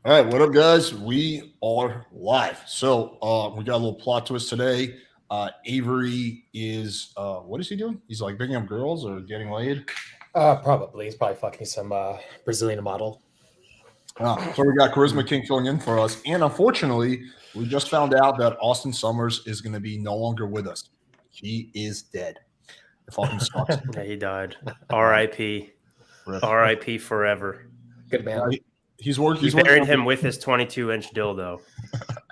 All right, what up, guys? We are live. So we got a little plot twist today. Avery is what is he doing? He's like picking up girls or getting laid. Probably. He's probably fucking some Brazilian model. So we got Charisma King filling in for us, and unfortunately, we just found out that Austen Summers is going to be no longer with us. He is dead. It fucking sucks. Yeah, he died. R.I.P. R.I.P. forever. Good man. He's working. He buried him with his 22-inch dildo,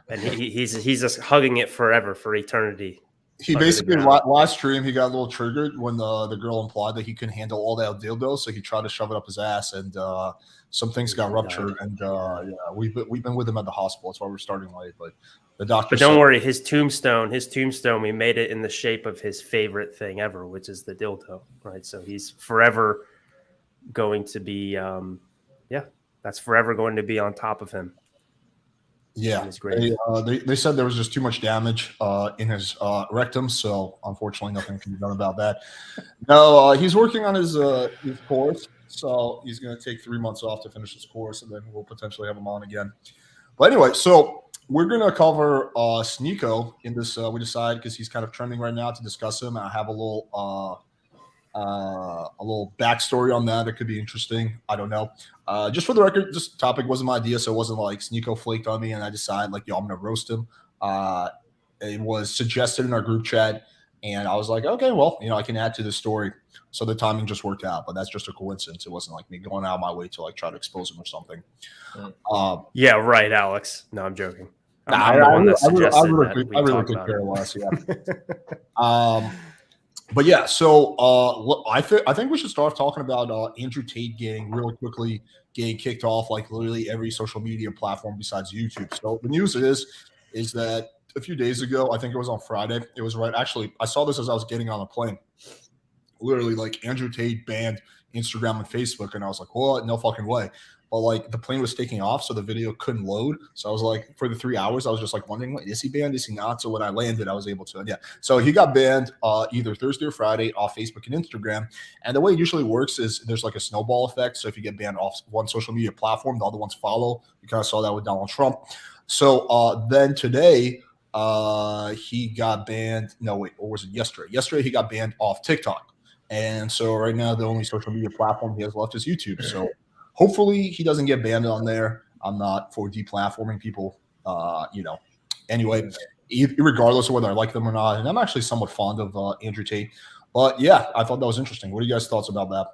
and he's just hugging it forever for eternity. He basically last stream he got a little triggered when the girl implied that he couldn't handle all that dildo, so he tried to shove it up his ass, and some things got ruptured. And yeah, we've been with him at the hospital. That's why we're starting late. But the doctor. But don't worry, his tombstone, we made it in the shape of his favorite thing ever, which is the dildo, right? So he's forever going to be, that's forever going to be on top of him. Yeah, they said there was just too much damage in his rectum, so unfortunately nothing can be done about that. No, he's working on his course, so he's going to take 3 months off to finish his course, and then we'll potentially have him on again. But anyway, so we're going to cover Sneako in this. We decided because he's kind of trending right now to discuss him. I have a little backstory on that. It could be interesting. I don't know. Just for the record, this topic wasn't my idea, so it wasn't like Sneako flaked on me and I decided like, yo, I'm gonna roast him. It was suggested in our group chat, and I was like, okay, well, I can add to the story. So the timing just worked out, but that's just a coincidence. It wasn't like me going out of my way to like try to expose him or something. Yeah, right, Alex. No, I'm joking. I really could care less. Yeah. But yeah, so I think we should start talking about Andrew Tate getting kicked off like literally every social media platform besides YouTube. So the news is that a few days ago, I think it was on Friday. It was right. Actually, I saw this as I was getting on a plane. Literally, like Andrew Tate banned Instagram and Facebook, and I was like, "Well, no fucking way." But like the plane was taking off, so the video couldn't load. So I was like, for the 3 hours, I was just like wondering, like, is he banned? Is he not? So when I landed, I was able to. And yeah, so he got banned either Thursday or Friday off Facebook and Instagram. And the way it usually works is there's like a snowball effect. So if you get banned off one social media platform, the other ones follow. You kind of saw that with Donald Trump. So then today, he got banned. No, wait, or was it yesterday? Yesterday, he got banned off TikTok. And so right now, the only social media platform he has left is YouTube. So hopefully he doesn't get banned on there. I'm not for deplatforming people, Anyway, regardless of whether I like them or not, and I'm actually somewhat fond of Andrew Tate. But yeah, I thought that was interesting. What are you guys' thoughts about that?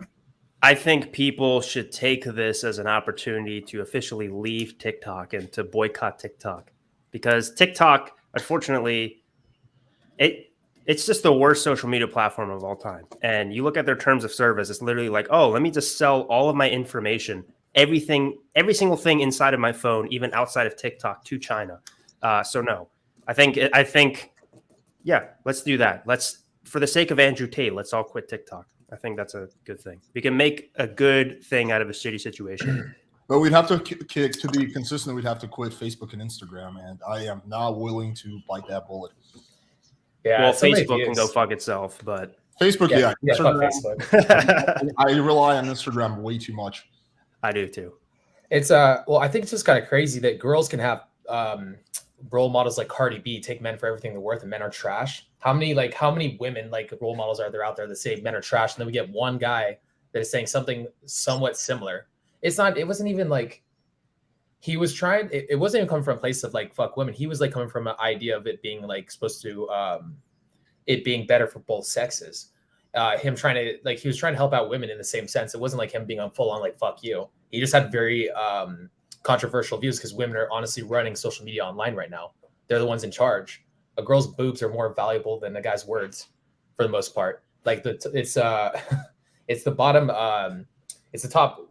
I think people should take this as an opportunity to officially leave TikTok and to boycott TikTok, because TikTok, unfortunately, it's just the worst social media platform of all time. And you look at their terms of service, it's literally like, oh, let me just sell all of my information, every single thing inside of my phone, even outside of TikTok, to China. So no, I think, yeah, let's do that. For the sake of Andrew Tate, let's all quit TikTok. I think that's a good thing. We can make a good thing out of a shitty situation. But we'd have to be consistent. We'd have to quit Facebook and Instagram, and I am not willing to bite that bullet. Yeah, well, Facebook can go fuck itself, but Facebook, yeah. Fuck Facebook. I rely on Instagram way too much. I do too. It's I think it's just kind of crazy that girls can have role models like Cardi B take men for everything they're worth, and men are trash. How many women like role models are there out there that say men are trash, and then we get one guy that is saying something somewhat similar? It wasn't even like he was trying. It wasn't even coming from a place of like fuck women. He was like coming from an idea of it being like supposed to it being better for both sexes. Him trying to like he was trying to help out women in the same sense. It wasn't like him being on full on like fuck you. He just had very controversial views because women are honestly running social media online right now. They're the ones in charge. A girl's boobs are more valuable than a guy's words for the most part. Like it's the bottom. It's the top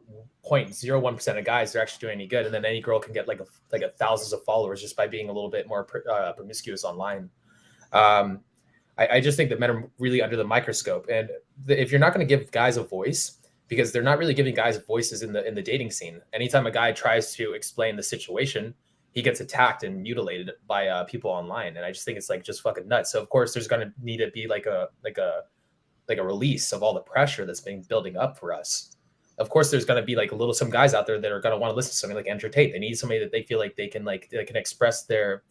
0.01% of guys are actually doing any good, and then any girl can get like thousands of followers just by being a little bit more promiscuous online. I just think that men are really under the microscope, and if you're not going to give guys a voice, because they're not really giving guys voices in the dating scene. Anytime a guy tries to explain the situation, he gets attacked and mutilated by people online, and I just think it's like just fucking nuts. So of course, there's going to need to be like a release of all the pressure that's been building up for us. of course there's going to be like some guys out there that are going to want to listen to something like Andrew Tate. They need somebody that they feel like they can express their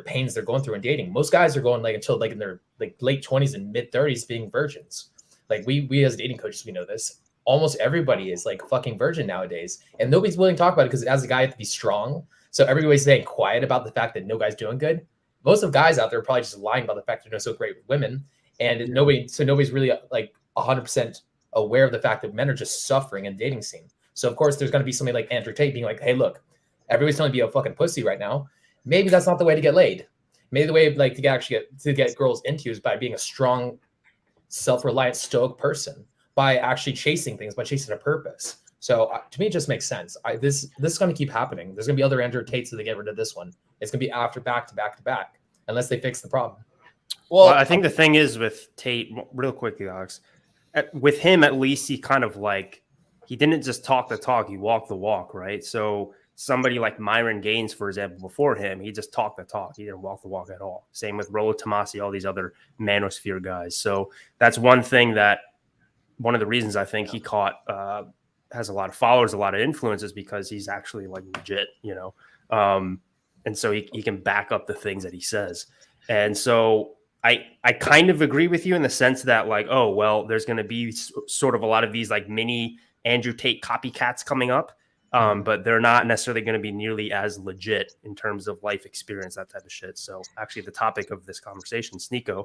pains they're going through in dating. Most guys are going like until like in their like late 20s and mid 30s being virgins. Like we as dating coaches, we know this. Almost everybody is like fucking virgin nowadays, and nobody's willing to talk about it because as a guy you have to be strong. So everybody's staying quiet about the fact that no guy's doing good. Most of guys out there are probably just lying about the fact they're doing so great with women, and nobody's really like 100% aware of the fact that men are just suffering in the dating scene. So of course there's going to be somebody like Andrew Tate being like, hey, look, everybody's telling me to be a fucking pussy right now. Maybe that's not the way to get laid. Maybe the way like to get girls into you is by being a strong, self-reliant, stoic person, by actually chasing things, by chasing a purpose. So to me, it just makes sense. This is going to keep happening. There's going to be other Andrew Tates that they get rid of this one. It's going to be after back to back, unless they fix the problem. Well, I think the thing is with Tate, real quickly, Alex, with him, at least he kind of like, he didn't just talk the talk, he walked the walk, right? So somebody like Myron Gaines, for example, before him, he just talked the talk. He didn't walk the walk at all. Same with Rollo Tomasi, all these other manosphere guys. So that's one thing that, one of the reasons I think he has a lot of followers, a lot of influences, because he's actually like legit, you know? And so he can back up the things that he says. And so I kind of agree with you in the sense that like, oh, well, there's going to be sort of a lot of these like mini Andrew Tate copycats coming up. But they're not necessarily going to be nearly as legit in terms of life experience, that type of shit. So actually the topic of this conversation, Sneako,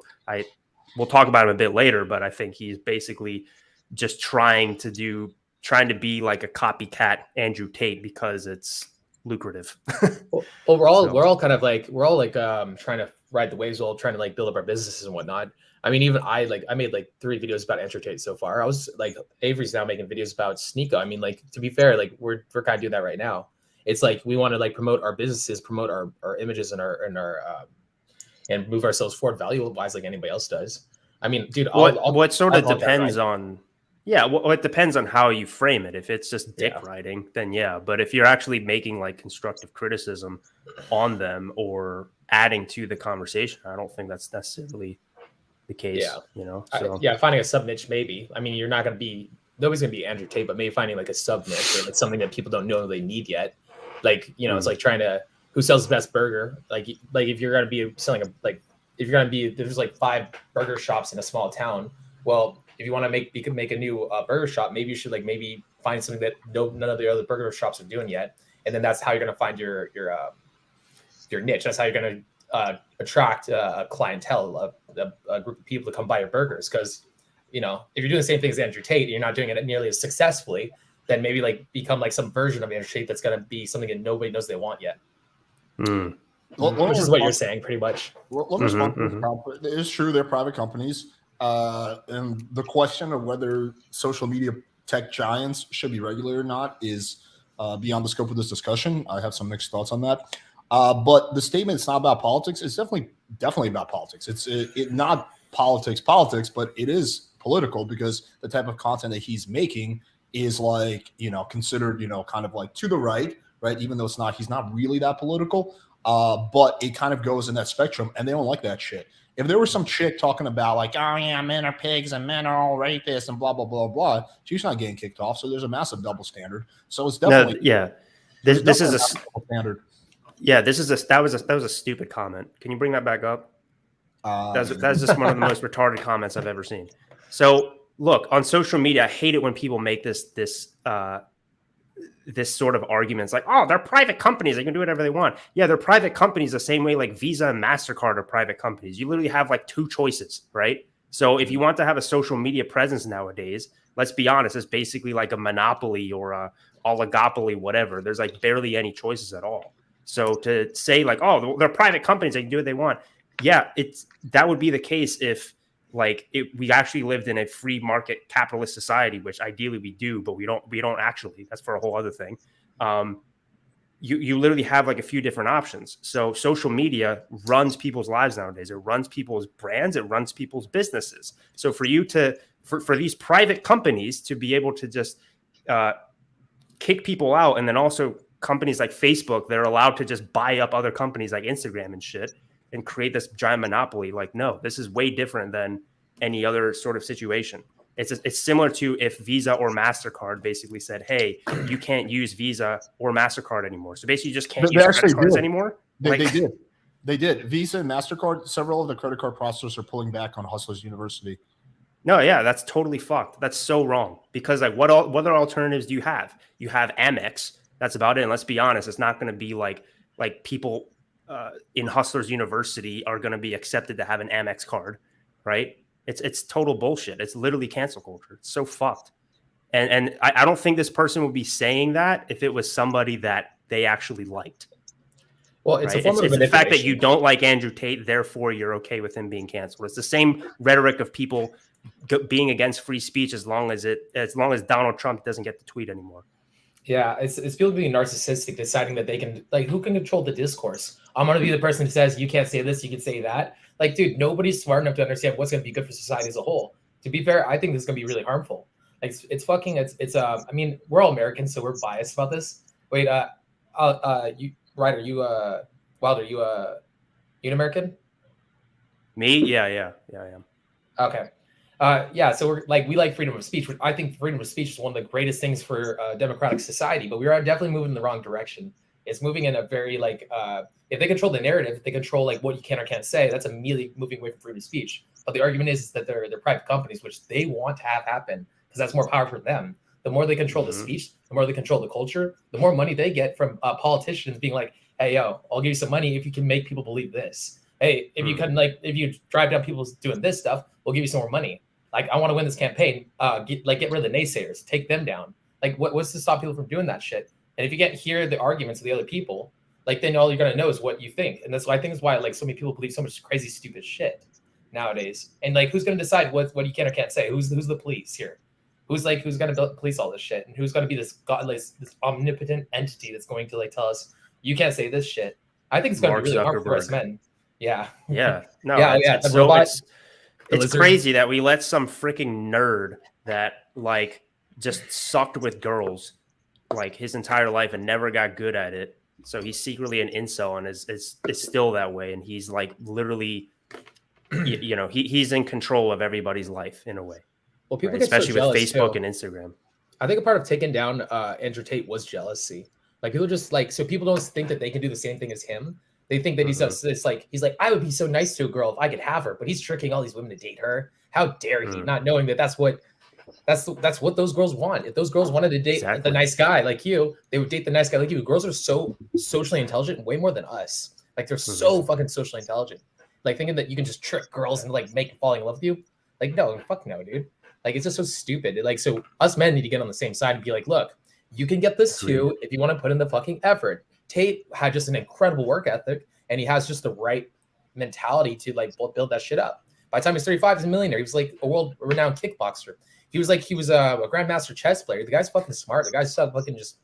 we'll talk about him a bit later, but I think he's basically just trying to be like a copycat Andrew Tate because it's lucrative. Well, we're all trying to ride the waves while trying to like build up our businesses and whatnot. I mean, even I made like 3 videos about Andrew Tate so far. I was like, Avery's now making videos about Sneako. I mean, like, to be fair, like we're kind of doing that right now. It's like we want to like promote our businesses, promote our images and move ourselves forward value wise like anybody else does. I mean, dude, what sort of depends on it depends on how you frame it. If it's just dick riding, then yeah. But if you're actually making like constructive criticism on them or adding to the conversation, I don't think that's necessarily the case. You know, so. Finding a sub niche, maybe. I mean, nobody's gonna be Andrew Tate, but maybe finding like a sub niche or like something that people don't know they need yet. Like, you know, it's like trying to who sells the best burger. Like if you're gonna be selling there's like 5 burger shops in a small town. Well, if you want to make a new burger shop, maybe you should like maybe find something that none of the other burger shops are doing yet, and then that's how you're gonna find your niche. That's how you're gonna attract a clientele, a group of people to come buy your burgers. Because, you know, if you're doing the same thing as Andrew Tate and you're not doing it nearly as successfully, then maybe like become like some version of Andrew Tate that's going to be something that nobody knows they want yet. Which is what you're saying, pretty much. It is true they're private companies, and the question of whether social media tech giants should be regulated or not is beyond the scope of this discussion. I have some mixed thoughts on that. But the statement, it's not about politics. It's definitely about politics. It's not politics, but it is political because the type of content that he's making is like, you know, considered, you know, kind of like to the right, even though he's not really that political. But it kind of goes in that spectrum, and they don't like that shit. If there was some chick talking about like, oh yeah, men are pigs and men are all rapists and blah blah blah blah, she's not getting kicked off. So there's a massive double standard. So it's definitely This is a standard. Yeah, that was a stupid comment. Can you bring that back up? That's just one of the most retarded comments I've ever seen. So look, on social media, I hate it when people make this sort of arguments like, oh, they're private companies, they can do whatever they want. Yeah, they're private companies the same way like Visa and MasterCard are private companies. You literally have like 2 choices, right? So if you want to have a social media presence nowadays, let's be honest, it's basically like a monopoly or a oligopoly, whatever. There's like barely any choices at all. So to say like, oh, they're private companies, they can do what they want. Yeah, that would be the case if like we actually lived in a free market capitalist society, which ideally we do, but we don't actually. That's for a whole other thing. You literally have like a few different options. So social media runs people's lives nowadays. It runs people's brands. It runs people's businesses. So for you for these private companies to be able to just kick people out, and then also companies like Facebook, they're allowed to just buy up other companies like Instagram and shit and create this giant monopoly. Like, no, this is way different than any other sort of situation. It's similar to if Visa or MasterCard basically said, hey, you can't use Visa or MasterCard anymore. So basically you just can't use credit cards anymore. They did. They did. Visa and MasterCard, several of the credit card processors are pulling back on Hustlers University. No, yeah, that's totally fucked. That's so wrong. Because like what other alternatives do you have? You have Amex. That's about it. And let's be honest, it's not going to be like people in Hustlers University are going to be accepted to have an Amex card, right? It's total bullshit. It's literally cancel culture. It's so fucked. And I don't think this person would be saying that if it was somebody that they actually liked. Well, it's right? a form of it's the fact that you don't like Andrew Tate, therefore you're okay with him being canceled. It's the same rhetoric of people being against free speech as long as Donald Trump doesn't get the tweet anymore. Yeah, it's people being narcissistic, deciding that they can, like, who can control the discourse? I'm going to be the person who says, you can't say this, you can say that. Like, dude, nobody's smart enough to understand what's going to be good for society as a whole. To be fair, I think this is going to be really harmful. Like, I mean, we're all Americans, so we're biased about this. Wait, Ryder, Wilder, you an American? Me? Yeah, I am. Okay. So we like freedom of speech. I think freedom of speech is one of the greatest things for democratic society, but we are definitely moving in the wrong direction. It's moving in a very if they control the narrative, if they control like what you can or can't say, that's immediately moving away from freedom of speech. But the argument is that they're private companies, which they want to have happen because that's more power for them. The more they control the speech, the more they control the culture, the more money they get from politicians being like, hey, yo, I'll give you some money if you can make people believe this. Hey, if you can, like, if you drive down people doing this stuff, we'll give you some more money. Like, I want to win this campaign. Get rid of the naysayers, take them down. Like, what's to stop people from doing that shit? And if you can't hear the arguments of the other people, like, then all you're gonna know is what you think. And that's why I think is why like so many people believe so much crazy, stupid shit nowadays. And like, who's gonna decide what you can or can't say? Who's the police here? Who's gonna police all this shit? And who's gonna be this godless, this omnipotent entity that's going to like tell us you can't say this shit? I think it's gonna be really hard for us men. Yeah. Yeah. No. It's crazy that we let some freaking nerd that like just sucked with girls like his entire life and never got good at it. So he's secretly an incel and is still that way. And he's like literally, he's in control of everybody's life in a way. Well, people right? get especially so with Facebook too. and Instagram. I think a part of taking down Andrew Tate was jealousy. Like people just like, so people don't think that they can do the same thing as him. They think that he's like, I would be so nice to a girl if I could have her, but he's tricking all these women to date her. How dare he? Not knowing that that's what those girls want. If those girls wanted to date the nice guy like you, they would date the nice guy like you. Girls are so socially intelligent, way more than us. Like they're so fucking socially intelligent. Like thinking that you can just trick girls and like make them fall in love with you. Like no, fuck no, dude. Like it's just so stupid. Like so, us men need to get on the same side and be like, look, you can get this too if you want to put in the fucking effort. Tate had just an incredible work ethic, and he has just the right mentality to like build that shit up. By the time he's 35, he's a millionaire. He was like a world-renowned kickboxer. He was a grandmaster chess player. The guy's fucking smart. The guy's fucking just,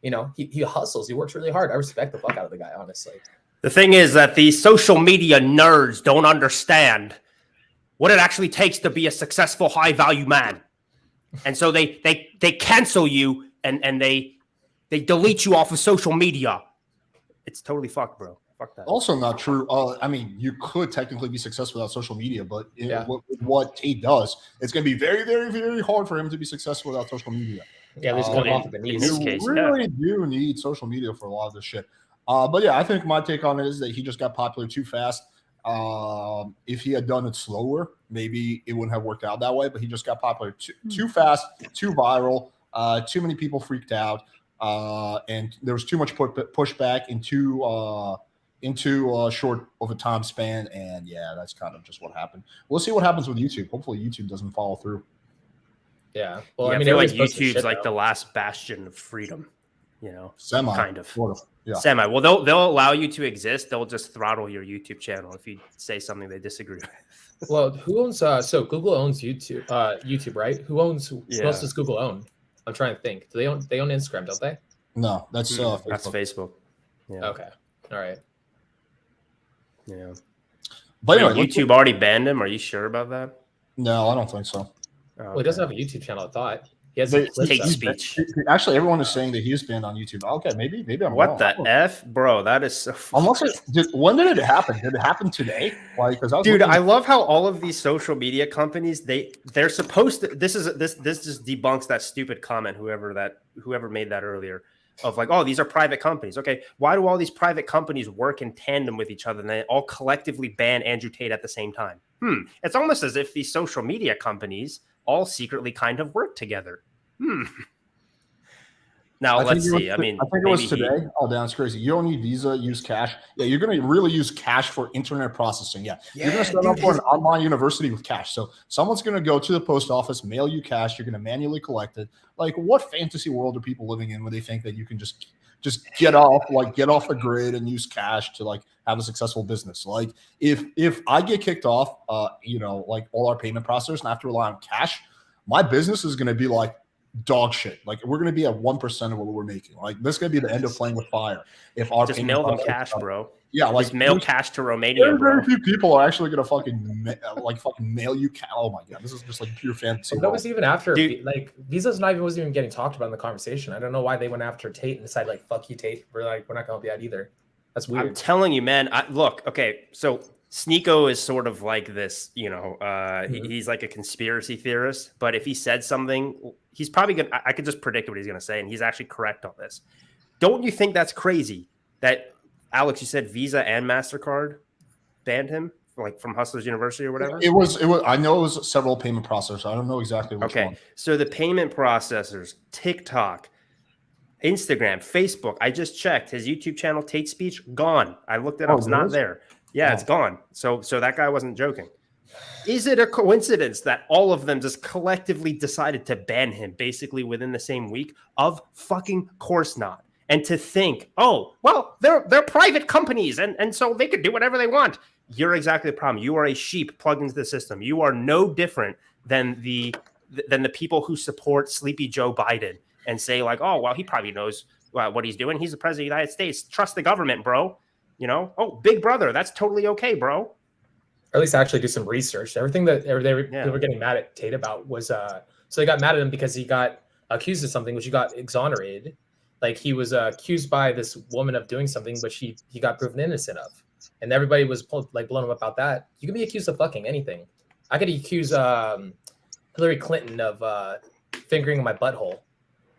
he hustles. He works really hard. I respect the fuck out of the guy, honestly. The thing is that these social media nerds don't understand what it actually takes to be a successful, high-value man. And so they cancel you and they delete you off of social media. It's totally fucked, bro. Fuck that. Also not true. I mean, you could technically be successful without social media, but what Tate does, it's going to be very, very, very hard for him to be successful without social media. Yeah, there's going off of the knees. You really do need social media for a lot of this shit. But yeah, I think my take on it is that he just got popular too fast. If he had done it slower, maybe it wouldn't have worked out that way. But he just got popular too fast, too viral. Too many people freaked out, and there was too much pushback into a short of a time span. And yeah, that's kind of just what happened. We'll see what happens with YouTube. Hopefully, YouTube doesn't follow through. Yeah, well, I feel like YouTube's like the last bastion of freedom. Semi, kind of. Sort of. Yeah. Semi. Well, they'll allow you to exist. They'll just throttle your YouTube channel if you say something they disagree with. Well, who owns? So Google owns YouTube. YouTube, right? Who owns? Who else does Google own? I'm trying to think. Do they own Instagram? Don't they? No, that's Facebook. That's Facebook. Yeah. Okay. All right. Yeah. But anyway, YouTube already banned him. Are you sure about that? No, I don't think so. Well, he doesn't have a YouTube channel, I thought. He has hate speech. Actually, everyone is saying that he is banned on YouTube. Okay, maybe I'm what wrong. The F, bro? That is so. When did it happen? Did it happen today? Like, dude, I love how all of these social media companies they're supposed to. This just debunks that stupid comment whoever made that earlier of like, oh, these are private companies. Okay, why do all these private companies work in tandem with each other and they all collectively ban Andrew Tate at the same time? It's almost as if these social media companies all secretly kind of work together. Now let's see. I think it was today. Oh, damn, it's crazy. You don't need Visa. Use cash. Yeah, you're going to really use cash for internet processing. Yeah, you're going to set up for an online university with cash. So someone's going to go to the post office, mail you cash. You're going to manually collect it. Like, what fantasy world are people living in where they think that you can just get off the grid and use cash to like have a successful business? Like, if I get kicked off, like all our payment processors and I have to rely on cash, my business is going to be like dog shit. Like, we're going to be at 1% of what we're making. Like, this is going to be the end of playing with fire. If our just mail them cash, bro. Yeah, like just mail cash to Romania, bro. Very few people are actually going to fucking mail you cash. Oh my god, this is just like pure fantasy. That was even after, like, Visa's wasn't even getting talked about in the conversation. I don't know why they went after Tate and decided like, fuck you, Tate. We're not going to help you out either. That's weird. I'm telling you, man. Look, okay, so Sneako is sort of like this, he's like a conspiracy theorist, but if he said something, he's probably going to, I could just predict what he's going to say, and he's actually correct on this. Don't you think that's crazy that, Alex, you said Visa and MasterCard banned him, like from Hustlers University or whatever? It was, I know it was several payment processors. I don't know exactly which one. So the payment processors, TikTok, Instagram, Facebook, I just checked his YouTube channel, Tate Speech, gone. I looked it up. It's not there. Yeah, it's gone. So that guy wasn't joking. Is it a coincidence that all of them just collectively decided to ban him basically within the same week? Of fucking course not. And to think, oh, well, they're private companies and so they could do whatever they want. You're exactly the problem. You are a sheep plugged into the system. You are no different than the people who support Sleepy Joe Biden and say like, oh, well, he probably knows what he's doing. He's the president of the United States. Trust the government, bro. Oh, big brother, that's totally okay, bro. Or at least actually do some research. Everything that they were getting mad at Tate about was so they got mad at him because he got accused of something which he got exonerated. Like, he was accused by this woman of doing something which he got proven innocent of, and everybody was like blowing him up about that. You can be accused of fucking anything. I could accuse Hillary Clinton of fingering my butthole.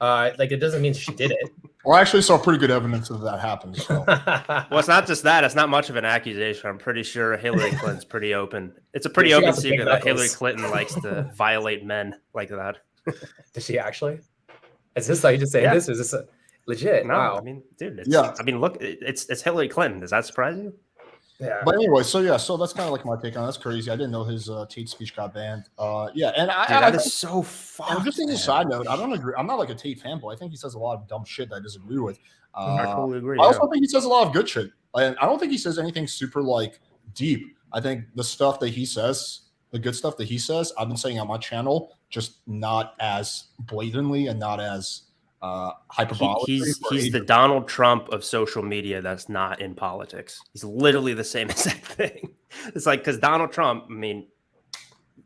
Like, it doesn't mean she did it. Well, I actually saw pretty good evidence of that happened. So. Well, it's not just that. It's not much of an accusation. I'm pretty sure Hillary Clinton's pretty open. It's a pretty open secret that Hillary Clinton likes to violate men like that. Does she actually? Is this like you just saying this? Or is this legit? No, wow. I mean, dude. Look, it's Hillary Clinton. Does that surprise you? Yeah. But anyway, so that's kind of like my take on it. That's crazy. I didn't know his Tate speech got banned. And that is so fucked. Just as a side note, I don't agree. I'm not like a Tate fanboy. I think he says a lot of dumb shit that I disagree with. I totally agree. I also think he says a lot of good shit. And I don't think he says anything super like deep. I think the stuff that he says, the good stuff that he says, I've been saying on my channel, just not as blatantly and not as hyperbolic. He's the Donald Trump of social media that's not in politics. He's literally the same exact thing. It's like, because Donald Trump, I mean,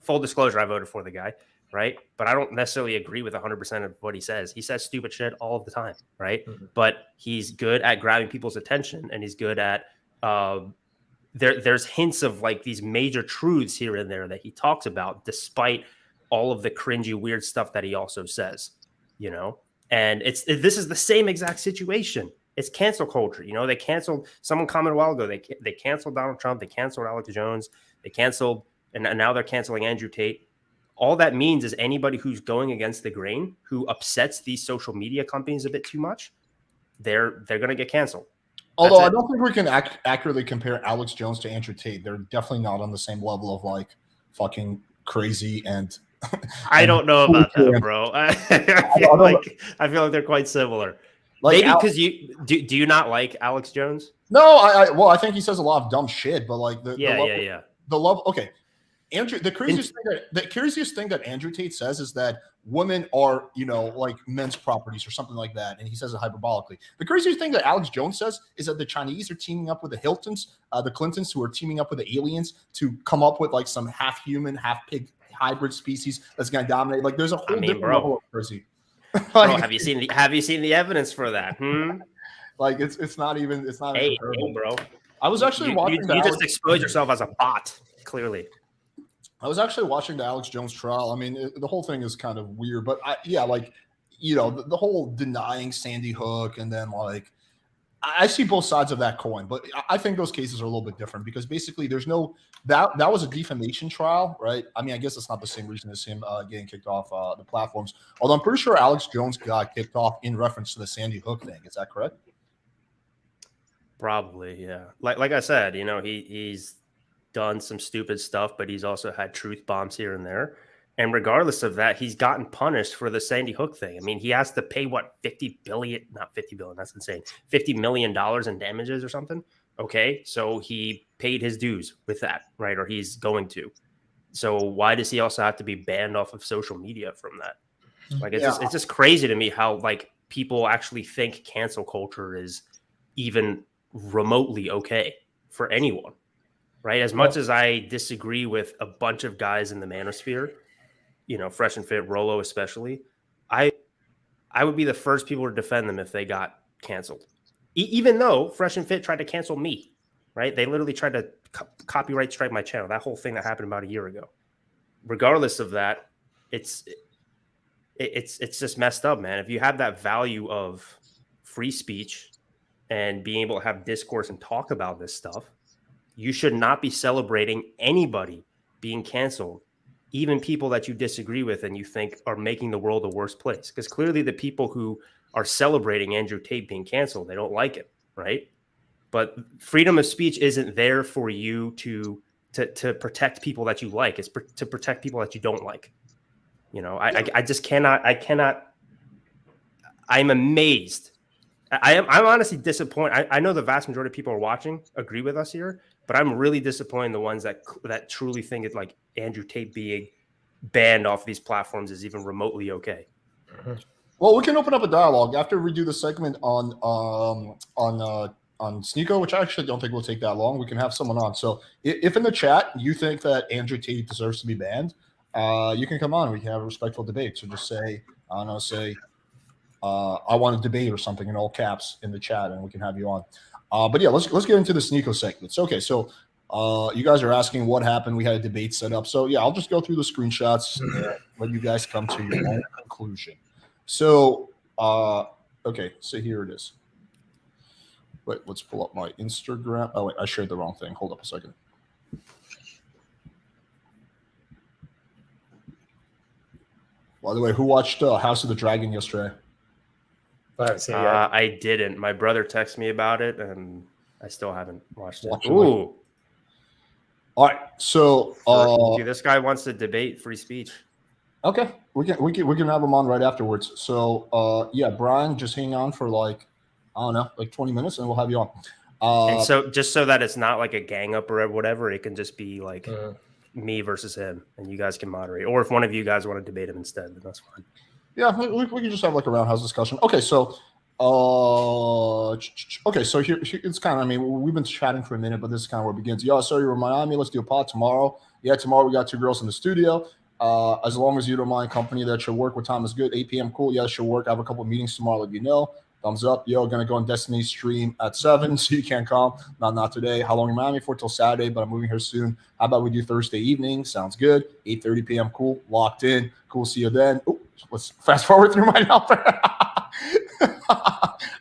full disclosure, I voted for the guy, right? But I don't necessarily agree with 100% of what he says. He says stupid shit all of the time, right? Mm-hmm. But he's good at grabbing people's attention, and he's good at there's hints of like these major truths here and there that he talks about, despite all of the cringy, weird stuff that he also says, And this is the same exact situation. It's cancel culture. They canceled, someone commented a while ago, they canceled Donald Trump, they canceled Alex Jones, they canceled, and now they're canceling Andrew Tate. All that means is anybody who's going against the grain, who upsets these social media companies a bit too much, they're going to get canceled. Although I don't think we can accurately compare Alex Jones to Andrew Tate. They're definitely not on the same level of like fucking crazy and I don't know about that, bro. I feel like they're quite similar. Like, maybe because you do you not like Alex Jones? No, I think he says a lot of dumb shit, but like the love. Okay, Andrew. The craziest thing that Andrew Tate says is that women are like men's properties or something like that, and he says it hyperbolically. The craziest thing that Alex Jones says is that the Chinese are teaming up with the Hiltons, the Clintons, who are teaming up with the aliens to come up with like some half human, half pig hybrid species that's going to dominate. Like, there's a whole different level of crazy. Like, bro, have you seen the evidence for that? Like, it's not even hey, bro. I was actually watching. You just exposed yourself as a bot, clearly. I was actually watching the Alex Jones trial. I mean, the whole thing is kind of weird, but like, you know, the whole denying Sandy Hook, and then like, I see both sides of that coin, but I think those cases are a little bit different because basically there's no that was a defamation trial, right? I mean, I guess it's not the same reason as him getting kicked off the platforms. Although I'm pretty sure Alex Jones got kicked off in reference to the Sandy Hook thing. Is that correct? Probably, yeah. Like I said, you know, he's done some stupid stuff, but he's also had truth bombs here and there. And regardless of that, he's gotten punished for the Sandy Hook thing. I mean, he has to pay what, $50 billion, not $50 billion, that's insane, $50 million in damages or something. Okay, so he paid his dues with that, right? Or he's going to. So why does he also have to be banned off of social media from that? Like, it's just crazy to me how like people actually think cancel culture is even remotely okay for anyone, right? As much as I disagree with a bunch of guys in the manosphere, you know, Fresh and Fit, Rolo especially, I would be the first people to defend them if they got canceled. Even though Fresh and Fit tried to cancel me, right? They literally tried to copyright strike my channel. That whole thing that happened about a year ago. Regardless of that, it's just messed up, man. If you have that value of free speech and being able to have discourse and talk about this stuff, you should not be celebrating anybody being canceled, even people that you disagree with and you think are making the world a worse place. Because clearly the people who are celebrating Andrew Tate being canceled, they don't like it, right? But freedom of speech isn't there for you to protect people that you like. It's to protect people that you don't like. You know, I just cannot. I'm amazed. I'm honestly disappointed. I know the vast majority of people are watching agree with us here, but I'm really disappointed in the ones that truly think it's like Andrew Tate being banned off these platforms is even remotely okay. Well, we can open up a dialogue after we do the segment on Sneako, which I actually don't think will take that long. We can have someone on. So if in the chat you think that Andrew Tate deserves to be banned, you can come on. We can have a respectful debate. So just say, I don't know, I want to debate or something in all caps in the chat, and we can have you on. But yeah, let's get into the Sneako segments. Okay, so you guys are asking what happened. We had a debate set up. So yeah, I'll just go through the screenshots and let you guys come to your own conclusion. So okay, so here it is. Wait, let's pull up my Instagram. Oh wait, I shared the wrong thing. Hold up a second. By the way, who watched House of the Dragon yesterday? I haven't seen it yet. I didn't. My brother texted me about it, and I still haven't watched it. Ooh. All right. So dude, this guy wants to debate free speech. Okay, we can have him on right afterwards. So yeah, Brian, just hang on for like, I don't know, like 20 minutes, and we'll have you on. And so just so that it's not like a gang up or whatever, it can just be like me versus him, and you guys can moderate. Or if one of you guys want to debate him instead, then that's fine. Yeah, we can just have like a roundhouse discussion. Okay, so so here it's kind of, I mean, we've been chatting for a minute, but this is kind of where it begins. Yo, so you remind me, let's do a pod tomorrow. Yeah, tomorrow we got 2 girls in the studio. As long as you don't mind company, that should work. What time is good? 8 p.m. Cool. Yeah, that should work. I have a couple of meetings tomorrow. Let you know. Thumbs up. Yo, gonna go on Destiny stream at 7, so you can't come. Not today. How long in Miami for? Till Saturday, but I'm moving here soon. How about we do Thursday evening? Sounds good. 8:30 p.m. Cool. Locked in. Cool. See you then. Ooh, let's fast forward through my number.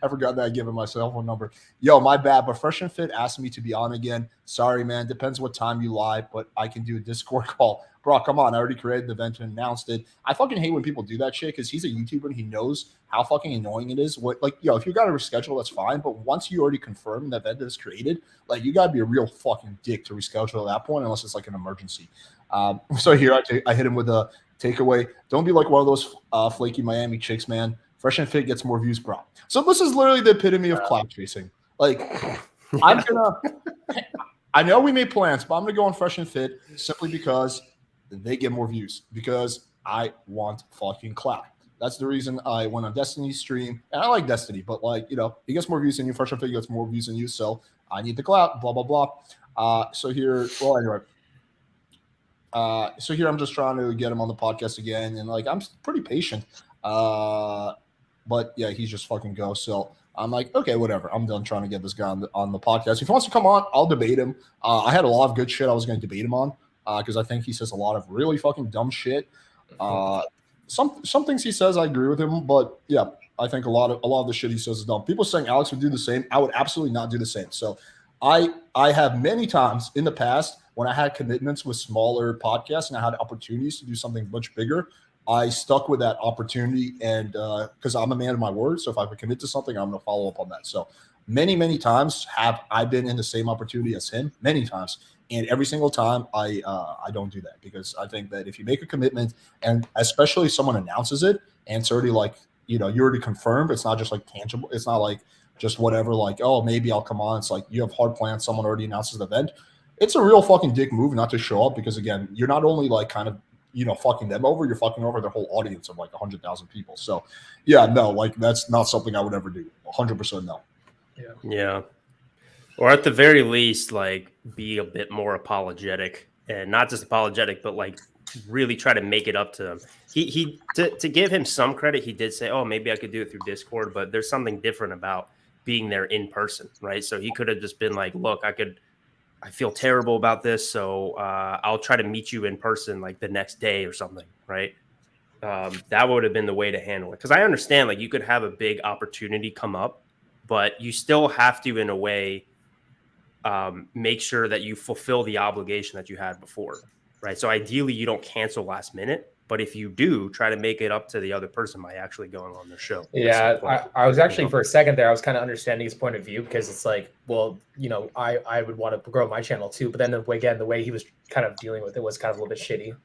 I forgot that I gave him my cell phone number. Yo, my bad, but Fresh and Fit asked me to be on again. Sorry, man. Depends what time you live, but I can do a Discord call. Bro, come on. I already created the event and announced it. I fucking hate when people do that shit because he's a YouTuber and he knows how fucking annoying it is. What, like, yo, if you got to reschedule, that's fine. But once you already confirm the event is created, like, you got to be a real fucking dick to reschedule at that point unless it's like an emergency. So here I hit him with a takeaway. Don't be like one of those flaky Miami chicks, man. Fresh and Fit gets more views, bro. So this is literally the epitome of clout chasing. Like, I'm gonna. I know we made plans, but I'm gonna go on Fresh and Fit simply because they get more views. Because I want fucking clout. That's the reason I went on Destiny's stream, and I like Destiny, but like, you know, he gets more views than you. Fresh and Fit gets more views than you, so I need the clout. Blah blah blah. So here, well, anyway. So here I'm just trying to get him on the podcast again, and like I'm pretty patient. But yeah, he's just fucking ghost. So I'm like, okay, whatever. I'm done trying to get this guy on the podcast. If he wants to come on, I'll debate him. I had a lot of good shit I was going to debate him on because I think he says a lot of really fucking dumb shit. Some things he says I agree with him, but yeah, I think a lot of the shit he says is dumb. People saying Alex would do the same. I would absolutely not do the same. So I have many times in the past when I had commitments with smaller podcasts and I had opportunities to do something much bigger, I stuck with that opportunity, and because I'm a man of my word, so if I commit to something, I'm going to follow up on that. So many times have I been in the same opportunity as him, many times, and every single time I don't do that because I think that if you make a commitment, and especially if someone announces it and it's already like you already confirmed, it's not just like tangible, it's not like just whatever, like oh maybe I'll come on. It's like you have hard plans, someone already announces the event. It's a real fucking dick move not to show up because again, you're not only like kind of fucking them over, you're fucking over their whole audience of like 100,000 people. So yeah, no, like that's not something I would ever do. 100% no. Yeah. Or at the very least, like be a bit more apologetic, and not just apologetic, but like really try to make it up to them. He to give him some credit, he did say, oh, maybe I could do it through Discord, but there's something different about being there in person, right? So he could have just been like, look, I feel terrible about this, so I'll try to meet you in person like the next day or something, right? That would have been the way to handle it. Because I understand like you could have a big opportunity come up, but you still have to, in a way, make sure that you fulfill the obligation that you had before, right? So ideally, you don't cancel last minute. But if you do, try to make it up to the other person by actually going on their show. Yeah, I was actually for a second there, I was kind of understanding his point of view because it's like, well, I would want to grow my channel too. But then again, the way he was kind of dealing with it was kind of a little bit shitty.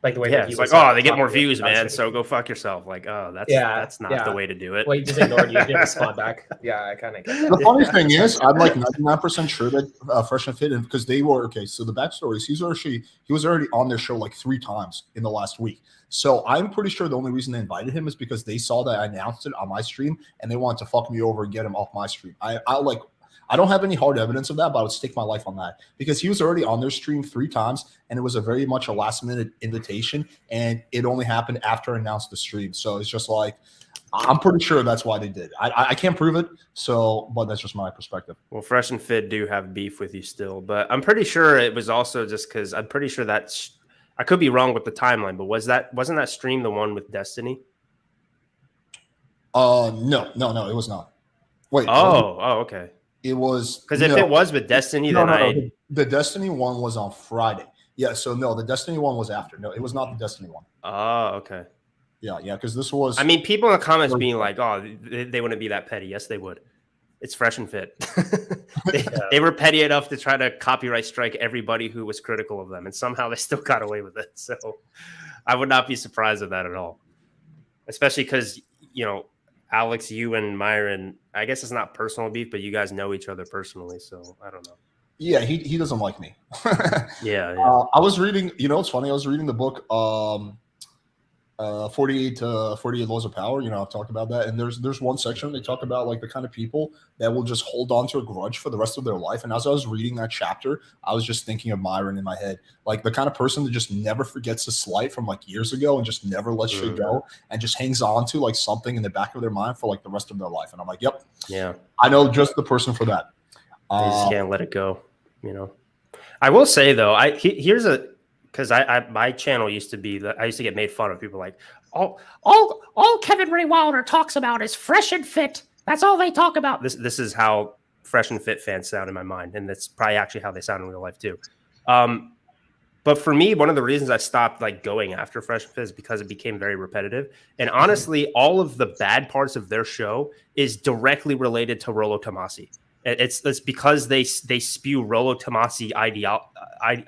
Like the way that he was like, oh, they get more views, man. So go fuck yourself. Like, oh, that's not the way to do it. Well, he just ignored you. He didn't respond back. Yeah, I kind of get that. The funny thing is, I'm like 99% sure that Fresh and Fit, because they were okay. So the backstory is he was already on their show like 3 times in the last week. So I'm pretty sure the only reason they invited him is because they saw that I announced it on my stream and they wanted to fuck me over and get him off my stream. I don't have any hard evidence of that, but I would stake my life on that because he was already on their stream 3 times and it was a very much a last minute invitation and it only happened after I announced the stream. So it's just like, I'm pretty sure that's why they did. I can't prove it. So, but that's just my perspective. Well, Fresh and Fit do have beef with you still, but I'm pretty sure it was also just because I'm pretty sure that's, I could be wrong with the timeline, but wasn't that stream the one with Destiny? No, it was not. Wait. Okay. It was because if it was with Destiny, then the Destiny one was on Friday. Yeah, so no, the Destiny one was after. No, it was not the Destiny one. Oh, okay. Yeah, because this was. I mean, people in the comments being like, "Oh, they wouldn't be that petty." Yes, they would. It's Fresh and Fit. They were petty enough to try to copyright strike everybody who was critical of them, and somehow they still got away with it. So, I would not be surprised at that at all, especially because Alex, you and Myron, I guess it's not personal beef, but you guys know each other personally, so I don't know. Yeah, he doesn't like me. Yeah. I was reading, it's funny, I was reading the book 48 Laws of Power. I've talked about that, and there's one section they talk about like the kind of people that will just hold on to a grudge for the rest of their life. And as I was reading that chapter, I was just thinking of Myron in my head, like the kind of person that just never forgets a slight from like years ago and just never lets shit go and just hangs on to like something in the back of their mind for like the rest of their life. And I'm like, yep, yeah, I know just the person for that. They just can't let it go. I will say though, because my channel used to be I used to get made fun of. People like, all Kevin Ray Wilder talks about is Fresh and Fit. That's all they talk about. This is how Fresh and Fit fans sound in my mind, and that's probably actually how they sound in real life too. But for me, one of the reasons I stopped like going after Fresh and Fit is because it became very repetitive. And honestly, all of the bad parts of their show is directly related to Rollo Tomasi. It's because they spew Rollo Tomasi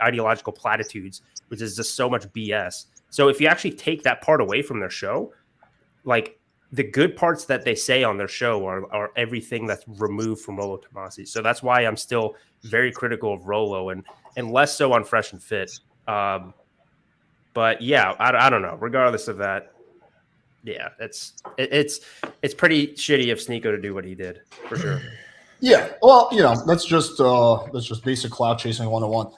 ideological platitudes, which is just so much BS. So if you actually take that part away from their show, like the good parts that they say on their show are everything that's removed from Rollo Tomasi. So that's why I'm still very critical of Rollo and less so on Fresh and Fit. But yeah, I don't know. Regardless of that, yeah, it's pretty shitty of Sneako to do what he did for sure. Yeah, well, that's just basic cloud chasing 101.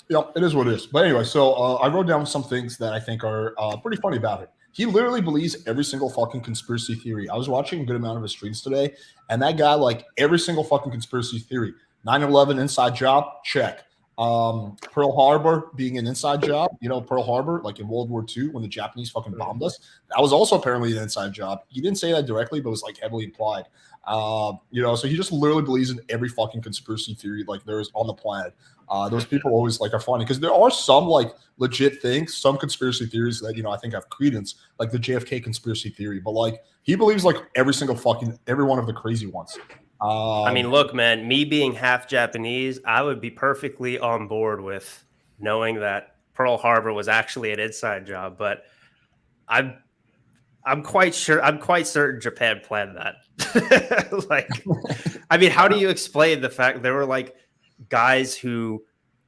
Yeah, it is what it is. But anyway, so I wrote down some things that I think are pretty funny about it. He literally believes every single fucking conspiracy theory. I was watching a good amount of his streams today, and that guy, like, every single fucking conspiracy theory. 9/11 inside job, check. Pearl Harbor being an inside job, Pearl Harbor, like in World War II when the Japanese fucking bombed us, that was also apparently an inside job. He didn't say that directly, but it was like heavily implied. So he just literally believes in every fucking conspiracy theory like there is on the planet. Those people always like are funny because there are some like legit things, some conspiracy theories that I think have credence, like the JFK conspiracy theory. But like he believes like every one of the crazy ones. I mean, look, man, me being half Japanese, I would be perfectly on board with knowing that Pearl Harbor was actually an inside job, but I'm quite certain Japan planned that. Like, I mean, how do you explain the fact there were like guys who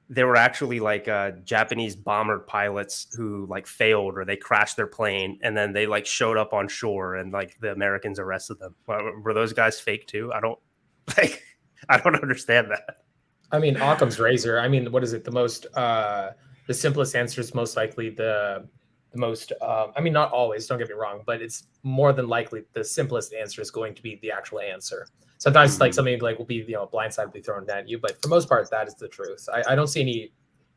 they were actually like Japanese bomber pilots who like failed or they crashed their plane and then they like showed up on shore and like the Americans arrested them. Were those guys fake too? I don't understand that. I mean, Occam's razor. I mean, what is it? The simplest answer is most likely the most. I mean, not always. Don't get me wrong, but it's more than likely the simplest answer is going to be the actual answer. Sometimes like something like will be blindside will be thrown at you, but for the most part that is the truth. I don't see any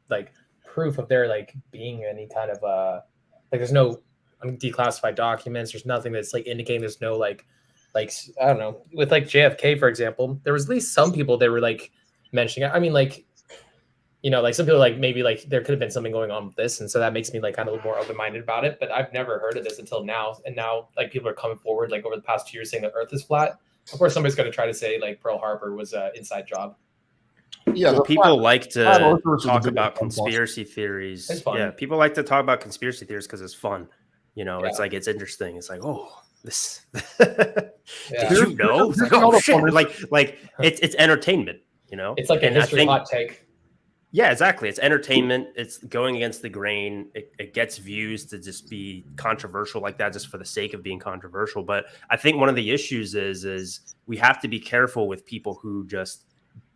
like proof of there like being any kind of like there's no declassified documents. There's nothing that's like indicating there's no like I don't know, with like JFK for example, there was at least some people that were like mentioning it. I mean like like some people like maybe like there could have been something going on with this, and so that makes me like kind of more open-minded about it. But I've never heard of this until now, and now like people are coming forward like over the past 2 years saying the Earth is flat. Of course, somebody's going to try to say like Pearl Harbor was an inside job. Yeah, well, people like to talk about conspiracy theories. Yeah, people like to talk about conspiracy theories because it's fun. It's like it's interesting. It's like, oh, this. Did you know? It's like, oh shit! Like it's entertainment. It's like a history hot take. Yeah, exactly. It's entertainment. It's going against the grain. It gets views to just be controversial like that just for the sake of being controversial. But I think one of the issues is we have to be careful with people who just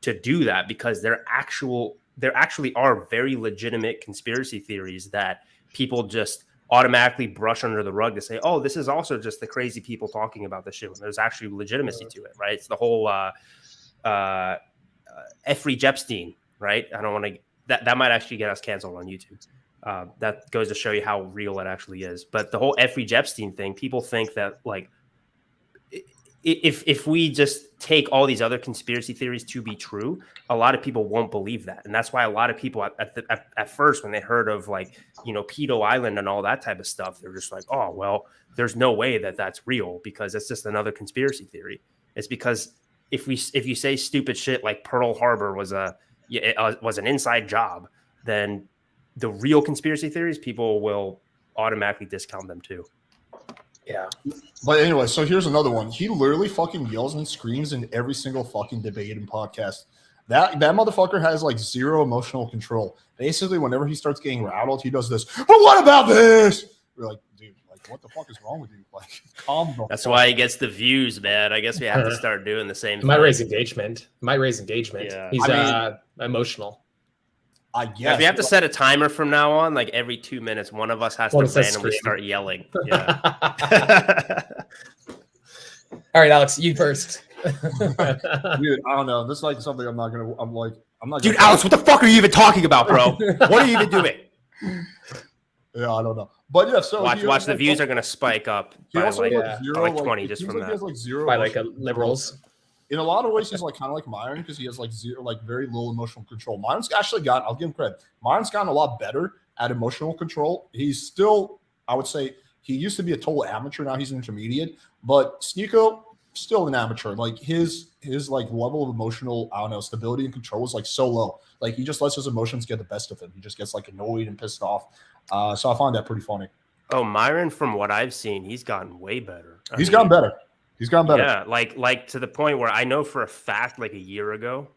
to do that because there actually are very legitimate conspiracy theories that people just automatically brush under the rug to say, oh, this is also just the crazy people talking about this shit when there's actually legitimacy to it, right? It's the whole Jeffrey Epstein. Right. I don't want to that might actually get us canceled on YouTube. That goes to show you how real it actually is. But the whole Jeffrey Epstein thing, people think that like if we just take all these other conspiracy theories to be true, a lot of people won't believe that. And that's why a lot of people at first, when they heard of like, Pedo Island and all that type of stuff, they're just like, oh, well, there's no way that that's real because it's just another conspiracy theory. It's because if you say stupid shit like Pearl Harbor was an inside job, then the real conspiracy theories, people will automatically discount them too. Yeah. But anyway, so here's another one. He literally fucking yells and screams in every single fucking debate and podcast. That motherfucker has like zero emotional control. Basically, whenever he starts getting rattled, he does this. But what about this? We're like, dude, like, what the fuck is wrong with you? Like, calm down. That's why he gets the views, man. I guess we have to start doing the same thing. Might raise engagement. Yeah. He's emotional. I guess. If we have to set a timer from now on, like every 2 minutes, one of us has to randomly start yelling. Yeah. All right, Alex, you first. Dude, I don't know. This is like something I'm not. Dude, Alex, what the fuck are you even talking about, bro? What are you even doing? Yeah, I don't know. But yeah, so watch the views are gonna spike up by like 20 just from that. Like zero by like liberals. In a lot of ways, he's like kind of like Myron because he has like zero, like very little emotional control. Myron's actually gotten, I'll give him credit. Myron's gotten a lot better at emotional control. He's still, I would say, he used to be a total amateur. Now he's an intermediate. But Sneako, still an amateur. Like his like level of emotional, I don't know, stability and control is like so low. Like he just lets his emotions get the best of him. He just gets like annoyed and pissed off. So I find that pretty funny. Oh, Myron, from what I've seen, he's gotten way better. He's gotten better. He's gone better. Yeah, like to the point where I know for a fact, like a year ago,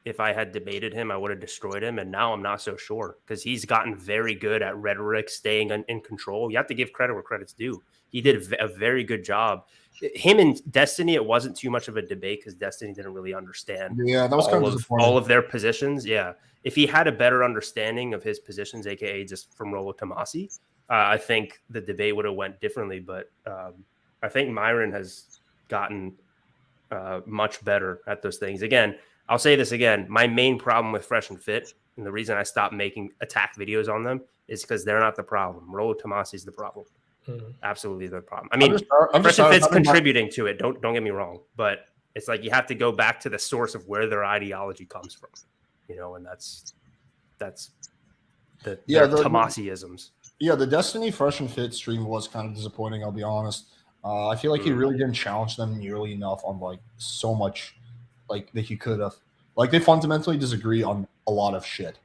if I had debated him, I would have destroyed him. And now I'm not so sure because he's gotten very good at rhetoric, staying in control. You have to give credit where credit's due. He did a very good job him and Destiny, it wasn't too much of a debate because Destiny didn't really understand that was kind of disappointing. All of their positions. Yeah. If he had a better understanding of his positions, aka just from Rollo Tomasi, I think the debate would have went differently. But I think Myron has gotten much better at those things. Again, I'll say this again. My main problem with Fresh and Fit, and the reason I stopped making attack videos on them, is because they're not the problem. Rollo Tomasi is the problem. Absolutely the problem. I mean, Fresh and Fit's contributing to it. Don't get me wrong, but it's like you have to go back to the source of where their ideology comes from, and that's the Tomasi-isms. Yeah, the Destiny Fresh and Fit stream was kind of disappointing. I'll be honest. I feel like he really didn't challenge them nearly enough on like so much, like that he could have. Like they fundamentally disagree on a lot of shit,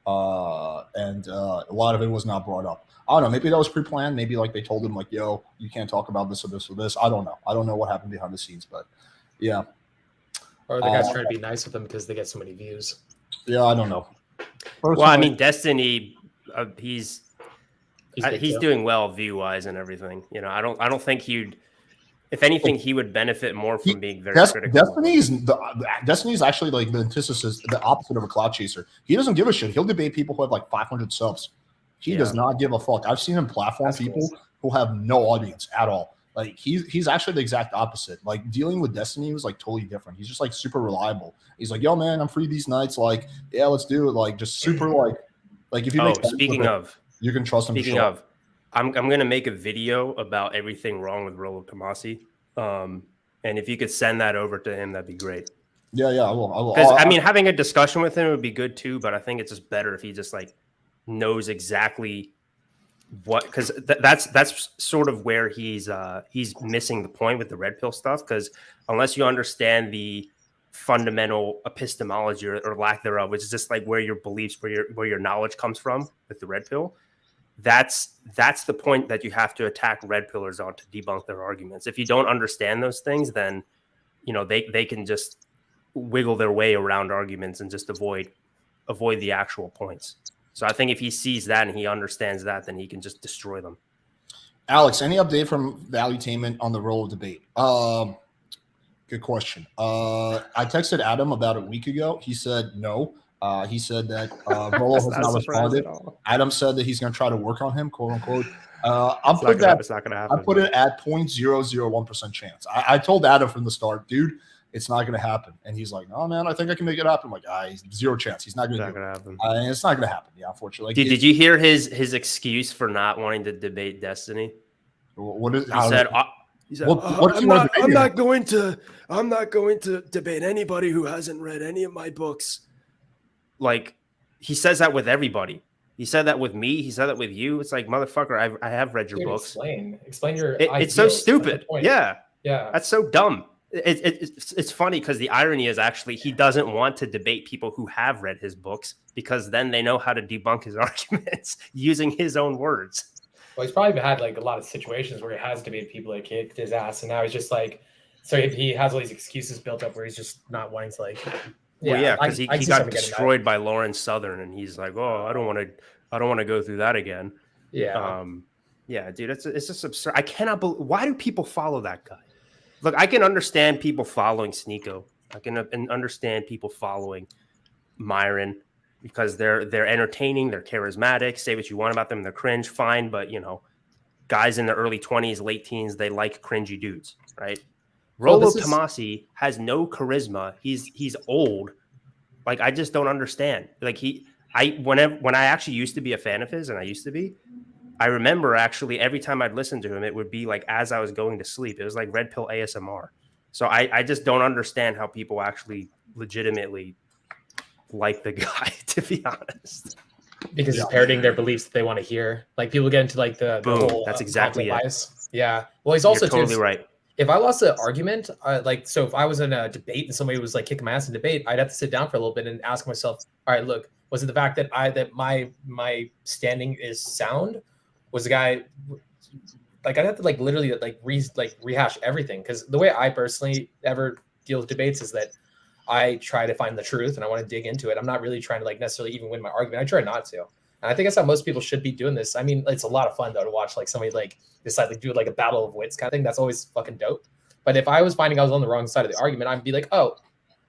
and a lot of it was not brought up. I don't know. Maybe that was pre-planned. Maybe like they told him like, "Yo, you can't talk about this or this or this." I don't know. I don't know what happened behind the scenes, but yeah. Or the guys trying to be nice with them because they get so many views. Yeah, I don't know. Well, I mean, Destiny, he's doing well view-wise and everything. I don't think he'd. If anything, he would benefit more from being very critical. Destiny's actually like the antithesis, the opposite of a cloud chaser. He doesn't give a shit. He'll debate people who have like 500 subs. He does not give a fuck. I've seen him platform people who have no audience at all. Like he's actually the exact opposite. Like dealing with Destiny was like totally different. He's just like super reliable. He's like, "Yo, man, I'm free these nights. Like, yeah, let's do it." Like just super like if you make speaking of, you can trust him. Speaking of, I'm gonna make a video about everything wrong with Rollo Tomasi. And if you could send that over to him, that'd be great. Yeah, I will. Because I mean, having a discussion with him would be good too. But I think it's just better if he just like knows exactly what, because that's sort of where he's missing the point with the red pill stuff. Because unless you understand the fundamental epistemology or lack thereof, which is just like where your beliefs, where your knowledge comes from with the red pill, that's the point that you have to attack red pillars on to debunk their arguments. If you don't understand those things, then they can just wiggle their way around arguments and just avoid the actual points. So I think if he sees that and he understands that, then he can just destroy them. Alex, any update from Valuetainment on the Rollo debate? Good question. I texted Adam about a week ago. He said no. He said that Rollo has not responded. Adam said that he's going to try to work on him, quote unquote. It's not going to happen. I put it at 0.001% chance. I told Adam from the start, dude, it's not going to happen. And he's like, "Oh man, I think I can make it happen." I'm like, zero chance. He's not going to happen. It's not going to happen. Yeah, unfortunately. Did you hear his excuse for not wanting to debate Destiny? What is? He said, I'm not going to debate anybody who hasn't read any of my books. Like, he says that with everybody. He said that with me. He said that with you. It's like, motherfucker, I have read your books. Explain your. It's so stupid. Yeah, that's so dumb. It's funny because the irony is actually he doesn't want to debate people who have read his books because then they know how to debunk his arguments using his own words. Well, he's probably had like a lot of situations where he has debated people that kicked his ass, and now he's just like, so he has all these excuses built up where he's just not wanting to like. Because he got destroyed by Lauren Southern, and he's like, "Oh, I don't want to go through that again." Yeah, dude, it's just absurd. I cannot believe. Why do people follow that guy? Look, I can understand people following Sneako. I can understand people following Myron because they're entertaining, they're charismatic. Say what you want about them, they're cringe, fine. But guys in their early 20s, late teens, they like cringy dudes, right? Rollo Tomasi has no charisma. He's old. Like, I just don't understand. Like when I actually used to be a fan of his, and I used to be, I remember actually every time I'd listen to him, it would be like as I was going to sleep. It was like red pill ASMR. So I just don't understand how people actually legitimately like the guy, to be honest. Because he's parroting their beliefs that they want to hear. Like people get into like the whole, that's exactly it. Bias. Yeah. Well, he's also totally right. If I lost an argument, so if I was in a debate and somebody was like kicking my ass in debate, I'd have to sit down for a little bit and ask myself, all right, look, was it the fact that my standing is sound? Was the guy like I'd have to like literally rehash everything? Because the way I personally ever deal with debates is that I try to find the truth and I want to dig into it. I'm not really trying to like necessarily even win my argument. I try not to. And I think that's how most people should be doing this. I mean, it's a lot of fun though to watch like somebody like decide like do like a battle of wits kind of thing. That's always fucking dope. But if I was finding I was on the wrong side of the argument, I'd be like, oh,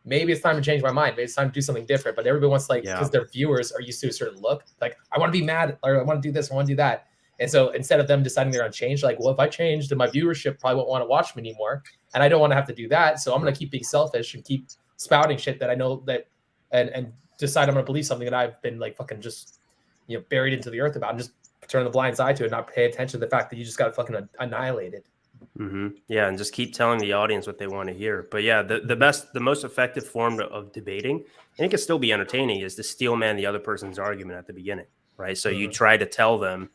maybe it's time to change my mind. Maybe it's time to do something different. But everybody wants because their viewers are used to a certain look. Like, I want to be mad, or I want to do this, I want to do that. And so instead of them deciding they're going to change, like, well, if I change, then my viewership probably won't want to watch me anymore. And I don't want to have to do that. So I'm going to keep being selfish and keep spouting shit that I know that, and decide I'm going to believe something that I've been like fucking just, buried into the earth about, and just turn the blind eye to it, and not pay attention to the fact that you just got fucking annihilated. Yeah, and just keep telling the audience what they want to hear. But yeah, the most effective form of debating, and it can still be entertaining, is to steel man the other person's argument at the beginning, right? So you try to tell them,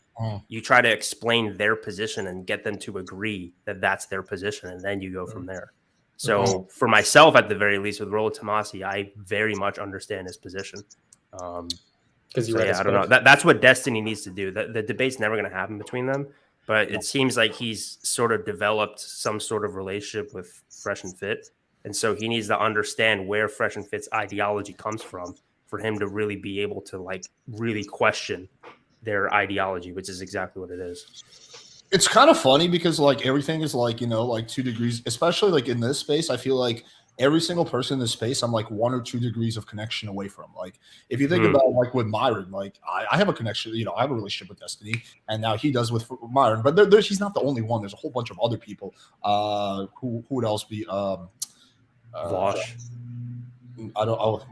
you try to explain their position and get them to agree that that's their position, and then you go from there. So for myself, at the very least, with Rollo Tomasi, I very much understand his position. Because I don't know. That's what Destiny needs to do. The debate's never going to happen between them. But it seems like he's sort of developed some sort of relationship with Fresh and Fit. And so he needs to understand where Fresh and Fit's ideology comes from for him to really be able to like really question their ideology, which is exactly what it is. It's kind of funny because like everything is like, like 2 degrees, especially like in this space. I feel like every single person in this space, I'm like 1 or 2 degrees of connection away from. Like, if you think about like with Myron, like I have a connection, I have a relationship with Destiny, and now he does with Myron. But he's not the only one. There's a whole bunch of other people. Who would else be? Vosh.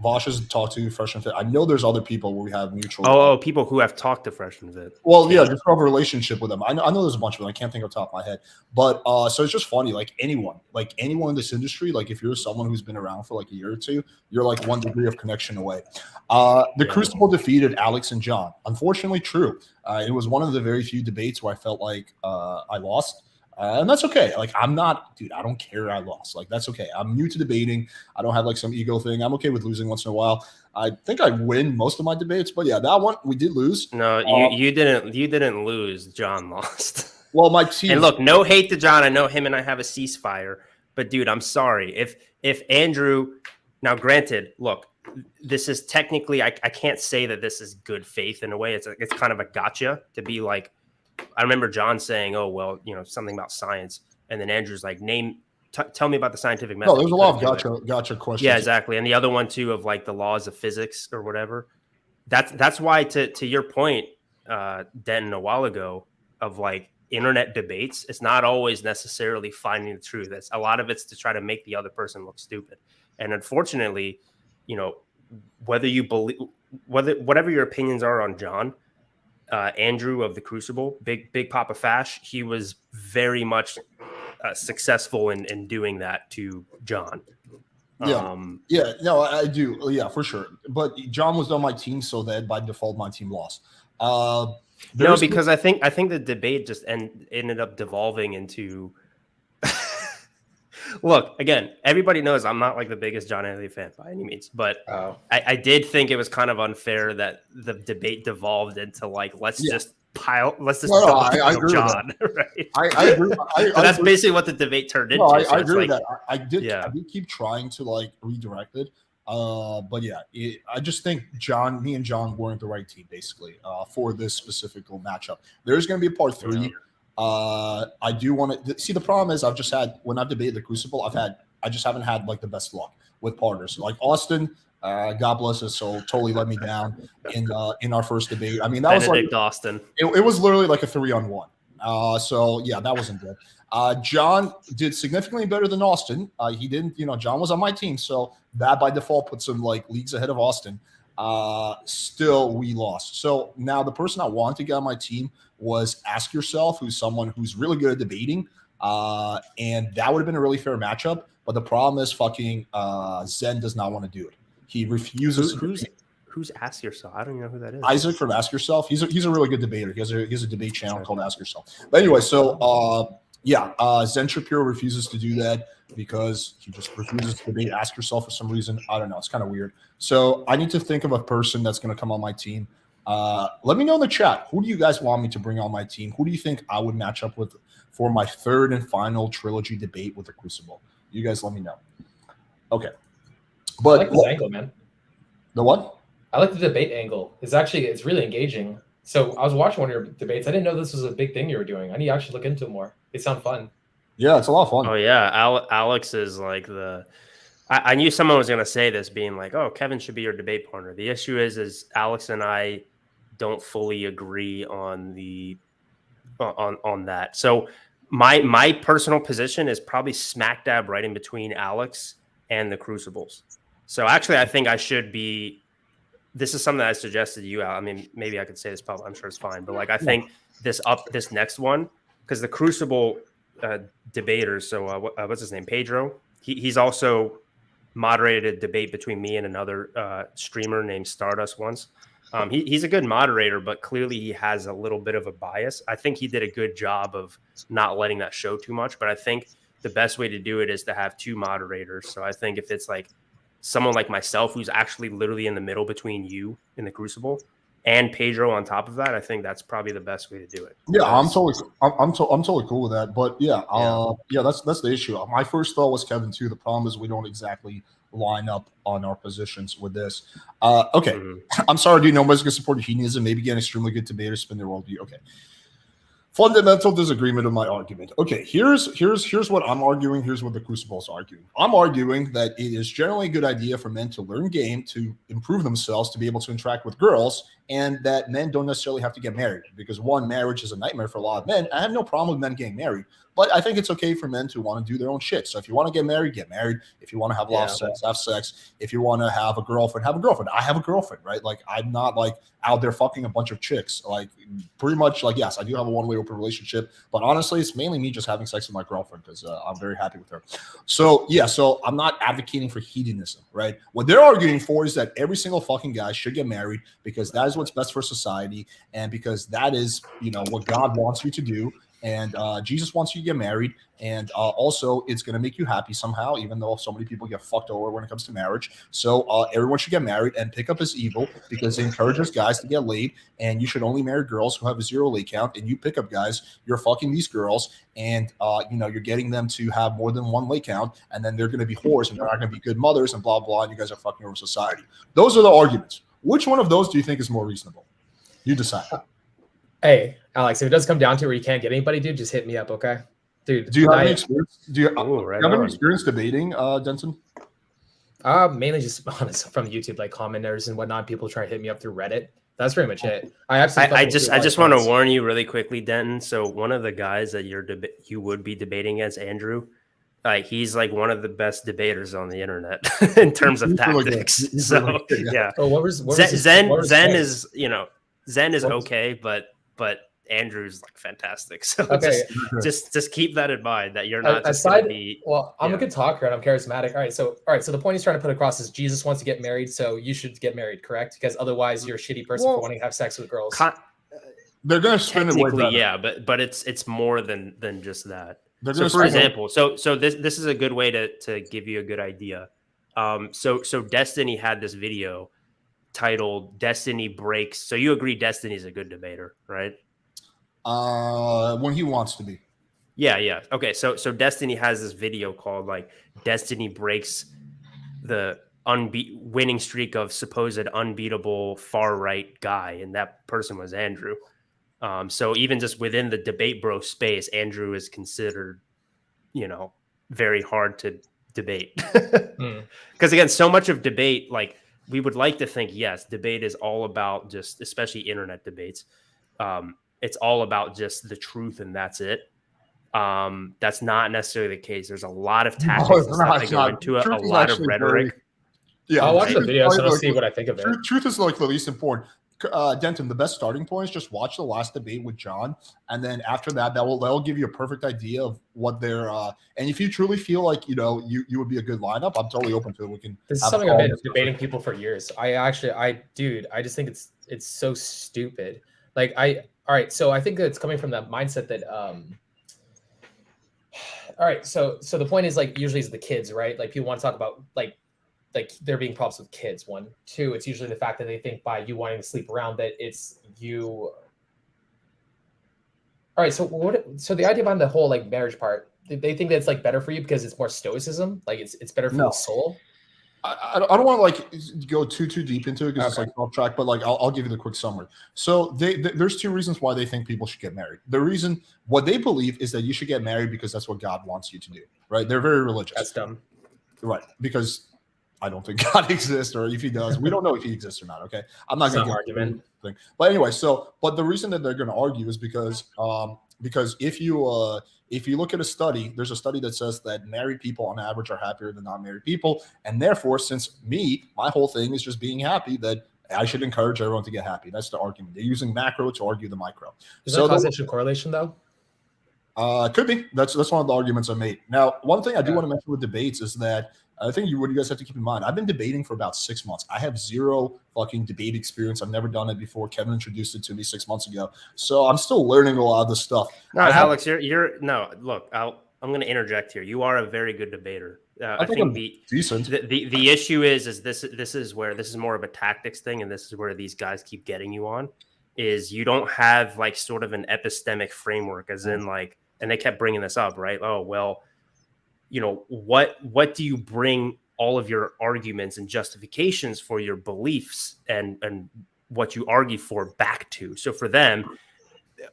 Vosh has talked to Fresh and Fit. I know there's other people where we have mutual. Oh, people who have talked to Fresh and Fit. Well, yeah, just have a relationship with them. I know there's a bunch of them. I can't think off the top of my head. But so it's just funny. Like anyone in this industry, like if you're someone who's been around for like a year or two, you're like 1 degree of connection away. The Crucible defeated Alex and John. Unfortunately, true. It was one of the very few debates where I felt like I lost. And that's okay. Like, I don't care I lost. Like, that's okay. I'm new to debating. I don't have like some ego thing. I'm okay with losing once in a while. I think I win most of my debates, but yeah, that one we did lose. No, you didn't. You didn't lose. John lost. Well, my team. And look, no hate to John. I know him and I have a ceasefire, but dude, I'm sorry. If Andrew, now granted, look, this is technically I can't say that this is good faith in a way. It's kind of a gotcha to be like. I remember John saying, "Oh well, something about science," and then Andrew's like, tell me about the scientific method." No, there's a lot of gotcha questions. Yeah, exactly. And the other one too of like the laws of physics or whatever. That's why to your point, Denton, a while ago, of like internet debates, it's not always necessarily finding the truth. A lot of it's to try to make the other person look stupid. And unfortunately, whether you believe whatever your opinions are on John. Andrew of the Crucible, Big Papa Fash, he was very much successful in doing that to John. No, I do. Yeah, for sure. But John was on my team, so that by default my team lost. No, because I think the debate just ended up devolving into. Look, again, everybody knows I'm not like the biggest John Anthony fan by any means, but I did think it was kind of unfair that the debate devolved into like let's just I agree John, right? I agree. That's basically what the debate turned into. I agree with that. I did keep trying to like redirect it. But yeah, I just think me and John weren't the right team basically for this specific matchup. There's going to be a part 3. I do want to see. The problem is I've just had when I've debated the Crucible, I just haven't had like the best luck with partners. Like Austen, God bless his soul, totally let me down in our first debate. I mean, that Benedict was like Austen. It was literally like a 3-on-1. So yeah, that wasn't good. John did significantly better than Austen. He didn't, John was on my team, so that by default puts him like leagues ahead of Austen. Still, we lost. So now the person I wanted to get on my team was Ask Yourself, who's someone who's really good at debating. And that would have been a really fair matchup. But the problem is fucking Zen does not want to do it. He refuses. Who's Ask Yourself? I don't even know who that is. Isaac from Ask Yourself. He's a really good debater. He has a debate channel called Ask Yourself. But anyway, so Zen Shapiro refuses to do that because he just refuses to debate Ask Yourself for some reason. I don't know. It's kind of weird. So I need to think of a person that's going to come on my team. Let me know in the chat. Who do you guys want me to bring on my team? Who do you think I would match up with for my third and final trilogy debate with the Crucible? You guys let me know. Okay. But I like this angle, man. The what? I like the debate angle. It's really engaging. So I was watching one of your debates. I didn't know this was a big thing you were doing. I need to actually look into it more. They sound fun. Yeah, it's a lot of fun. Oh yeah, Alex is like the. I knew someone was going to say this, being like, "Oh, Kevin should be your debate partner." The issue is Alex and I don't fully agree on that. So my personal position is probably smack dab right in between Alex and the Crucibles. So actually, I think I should be. This is something that I suggested to you. I mean, maybe I could say this public. I'm sure it's fine, but like I think this next one, because the Crucible debaters. So what's his name? Pedro. He's also moderated a debate between me and another streamer named Stardust once. He's a good moderator, but clearly he has a little bit of a bias. I think he did a good job of not letting that show too much, but I think the best way to do it is to have two moderators. So I think if it's like someone like myself, who's actually literally in the middle between you in the Crucible and Pedro on top of that, I think that's probably the best way to do it. Yeah, I'm totally cool with that. But yeah, that's the issue. My first thought was Kevin too. The problem is we don't exactly line up on our positions with this. Okay, I'm sorry, dude. Nobody's gonna support hedonism. Maybe get an extremely good debater, spin their worldview. Okay. Fundamental disagreement of my argument. Okay, here's what I'm arguing. Here's what the Crucible's arguing. I'm arguing that it is generally a good idea for men to learn game, to improve themselves, to be able to interact with girls, and that men don't necessarily have to get married, because one, marriage is a nightmare for a lot of men. I have no problem with men getting married, but I think it's okay for men to want to do their own shit. So if you want to get married, get married. If you want to have a lot of sex, have sex. If you want to have a girlfriend, have a girlfriend. I have a girlfriend, right? Like, I'm not like out there fucking a bunch of chicks. Like, pretty much, like, yes, I do have a one-way open relationship, but honestly, it's mainly me just having sex with my girlfriend because I'm very happy with her. So yeah, so I'm not advocating for hedonism, right? What they're arguing for is that every single fucking guy should get married because that is what's best for society, and because that is, you know, what God wants you to do. And Jesus wants you to get married, and also it's going to make you happy somehow, even though so many people get fucked over when it comes to marriage. So everyone should get married, and pick up is evil because it encourages guys to get laid, and you should only marry girls who have a 0 lay count. And you pick up guys, you're fucking these girls, and you know, you're getting them to have more than 1 lay count, and then they're going to be whores, and they're not going to be good mothers, and blah blah. And you guys are fucking over society. Those are the arguments. Which one of those do you think is more reasonable? You decide. Hey, Alex, if it does come down to where you can't get anybody, dude, just hit me up, okay? Dude, do you have any experience? Do you have any experience debating, Denton? Mainly just honest from YouTube, like commenters and whatnot. People try to hit me up through Reddit. That's pretty much it. I just want to warn you really quickly, Denton. So one of the guys that you would be debating against, Andrew, like he's like one of the best debaters on the internet in terms of tactics. Really so yeah. Oh, what was Zen is, you know, Zen is okay, but Andrew's like fantastic. So okay. just keep that in mind, that you're not just aside, gonna be. Well, I'm a good talker and I'm charismatic. All right. So the point he's trying to put across is Jesus wants to get married, so you should get married, correct? Because otherwise you're a shitty person for wanting to have sex with girls. They're gonna spin it way better. Yeah, but it's more than just that. So for example, so this is a good way to give you a good idea. So Destiny had this video titled Destiny Breaks. So you agree Destiny's a good debater, right? When he wants to be. Yeah. Okay, so Destiny has this video called like Destiny Breaks the winning streak of supposed unbeatable far right guy, and that person was Andrew. So even just within the debate bro space, Andrew is considered, you know, very hard to debate. Because again, so much of debate, like, we would like to think, yes, debate is all about just, especially internet debates, it's all about just the truth and that's it. That's not necessarily the case. There's a lot of tactics that go into it, a lot of rhetoric. I'll watch the video so I'll see what I think of it. Truth is like the least important. Denton, the best starting point is just watch the last debate with John, and then after that will give you a perfect idea of what they're and if you truly feel like, you know, you would be a good lineup, I'm totally open to it. We can. This is something I've been debating people for years. I just think it's so stupid. Like all right, so I think it's coming from that mindset that all right, so the point is, like, usually it's the kids, right? Like, people want to talk about like there being problems with kids. 1, 2, it's usually the fact that they think by you wanting to sleep around that it's you. All right, so the idea behind the whole like marriage part, they think that it's like better for you because it's more stoicism, like it's better for the soul. I don't want to like go too deep into it because it's like off track, but like I'll give you the quick summary. So there's two reasons why they think people should get married. The reason what they believe is that you should get married because that's what God wants you to do, right? They're very religious. That's dumb, right? Because I don't think God exists, or if He does, we don't know if He exists or not. Okay, I'm not going to argument. Thing. But anyway, but the reason that they're going to argue is because if you look at a study, there's a study that says that married people on average are happier than non-married people. And therefore, since my whole thing is just being happy, that I should encourage everyone to get happy. That's the argument. They're using macro to argue the micro. Is there causation correlation though? Could be. That's one of the arguments I made. Now, one thing I do want to mention with debates is that I think what you guys have to keep in mind. I've been debating for about 6 months. I have zero fucking debate experience. I've never done it before. Kevin introduced it to me 6 months ago, so I'm still learning a lot of this stuff. No, Alex, you're no. Look, I'm going to interject here. You are a very good debater. I think I'm decent. The issue is this is where this is more of a tactics thing, and this is where these guys keep getting you on. Is you don't have like sort of an epistemic framework, as in like, and they kept bringing this up, right? Oh well. You know, what do you bring all of your arguments and justifications for your beliefs and what you argue for back to? So for them,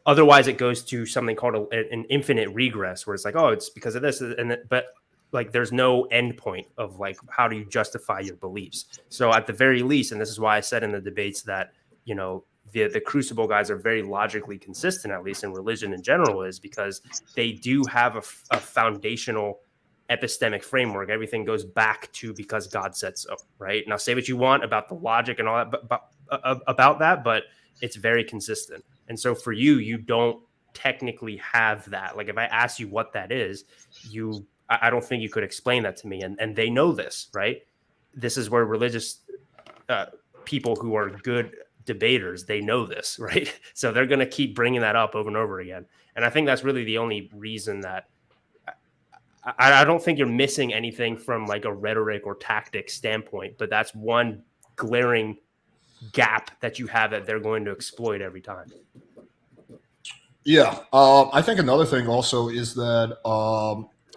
otherwise it goes to something called an infinite regress, where it's like, oh, it's because of this, but like there's no end point of like how do you justify your beliefs? So at the very least, and this is why I said in the debates that you know the Crucible guys are very logically consistent, at least in religion in general, is because they do have a foundational epistemic framework. Everything goes back to because God said so, right? Now say what you want about the logic and all that, but about that, but it's very consistent. And so for you don't technically have that. Like if I ask you what that is, I don't think you could explain that to me. And they know this, right? This is where religious people who are good debaters, they know this, right? So they're going to keep bringing that up over and over again. And I think that's really the only reason that I don't think you're missing anything from like a rhetoric or tactic standpoint, but that's one glaring gap that you have that they're going to exploit every time. Yeah. I think another thing also is that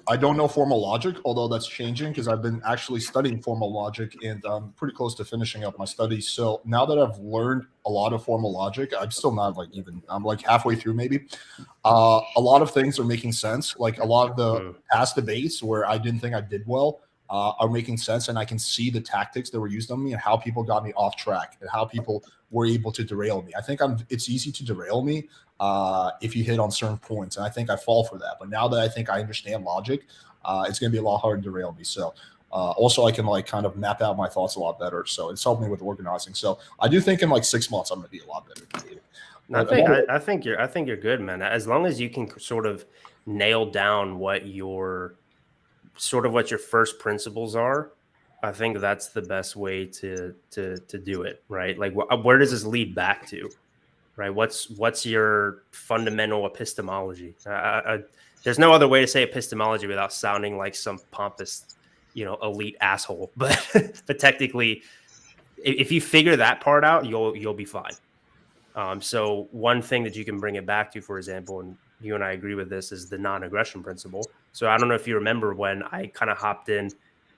I don't know formal logic, although that's changing because I've been actually studying formal logic and I'm pretty close to finishing up my studies. So now that I've learned a lot of formal logic, I'm still not like I'm like halfway through maybe. A lot of things are making sense. Like a lot of the past debates where I didn't think I did well are making sense. And I can see the tactics that were used on me and how people got me off track and how people were able to derail me. I think it's easy to derail me if you hit on certain points. And I think I fall for that. But now that I think I understand logic, it's going to be a lot harder to derail me. So also I can like kind of map out my thoughts a lot better. So it's helped me with organizing. So I do think in like 6 months, I'm going to be a lot better. I think you're good, man. As long as you can sort of nail down what your first principles are, I think that's the best way to do it, right? Like, where does this lead back to, right? What's your fundamental epistemology? There's no other way to say epistemology without sounding like some pompous, elite asshole. But technically, if you figure that part out, you'll be fine. So one thing that you can bring it back to, for example, and you and I agree with this, is the non-aggression principle. So I don't know if you remember when I kind of hopped in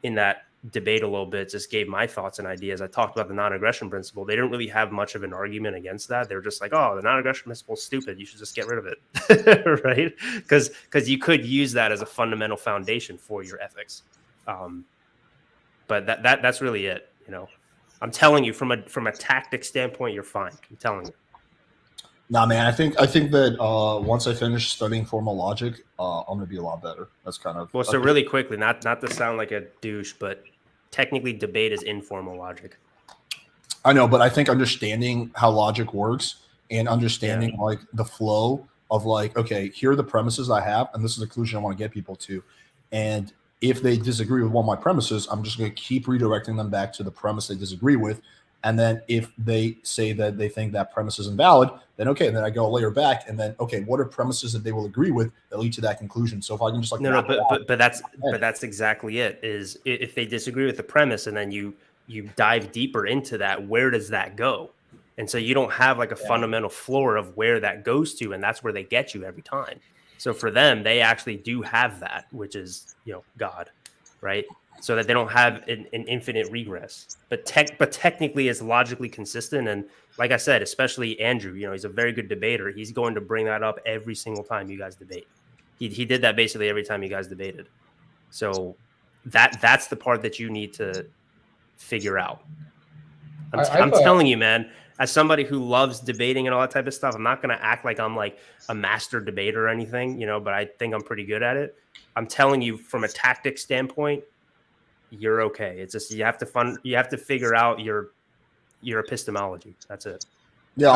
that debate a little bit, just gave my thoughts and ideas. I talked about the non-aggression principle. They didn't really have much of an argument against that. They were just like, oh, the non-aggression principle is stupid. You should just get rid of it, right? Because you could use that as a fundamental foundation for your ethics. But that's really it. I'm telling you, from a tactic standpoint, you're fine. I'm telling you. Nah, man, I think that once I finish studying formal logic, I'm gonna be a lot better. That's kind of so really quickly, not to sound like a douche, but technically debate is informal logic. I know, but I think understanding how logic works and understanding like the flow of like, okay, here are the premises I have, and this is the conclusion I want to get people to. And if they disagree with one of my premises, I'm just going to keep redirecting them back to the premise they disagree with. And then if they say that they think that premise is invalid, then okay, and then I go a layer back, and then okay, what are premises that they will agree with that lead to that conclusion? So if I can just like but that's exactly it. Is if they disagree with the premise, and then you dive deeper into that, where does that go? And so you don't have like a fundamental floor of where that goes to, and that's where they get you every time. So for them, they actually do have that, which is God, right? so that they don't have an infinite regress. But technically, it's logically consistent. And like I said, especially Andrew, he's a very good debater. He's going to bring that up every single time you guys debate. He did that basically every time you guys debated. So that's the part that you need to figure out. I'm telling you, man, as somebody who loves debating and all that type of stuff, I'm not going to act like I'm like a master debater or anything, but I think I'm pretty good at it. I'm telling you, from a tactic standpoint, you're okay. It's just you have to figure out your epistemology. That's it. Yeah,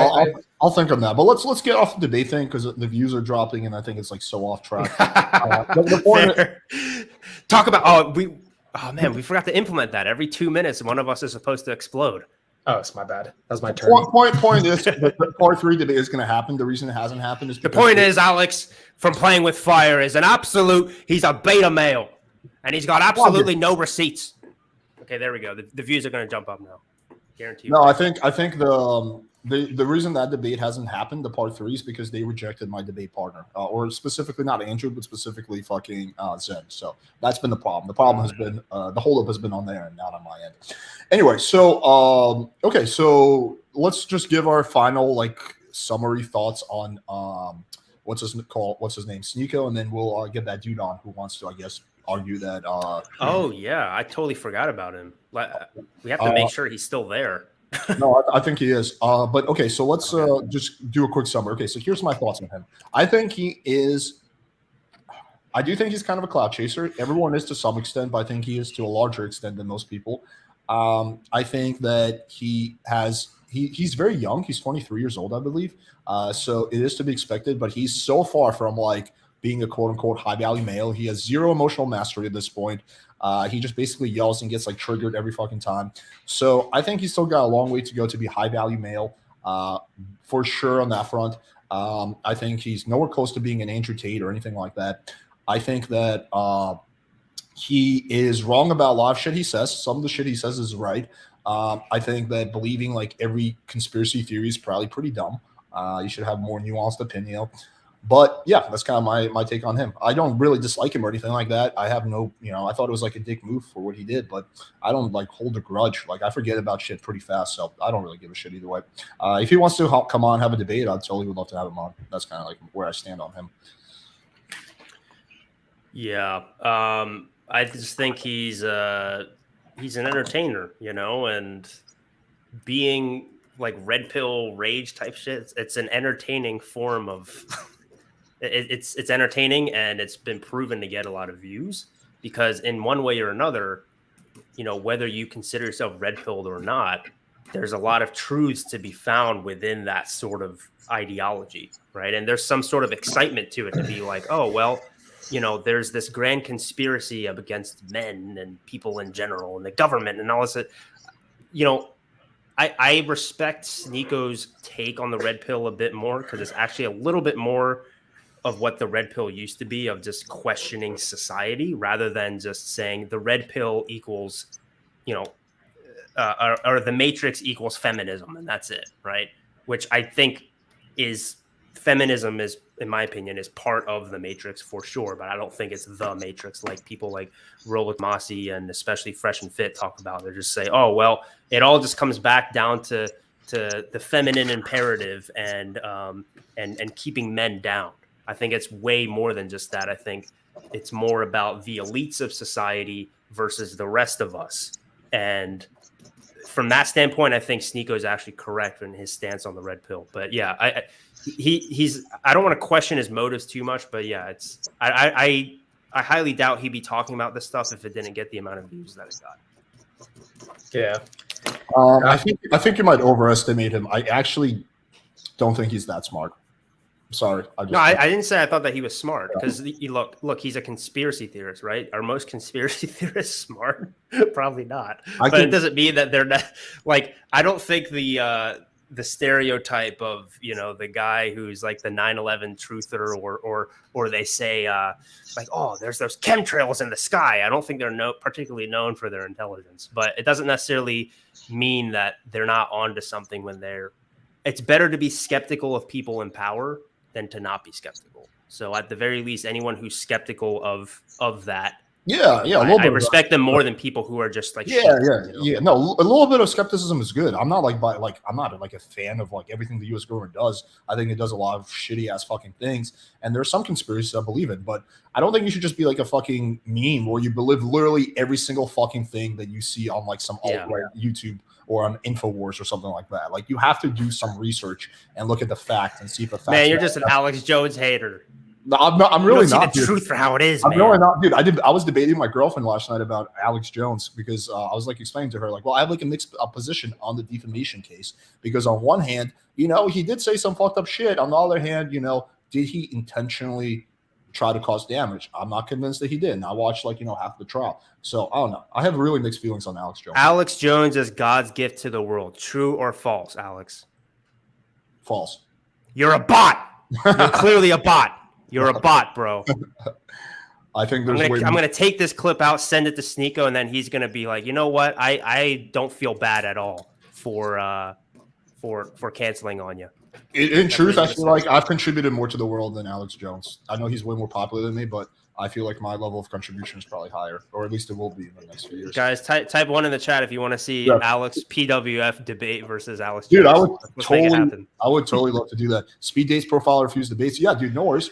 I'll think on that. But let's get off the debate thing because the views are dropping, and I think it's like so off track. The point Talk about we forgot to implement that. Every 2 minutes, one of us is supposed to explode. Oh, it's my bad. That was my turn. Point is the part 3 debate is going to happen. The reason it hasn't happened is the point is Alex from Playing with Fire is an absolute. He's a beta male, and he's got absolutely no receipts. Okay, there we go. The views are going to jump up now. Guarantee. No, I think the reason that debate hasn't happened, the part 3, is because they rejected my debate partner, or specifically not Andrew, but specifically fucking Zen. So that's been the problem. The problem has been the holdup has been on there and not on my end. Anyway, so okay, so let's just give our final summary thoughts on what's his name, Sneako, and then we'll get that dude on who wants to, I guess, argue that. Oh yeah, I totally forgot about him. We have to make sure he's still there. No, I think he is. But okay, so let's just do a quick summary. Okay, so here's my thoughts on him. I think he is. I do think he's kind of a clout chaser. Everyone is to some extent, but I think he is to a larger extent than most people. I think that he's very young. He's 23 years old, I believe. So it is to be expected, but he's so far from being a quote unquote high value male. He has zero emotional mastery at this point. He just basically yells and gets triggered every fucking time. So I think he's still got a long way to go to be high value male, for sure on that front. I think he's nowhere close to being an Andrew Tate or anything like that. I think that he is wrong about a lot of shit he says. Some of the shit he says is right. I think that believing every conspiracy theory is probably pretty dumb. You should have more nuanced opinion. But yeah, that's kind of my take on him. I don't really dislike him or anything like that. I have no, I thought it was a dick move for what he did, but I don't hold a grudge. I forget about shit pretty fast, so I don't really give a shit either way. If he wants to come on, have a debate, I totally would love to have him on. That's kind of where I stand on him. Yeah, I just think he's an entertainer, and being red pill rage type shit. It's an entertaining form of. It's entertaining, and it's been proven to get a lot of views because in one way or another, whether you consider yourself red pilled or not, there's a lot of truths to be found within that sort of ideology, right? And there's some sort of excitement to it to be oh, well, there's this grand conspiracy against men and people in general and the government and all this. I respect Sneako's take on the red pill a bit more because it's actually a little bit more of what the red pill used to be, of just questioning society rather than just saying the red pill equals, or the matrix equals feminism and that's it, right? Which I think feminism is, in my opinion, is part of the matrix for sure, but I don't think it's the matrix like people like Roland Mossy and especially Fresh and Fit talk about. They just say, oh, well, it all just comes back down to the feminine imperative and keeping men down. I think it's way more than just that. I think it's more about the elites of society versus the rest of us. And from that standpoint, I think Sneako is actually correct in his stance on the red pill. But yeah, I don't want to question his motives too much, but yeah, I highly doubt he'd be talking about this stuff if it didn't get the amount of views that it got. Yeah. I think you might overestimate him. I actually don't think he's that smart. Sorry. I didn't say I thought that he was smart because look, he's a conspiracy theorist, right? Are most conspiracy theorists smart? Probably not. But it doesn't mean that they're not. I don't think the stereotype of the guy who's the 9/11 truther or they say oh, there's those chemtrails in the sky. I don't think they're particularly known for their intelligence, but it doesn't necessarily mean that they're not onto something when they're. It's better to be skeptical of people in power than to not be skeptical. So at the very least, anyone who's skeptical of that Yeah, yeah. I respect them more than people who are just like yeah. No, a little bit of skepticism is good. I'm not I'm not like a fan of like everything the U.S. government does. I think it does a lot of shitty ass fucking things, and there's some conspiracies I believe in, but I don't think you should just be like a fucking meme where you believe literally every single fucking thing that you see on like some alt-right YouTube or on InfoWars or something like that. Like you have to do some research and look at the facts and see if the facts. Man, you're just an Alex Jones hater. No, I'm not. I'm really not. See the truth for how it is. I'm really not, dude. I was debating with my girlfriend last night about Alex Jones because I was like explaining to her, like, well, I have like a mixed position on the defamation case because on one hand, he did say some fucked up shit. On the other hand, did he intentionally try to cause damage? I'm not convinced that he did. And I watched half the trial, so I don't know. I have really mixed feelings on Alex Jones. Alex Jones is God's gift to the world. True or false, Alex? False. You're a bot. You're clearly a bot. You're a bot, bro. I think there's. I'm gonna take this clip out, send it to Sneako, and then he's gonna be like, you know what? I don't feel bad at all for canceling on you. In truth, I feel like I've contributed more to the world than Alex Jones. I know he's way more popular than me, but I feel like my level of contribution is probably higher, or at least it will be in the next few years. Guys, type 1 in the chat if you want to see Alex PWF debate versus Alex Jones. Dude, I would totally love to do that. Speed dates, profile reviews, debates. Yeah, dude, no worries.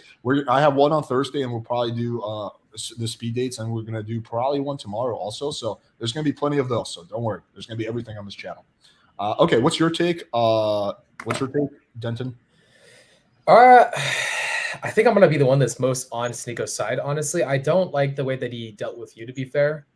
I have one on Thursday, and we'll probably do the speed dates, and we're gonna do probably one tomorrow also. So there's gonna be plenty of those. So don't worry. There's gonna be everything on this channel. Okay, what's your take? Denton? I think I'm going to be the one that's most on Sneako's side, honestly. I don't like the way that he dealt with you, to be fair.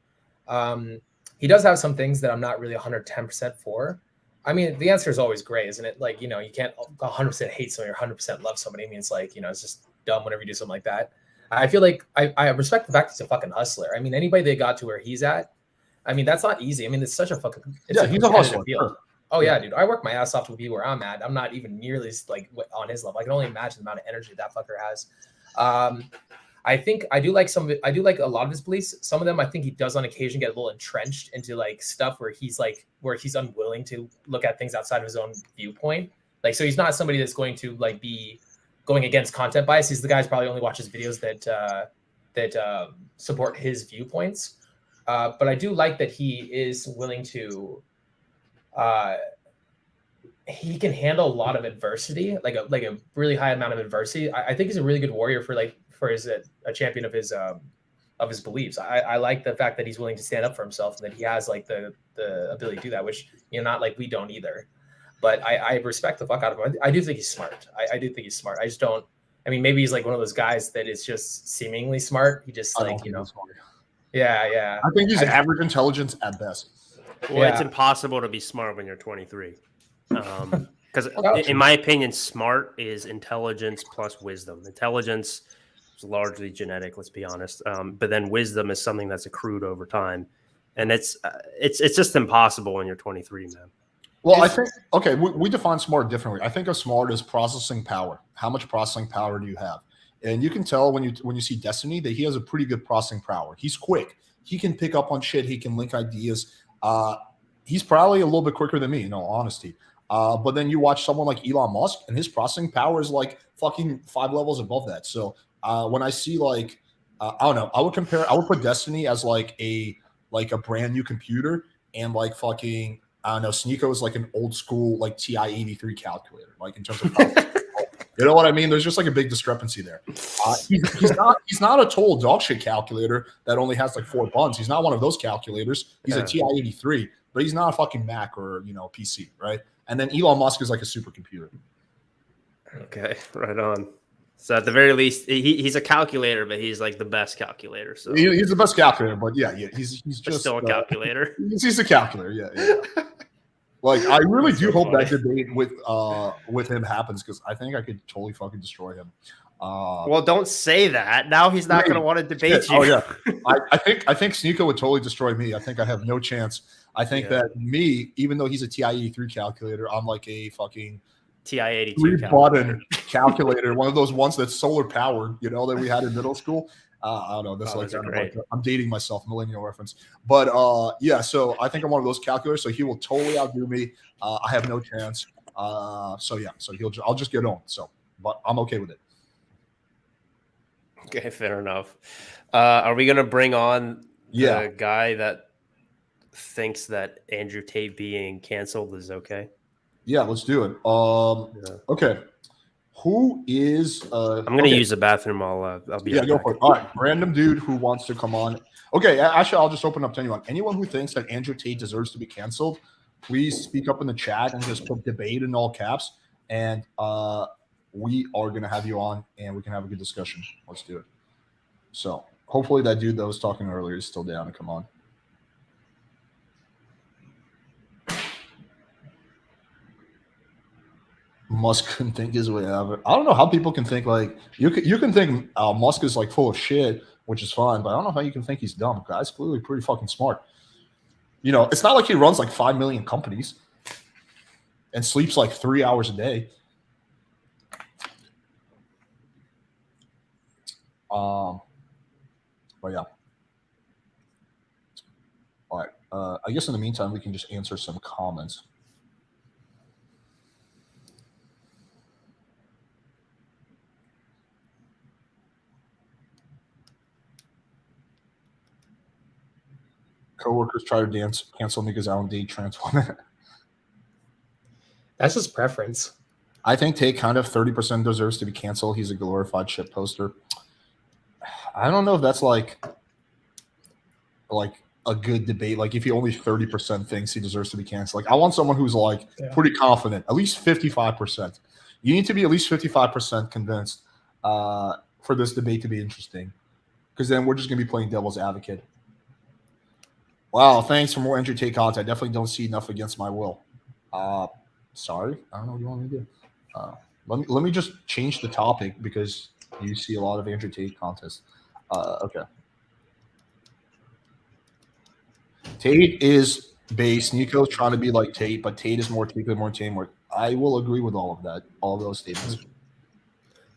He does have some things that I'm not really 110% for. I mean, the answer is always gray, isn't it? Like, you can't 100% hate somebody or 100% love somebody. I mean, it's like, it's just dumb whenever you do something like that. I feel like I respect the fact that he's a fucking hustler. I mean, anybody that got to where he's at, I mean, that's not easy. I mean, it's such a fucking he's a hustler. Field. Oh yeah, dude. I work my ass off to be where I'm at. I'm not even nearly like on his level. I can only imagine the amount of energy that fucker has. I think I do like some of it. I do like a lot of his beliefs. Some of them I think he does on occasion get a little entrenched into like stuff where he's unwilling to look at things outside of his own viewpoint. Like, so he's not somebody that's going to like be going against content bias. He's the guy who probably only watches videos that support his viewpoints. But I do like that he is willing to. He can handle a lot of adversity, like a really high amount of adversity. I think he's a really good warrior for a champion of his beliefs. I like the fact that he's willing to stand up for himself and that he has like the ability to do that, which not like we don't either. But I respect the fuck out of him. I do think he's smart. I do think he's smart. I just don't. I mean, maybe he's like one of those guys that is just seemingly smart. He just yeah. I think he's average intelligence at best. Well, it's impossible to be smart when you're 23. Because in my opinion, smart is intelligence plus wisdom. Intelligence is largely genetic, let's be honest. But then wisdom is something that's accrued over time. And it's just impossible when you're 23, man. Well, I think, okay, we define smart differently. I think of smart as processing power. How much processing power do you have? And you can tell when you see Destiny that he has a pretty good processing power. He's quick. He can pick up on shit. He can link ideas. He's probably a little bit quicker than me, in all honesty. But then you watch someone like Elon Musk, and his processing power is like fucking 5 levels above that. So when I see like, I don't know, I would put Destiny as like a brand new computer, and like fucking, I don't know, Sneako is like an old school like TI-83 calculator, like in terms of power. You know what I mean? There's just like a big discrepancy there. He's not a total dog shit calculator that only has like 4 buttons. He's not one of those calculators. He's a TI-83, but he's not a fucking Mac or PC, right? And then Elon Musk is like a supercomputer. Okay, right on. So at the very least, he's a calculator, but he's like the best calculator. So he's the best calculator, but yeah, he's just still a calculator. He's a calculator, yeah. Like, I really do hope that debate with him happens, because I think I could totally fucking destroy him. Well, don't say that. Now he's not going to want to debate you. Oh yeah, I think Sneako would totally destroy me. I think I have no chance. I think that me, even though he's a TI-83 calculator, I'm like a fucking TI-82 button calculator, one of those ones that's solar powered, that we had in middle school. I don't know. That's I'm dating myself, millennial reference. But yeah, so I think I'm one of those calculators. So he will totally outdo me. I have no chance. So yeah, so I'll just get on. So, but I'm okay with it. Okay, fair enough. Are we gonna bring on the guy that thinks that Andrew Tate being canceled is okay? Yeah, let's do it. Okay. Who is? I'm gonna use the bathroom. I'll be. Yeah, go for it. All right, random dude who wants to come on. Okay, actually, I'll just open up to anyone. Anyone who thinks that Andrew Tate deserves to be canceled, please speak up in the chat and just put debate in all caps. And we are gonna have you on, and we can have a good discussion. Let's do it. So hopefully that dude that was talking earlier is still down to come on. Musk couldn't think his way out of it. I don't know how people can think like you can think Musk is like full of shit, which is fine, but I don't know how you can think he's dumb. Guy's clearly pretty fucking smart. You know, it's not like he runs like 5 million companies and sleeps like 3 hours a day. But yeah. All right. I guess in the meantime we can just answer some comments. Coworkers try to cancel me because I don't date trans women. That's just preference. I think Tate kind of 30% deserves to be canceled. He's a glorified shit poster. I don't know if that's like a good debate. Like if he only 30% thinks he deserves to be canceled. Like I want someone who's like pretty confident, at least 55%. You need to be at least 55% convinced for this debate to be interesting. Because then we're just going to be playing devil's advocate. Wow, thanks for more Andrew Tate content. I definitely don't see enough against my will. Sorry, I don't know what you want me to do. Let me just change the topic because you see a lot of Andrew Tate contests. Okay. Tate is base. Sneako is trying to be like Tate, but Tate is more Tate, more teamwork. I will agree with all of that, all of those statements.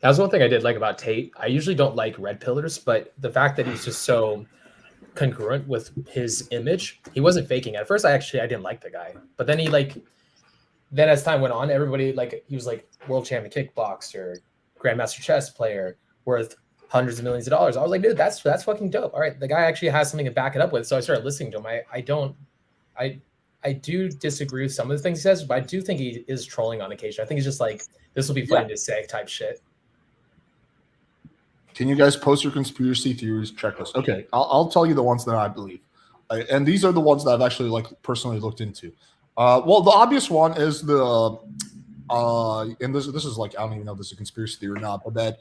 That was one thing I did like about Tate. I usually don't like red pillars, but the fact that he's just so congruent with his image, he wasn't faking it. At first, I didn't like the guy, but then then as time went on, everybody he was like world champion kickboxer, grandmaster chess player, worth hundreds of millions of dollars. I was like, dude, that's fucking dope. All right, the guy actually has something to back it up with. So I started listening to him. I do disagree with some of the things he says, but I do think he is trolling on occasion. I think he's just like, this will be funny to say type shit. Can you guys post your conspiracy theories checklist? Okay, I'll tell you the ones that I believe, and these are the ones that I've actually personally looked into. Well, the obvious one is the and this is I don't even know if this is a conspiracy theory or not, but that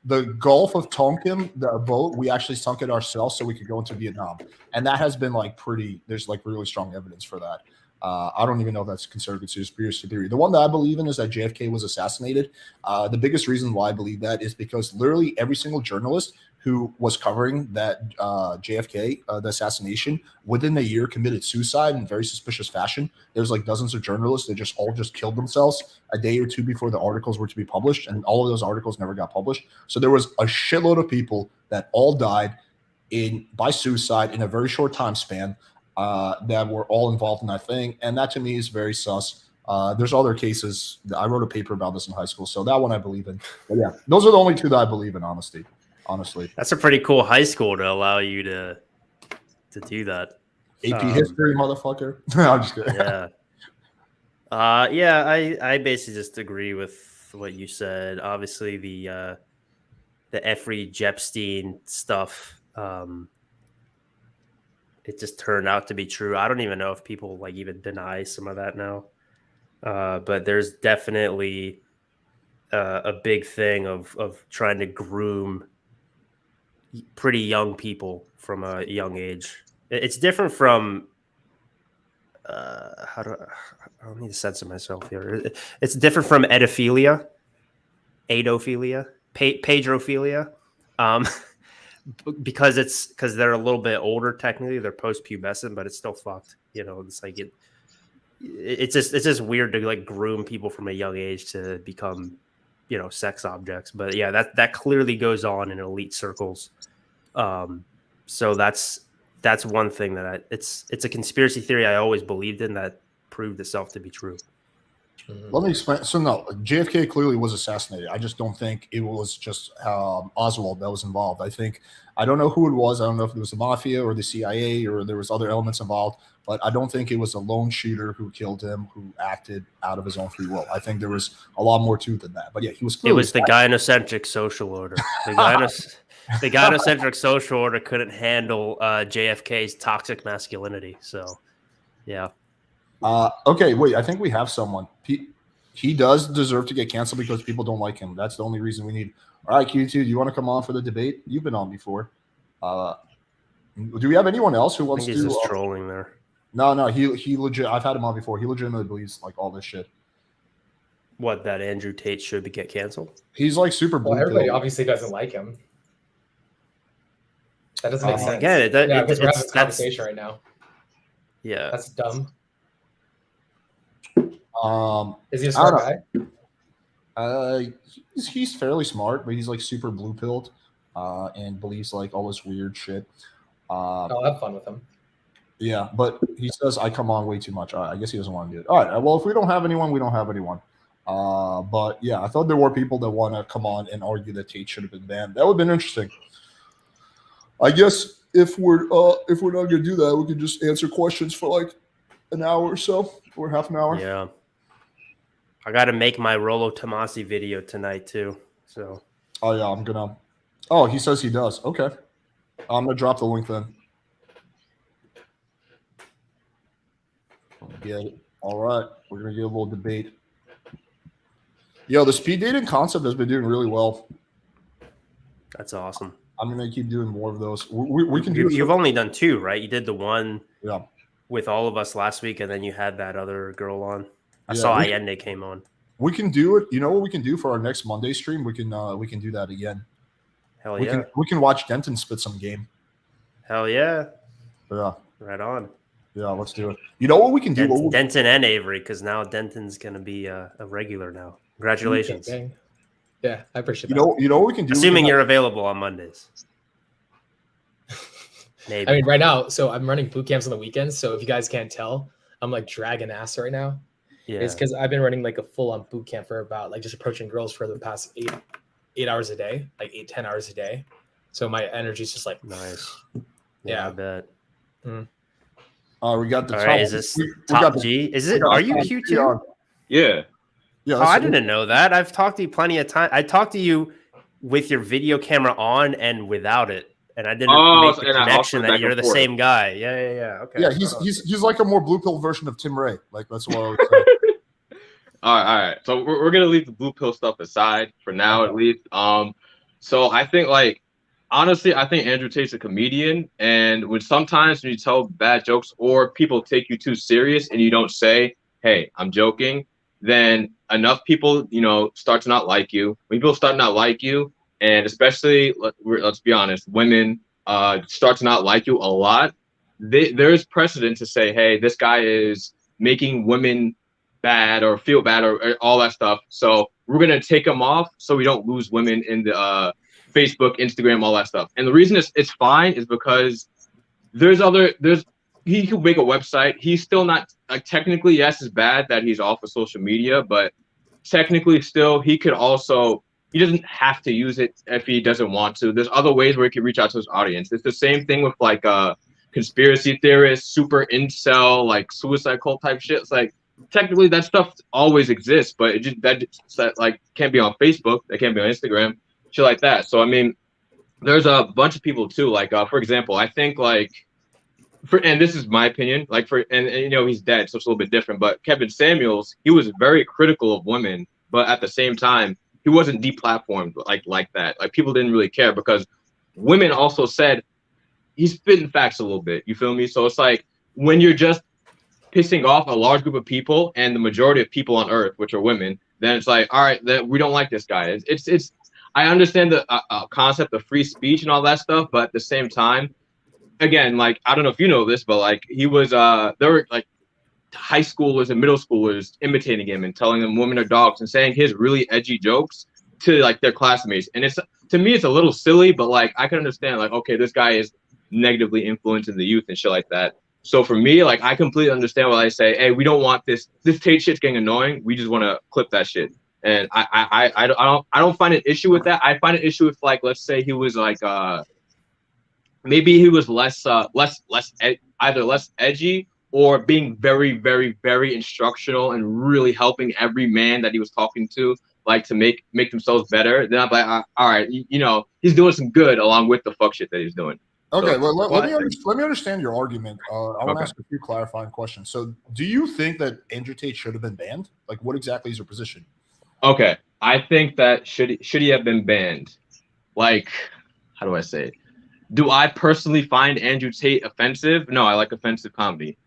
the Gulf of Tonkin, the boat, we actually sunk it ourselves so we could go into Vietnam, and that has been there's really strong evidence for that. I don't even know if that's considered a conspiracy theory. The one that I believe in is that JFK was assassinated. The biggest reason why I believe that is because literally every single journalist who was covering that JFK, the assassination, within a year committed suicide in very suspicious fashion. There's dozens of journalists that just all killed themselves a day or two before the articles were to be published, and all of those articles never got published. So there was a shitload of people that all died by suicide in a very short time span. That were all involved in that thing, and that to me is very sus. There's other cases. I wrote a paper about this in high school, so that one I believe in. But yeah, those are the only two that I believe in. Honestly, that's a pretty cool high school to allow you to do that. AP history, motherfucker. No, I'm just kidding. Yeah. I basically just agree with what you said. Obviously, the Jeffrey Epstein stuff. It just turned out to be true. I don't even know if people even deny some of that now. But there's definitely a big thing of trying to groom pretty young people from a young age. It's different from I don't need to censor myself here. It's different from pedophilia, pedophilia. Because they're a little bit older technically, they're post-pubescent, but it's still fucked. It's just weird to groom people from a young age to become sex objects. But yeah, that clearly goes on in elite circles. So that's one thing that it's a conspiracy theory I always believed in that proved itself to be true. Let me explain. So no, JFK clearly was assassinated. I just don't think it was just Oswald that was involved. I don't know who it was. I don't know if it was the mafia or the CIA or there was other elements involved, but I don't think it was a lone shooter who killed him who acted out of his own free will. I think there was a lot more to it than that. But yeah, he was. It was the gynocentric social order. The gynocentric social order couldn't handle JFK's toxic masculinity. So, yeah. Okay, wait. I think we have someone. He does deserve to get canceled because people don't like him. That's the only reason we need. All right, Q2, do you want to come on for the debate? You've been on before. Do we have anyone else who wants to? He's just trolling there. No. He legit. I've had him on before. He legitimately believes like all this shit. What, that Andrew Tate should get canceled? He's like super blue. Well, everybody obviously doesn't like him. That doesn't make sense. I get it. Because we're having this conversation right now. Yeah, that's dumb. Is he a smart guy? He's fairly smart, but he's like super blue pilled, and believes like all this weird shit. I'll have fun with him. Yeah, but he says I come on way too much. I guess he doesn't want to do it. All right. Well, if we don't have anyone, we don't have anyone. But yeah, I thought there were people that want to come on and argue that Tate should have been banned. That would have been interesting. I guess if we're not going to do that, we could just answer questions for like an hour or so, or half an hour. Yeah. I got to make my Rollo Tomasi video tonight too. So. Oh yeah, I'm gonna. Oh, he says he does. Okay, I'm gonna drop the link then. Get it. All right, we're gonna get a little debate. Yo, the speed dating concept has been doing really well. That's awesome. I'm gonna keep doing more of those. We can do. You've only done 2, right? You did the one. Yeah. With all of us last week, and then you had that other girl on. I saw Allende came on. We can do it. You know what we can do for our next Monday stream? We can do that again. Hell yeah. We can watch Denton spit some game. Hell yeah. Yeah. Right on. Yeah, let's do it. You know what we can do? Denton and Avery, because now Denton's going to be a regular now. Congratulations. Yeah, I appreciate that. You know what we can do? Assuming you're available on Mondays. Maybe. I mean, right now, so I'm running boot camps on the weekends. So if you guys can't tell, I'm like dragging ass right now. Yeah. It's because I've been running like a full-on boot camp for about like just approaching girls for the past 8 hours a day, like 8-10 hours a day. So my energy is just like nice. Yeah, I bet. We got the all right. Is this top G? Is it? Are you Q2? Yeah. Yeah. I didn't know that. I've talked to you plenty of time. I talked to you with your video camera on and without it. And I didn't make the connection that you're the same guy. Yeah. Okay. Yeah, he's like a more blue pill version of Tim Ray. Like that's what I would say. All right. So we're gonna leave the blue pill stuff aside for now, at least. So I think honestly, I think Andrew Tate's a comedian, and sometimes when you tell bad jokes or people take you too serious and you don't say, "Hey, I'm joking," then enough people, start to not like you. When people start to not like you. And especially, let's be honest, women start to not like you a lot. There's precedent to say, hey, this guy is making women bad or feel bad or all that stuff. So we're going to take him off so we don't lose women in the Facebook, Instagram, all that stuff. And the reason it's fine is because he could make a website. He's still not technically, yes, it's bad that he's off of social media, but technically still he could also. He doesn't have to use it if he doesn't want to. There's other ways where he can reach out to his audience. It's the same thing with like conspiracy theorists, super incel, like suicide cult type shit. It's like technically that stuff always exists, but that like can't be on Facebook. That can't be on Instagram, shit like that. So I mean, there's a bunch of people too. Like for example, I think and this is my opinion. And he's dead, so it's a little bit different. But Kevin Samuels, he was very critical of women, but at the same time. He wasn't deplatformed like that. Like people didn't really care because women also said he's spitting facts a little bit. You feel me? So it's like when you're just pissing off a large group of people and the majority of people on Earth, which are women, then it's like, all right, we don't like this guy. It's I understand the concept of free speech and all that stuff, but at the same time, again, like I don't know if you know this, but like he was there were like high schoolers and middle schoolers imitating him and telling them women are dogs and saying his really edgy jokes to like their classmates. And it's to me, it's a little silly, but like I can understand like, okay, this guy is negatively influencing the youth and shit like that. So for me, like, I completely understand why they say, hey, we don't want this Tate shit's getting annoying. We just want to clip that shit. And I don't find an issue with that. I find an issue with, like, let's say he was like maybe he was either less edgy or being very, very, very instructional and really helping every man that he was talking to, like, to make themselves better. Then I'm like, all right, you know, he's doing some good along with the fuck shit that he's doing. Okay, well, let me understand your argument. I want to ask a few clarifying questions. So, do you think that Andrew Tate should have been banned? Like, what exactly is your position? Okay, I think that should he have been banned? Like, how do I say it? Do I personally find Andrew Tate offensive? No, I like offensive comedy.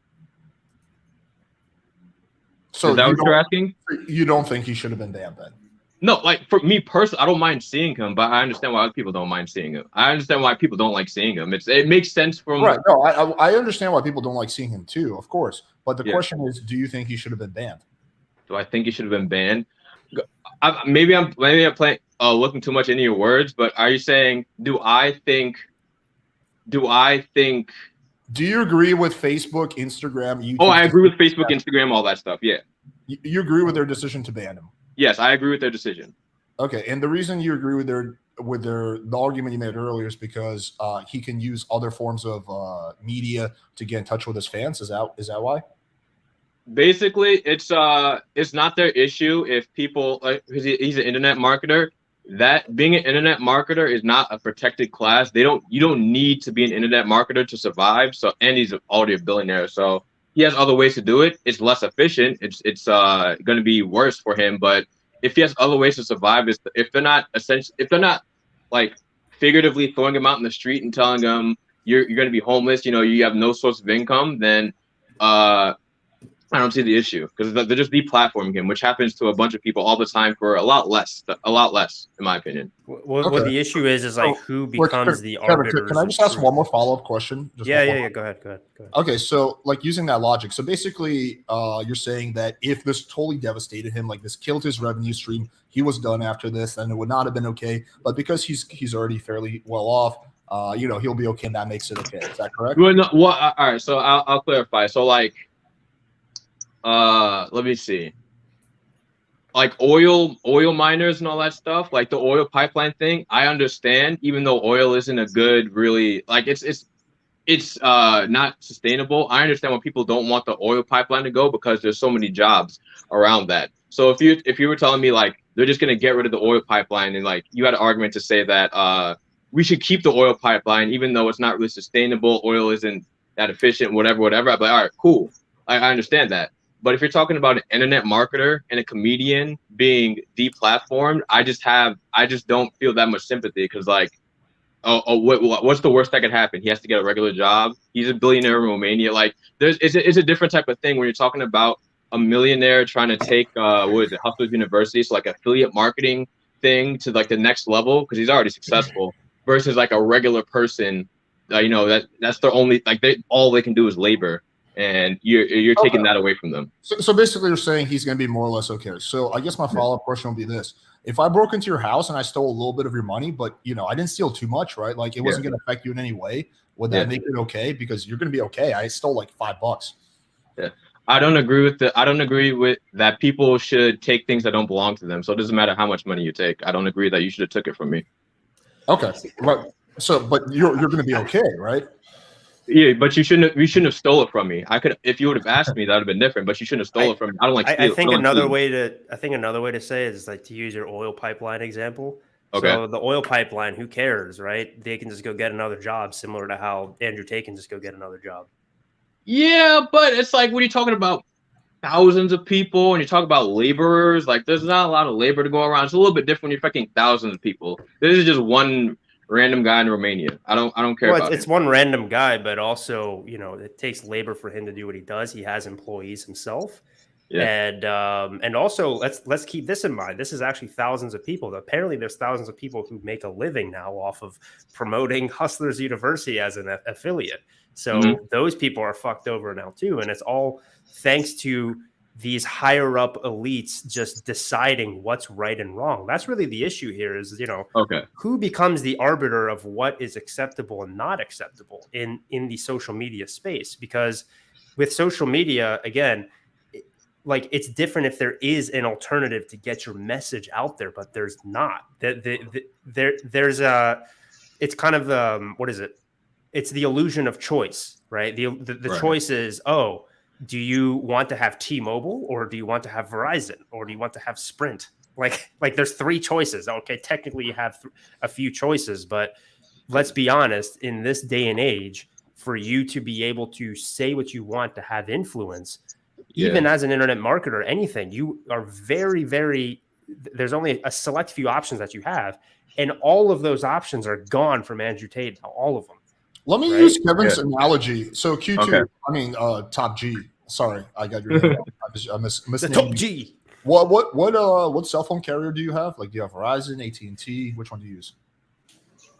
So is that what you're asking? You don't think he should have been banned then? No, like, for me personally, I don't mind seeing him, but I understand why other people don't mind seeing him. I understand why people don't like seeing him. It makes sense from right. No, I understand why people don't like seeing him too, of course. But the question is, do you think he should have been banned? Do I think he should have been banned? Maybe I'm playing looking too much into your words, but are you saying do I think? Do you agree with Facebook, Instagram, YouTube? Oh, I agree with Facebook, Instagram, all that stuff. Yeah. You agree with their decision to ban him? Yes, I agree with their decision. Okay, and the reason you agree with the argument you made earlier is because he can use other forms of media to get in touch with his fans. Is that why? Basically, it's not their issue if people, like, he's an internet marketer. That being an internet marketer is not a protected class. You don't need to be an internet marketer to survive. So, and he's already a billionaire, so he has other ways to do it. It's less efficient. It's going to be worse for him. But if he has other ways to survive, if they're not like figuratively throwing him out in the street and telling him you're going to be homeless, you know, you have no source of income, then I don't see the issue, because they're just deplatforming him, which happens to a bunch of people all the time for a lot less, in my opinion. What the issue is like who becomes the arbiter. Can I just ask one more follow-up question? Yeah. Go ahead. Okay, so like using that logic, so basically you're saying that if this totally devastated him, like this killed his revenue stream, he was done after this, and it would not have been okay. But because he's already fairly well off, you know, he'll be okay, and that makes it okay. Is that correct? Well, no, all right, so I'll clarify. So, like, let me see. Like oil miners and all that stuff, like the oil pipeline thing, I understand, even though oil isn't a good, really, like, it's not sustainable. I understand why people don't want the oil pipeline to go, because there's so many jobs around that. So if you were telling me, like, they're just gonna get rid of the oil pipeline, and, like, you had an argument to say that we should keep the oil pipeline even though it's not really sustainable, oil isn't that efficient, whatever, I'd be like, all right, cool, I understand that. But if you're talking about an internet marketer and a comedian being deplatformed, I just don't feel that much sympathy, because, like, what's the worst that could happen? He has to get a regular job. He's a billionaire in Romania. Like, it's a different type of thing when you're talking about a millionaire trying to take Hustlers University, so like affiliate marketing thing to like the next level, because he's already successful, versus like a regular person. You know, that's their only, like, all they can do is labor. And you're taking that away from them. So basically, you're saying he's going to be more or less okay. So I guess my follow-up question will be this: if I broke into your house and I stole a little bit of your money, but, you know, I didn't steal too much, right? Like, it wasn't going to affect you in any way. Would that make it okay? Because you're going to be okay. I stole like $5. Yeah, I don't agree with that. People should take things that don't belong to them. So it doesn't matter how much money you take. I don't agree that you should have took it from me. Okay, right. So, but you're going to be okay, right? Yeah, but you shouldn't have stole it from me. I could, if you would have asked me, that would have been different. But you shouldn't have stole it from me. I don't like. I think another way to say it is like to use your oil pipeline example. Okay. So the oil pipeline, who cares, right? They can just go get another job, similar to how Andrew Tate can just go get another job. Yeah, but it's like when you're talking about thousands of people and you talk about laborers, like, there's not a lot of labor to go around. It's a little bit different when you're affecting thousands of people. This is just one random guy in Romania. I don't care about it's one random guy, but also, you know, it takes labor for him to do what he does. He has employees himself. Yeah. And also let's keep this in mind. This is actually thousands of people. Apparently there's thousands of people who make a living now off of promoting Hustlers University as an affiliate. So those people are fucked over now too. And it's all thanks to these higher up elites just deciding what's right and wrong. That's really the issue here is, who becomes the arbiter of what is acceptable and not acceptable in the social media space? Because with social media, again, like it's different if there is an alternative to get your message out there, but there's not. There's it's kind of what is it? It's the illusion of choice, right? The right. choice is, do you want to have T-Mobile or do you want to have Verizon or do you want to have Sprint? Like there's 3 choices. Okay, technically you have a few choices, but let's be honest, in this day and age, for you to be able to say what you want, to have influence, even as an internet marketer, anything, you are very, very, there's only a select few options that you have. And all of those options are gone from Andrew Tate, all of them. Let me use Kevin's analogy. So Q2, I mean, Top G. Sorry, I got your name. I missed the Top G. What cell phone carrier do you have? Like, do you have Verizon, AT&T? Which one do you use?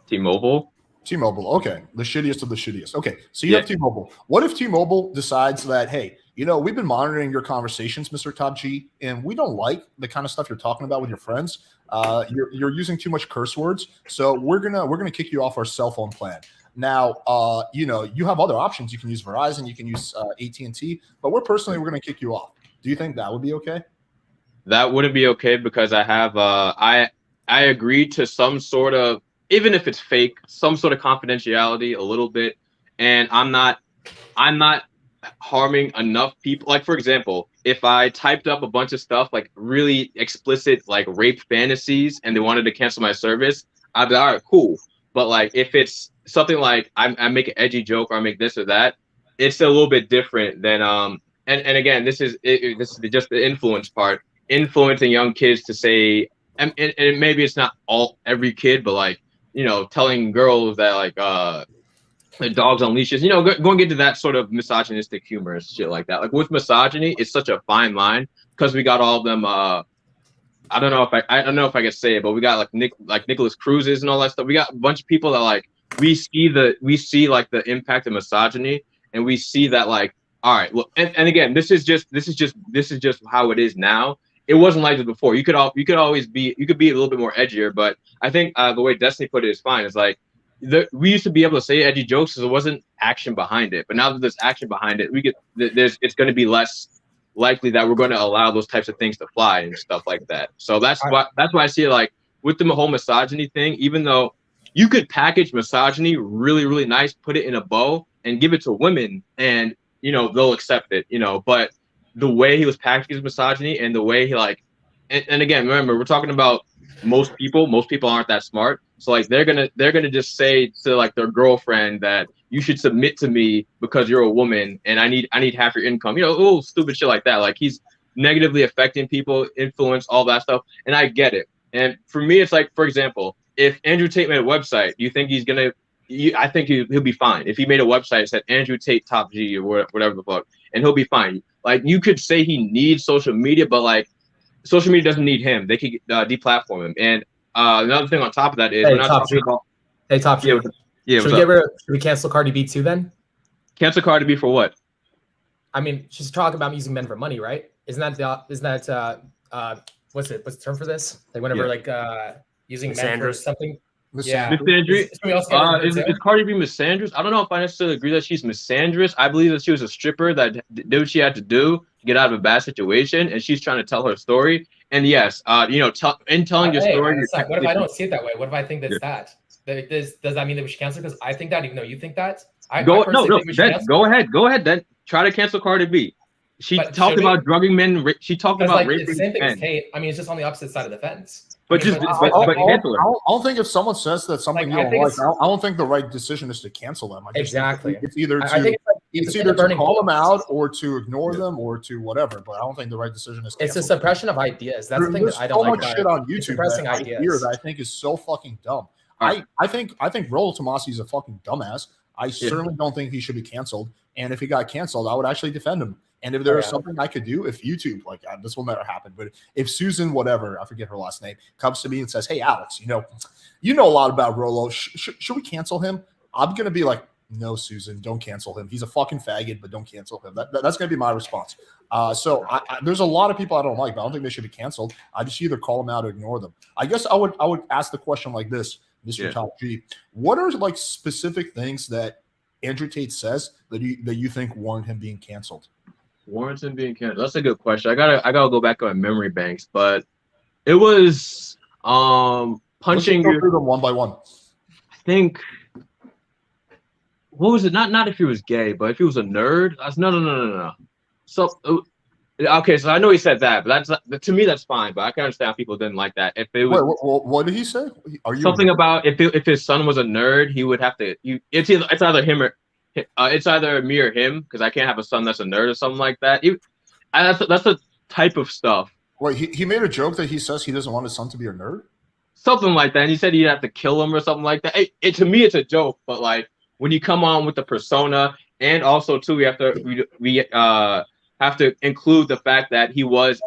T-Mobile. T-Mobile. Okay, the shittiest of the shittiest. Okay, so you have T-Mobile. What if T-Mobile decides that, hey, we've been monitoring your conversations, Mr. Top G, and we don't like the kind of stuff you're talking about with your friends. You're using too much curse words, so we're gonna kick you off our cell phone plan. Now, you have other options. You can use Verizon, you can use AT&T, but we're going to kick you off. Do you think that would be okay? That wouldn't be okay because I have I agreed to some sort of, even if it's fake, some sort of confidentiality a little bit, and I'm not harming enough people. Like, for example, if I typed up a bunch of stuff like really explicit like rape fantasies and they wanted to cancel my service, I'd be all right, cool. But like if it's something like I make an edgy joke or I make this or that, it's a little bit different than and again, this is just the influence part, influencing young kids to say, and maybe it's not every kid, but like telling girls that like dogs on leashes, going into that sort of misogynistic humor and shit like that. Like with misogyny, it's such a fine line because we got all of them. I don't know if I can say it, but we got like Nicholas Cruz's and all that stuff. We got a bunch of people that like we see like the impact of misogyny, and we see that like, all right, look, and again, this is just how it is now. It wasn't like this before. You could be a little bit more edgier, but I think the way Destiny put it is fine. It's like we used to be able to say edgy jokes because there wasn't action behind it, but now that there's action behind it, it's going to be less likely that we're going to allow those types of things to fly and stuff like that. So that's why I see it like with the whole misogyny thing, even though you could package misogyny really, really nice, put it in a bow and give it to women and, they'll accept it, but the way he was packaging misogyny and the way he like, and again, remember, we're talking about most people aren't that smart. So like, they're going to just say to like their girlfriend that you should submit to me because you're a woman and I need half your income, stupid shit like that. Like he's negatively affecting people, influence, all that stuff. And I get it. And for me, it's like, for example, if Andrew Tate made a website, do you think he's going to, I think he'll be fine. If he made a website that said Andrew Tate Top G or whatever the fuck, and he'll be fine. Like you could say he needs social media, but like social media doesn't need him. They could deplatform him. And another thing on top of that is we're not talking about. Hey, Top G. Yeah, should we cancel Cardi B too then? Cancel Cardi B for what? I mean, she's talking about using men for money, right? What's the term for this? Like whenever using men for something. Misandry. Is Cardi B misandrous? I don't know if I necessarily agree that she's misandrous. I believe that she was a stripper that did what she had to do to get out of a bad situation, and she's trying to tell her story. And yes, telling your story. What if I don't see it that way? What if I think that's that? Does that mean that we should cancel? Because I think that, even though you think that, go ahead. Then try to cancel Cardi B. She talked about drugging men. She talked about raping men. It's the same thing as Tate. I mean, it's just on the opposite side of the fence. But I don't think if someone says that something you don't like, I don't think the right decision is to cancel them. Exactly. It's either to call them out or to ignore them or to whatever. But I don't think the right decision is. It's a suppression of ideas. That's the thing that I don't like. So much shit on YouTube that I think is so fucking dumb. I think Rollo Tomasi is a fucking dumbass. I certainly don't think he should be canceled. And if he got canceled, I would actually defend him. And if there was something I could do, if YouTube, this will never happen, but if Susan, whatever, I forget her last name, comes to me and says, hey, Alex, you know a lot about Rollo. Should we cancel him? I'm going to be like, no, Susan, don't cancel him. He's a fucking faggot, but don't cancel him. That's going to be my response. So there's a lot of people I don't like, but I don't think they should be canceled. I just either call them out or ignore them. I guess I would ask the question like this, Mr. Top G. What are like specific things that Andrew Tate says that you think warrant him being canceled? Warrants him being canceled. That's a good question. I gotta go back on memory banks, but it was punching. Let's go through them one by one. I think. What was it? Not if he was gay, but if he was a nerd. No. So okay, so I know he said that, but to me that's fine. But I can understand people didn't like that. If it was, what did he say? Are you something about if his son was a nerd, he would have to. It's either him or it's either me or him, because I can't have a son that's a nerd or something like that. That's the type of stuff. Wait, he made a joke that he says he doesn't want his son to be a nerd. Something like that. And he said he'd have to kill him or something like that. To me, it's a joke, but like when you come on with the persona, and also too, we have to include the fact that he was,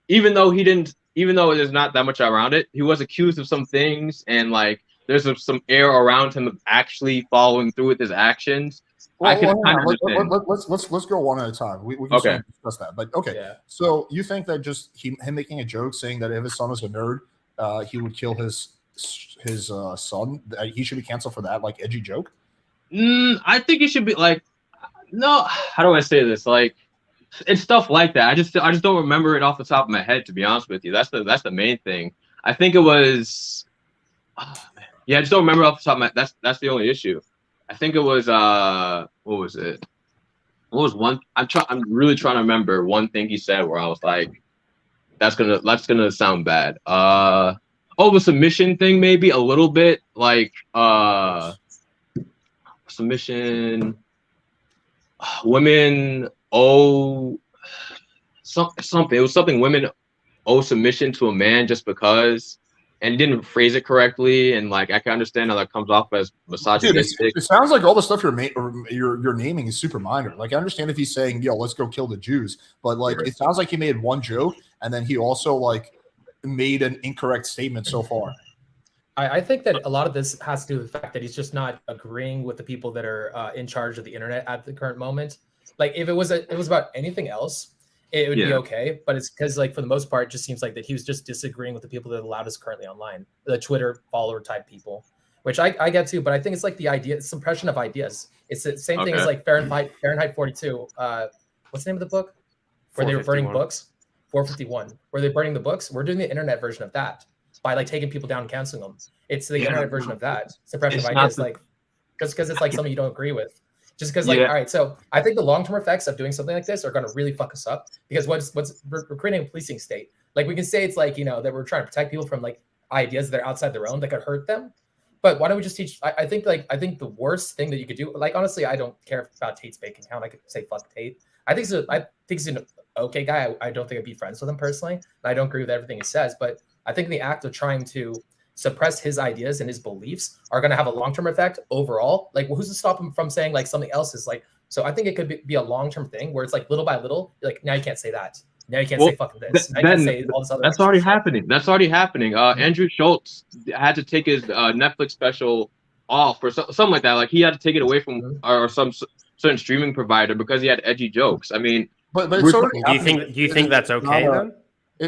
even though there's not that much around it, he was accused of some things, and like there's some air around him of actually following through with his actions. Let's go one at a time. We can discuss that, but okay. Yeah. So you think that just him making a joke saying that if his son was a nerd, he would kill his son? He should be canceled for that, like edgy joke. I think it should be like, no. How do I say this? Like, it's stuff like that. I just don't remember it off the top of my head, to be honest with you. That's the main thing. I think it was. I just don't remember off the top of my. That's the only issue. I think it was what was it? What was one? I'm really trying to remember one thing he said where I was like, that's gonna sound bad. The submission thing, maybe a little bit, like submission. Women owe something. It was something women owe submission to a man just because. And didn't phrase it correctly, and like I can understand how that comes off as misogynistic. It sounds like all the stuff you're naming is super minor. Like I understand if he's saying, "Yo, let's go kill the Jews," but like it sounds like he made one joke, and then he also like made an incorrect statement so far. I think that a lot of this has to do with the fact that he's just not agreeing with the people that are in charge of the internet at the current moment. Like if it was about anything else, it would be okay, but it's because like for the most part, it just seems like that he was just disagreeing with the people that are the loudest currently online, the Twitter follower type people, which I get to, but I think it's like the idea, suppression of ideas. It's the same thing as like Fahrenheit 42. What's the name of the book? Where they were burning books? 451. Where they're burning the books? We're doing the internet version of that by like taking people down and canceling them. It's the internet version of that. Suppression of ideas, like just because it's like something you don't agree with. Just because, like, all right, so I think the long-term effects of doing something like this are going to really fuck us up because we're creating a policing state. Like, we can say it's like, that we're trying to protect people from like ideas that are outside their own that could hurt them. But why don't we just teach? I think the worst thing that you could do, like, honestly, I don't care about Tate's bank account. I could say fuck Tate. I think he's an okay guy. I don't think I'd be friends with him personally. And I don't agree with everything he says, but I think the act of trying to suppress his ideas and his beliefs are going to have a long-term effect overall. Like, who's to stop him from saying like something else is like, so I think it could be a long-term thing where it's like little by little, like now you can't say that. Now you can't say fucking this. Now you can't say all this other. That's already happening. That's already happening. Andrew Schultz had to take his Netflix special off or something like that. Like he had to take it away from or some certain streaming provider because he had edgy jokes. I mean, but it's already do you think that's okay then?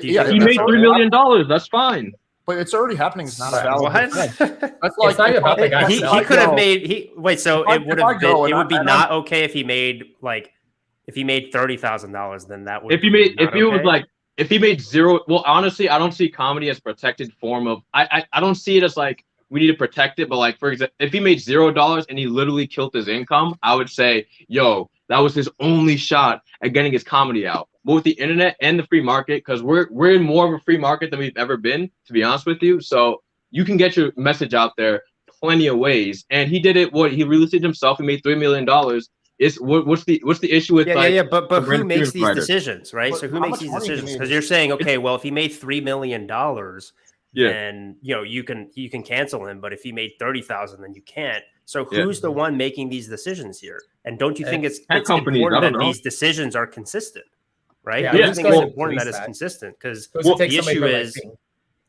He made $3 million. That's fine. But it's already happening. It's not a valid. That's like about the guy. He could have made. Wait, so it would have been. It would be not okay if he made like if he made $30,000. Then that would. If he made zero. Well, honestly, I don't see comedy as a protected form of. I don't see it as like we need to protect it. But like for example, if he made $0 and he literally killed his income, I would say, yo, that was his only shot at getting his comedy out. Both the internet and the free market, because we're in more of a free market than we've ever been, to be honest with you. So you can get your message out there plenty of ways. And he did it. He released it himself. He made $3 million. What's the issue with but who makes these decisions, right? So who makes these decisions? Because you're saying, okay, well, if he made $3 million, then you can cancel him. But if he made 30,000, then you can't. So who's the one making these decisions here? And don't you think it's important that these decisions are consistent? Right? I think it's important that it's consistent because the issue is.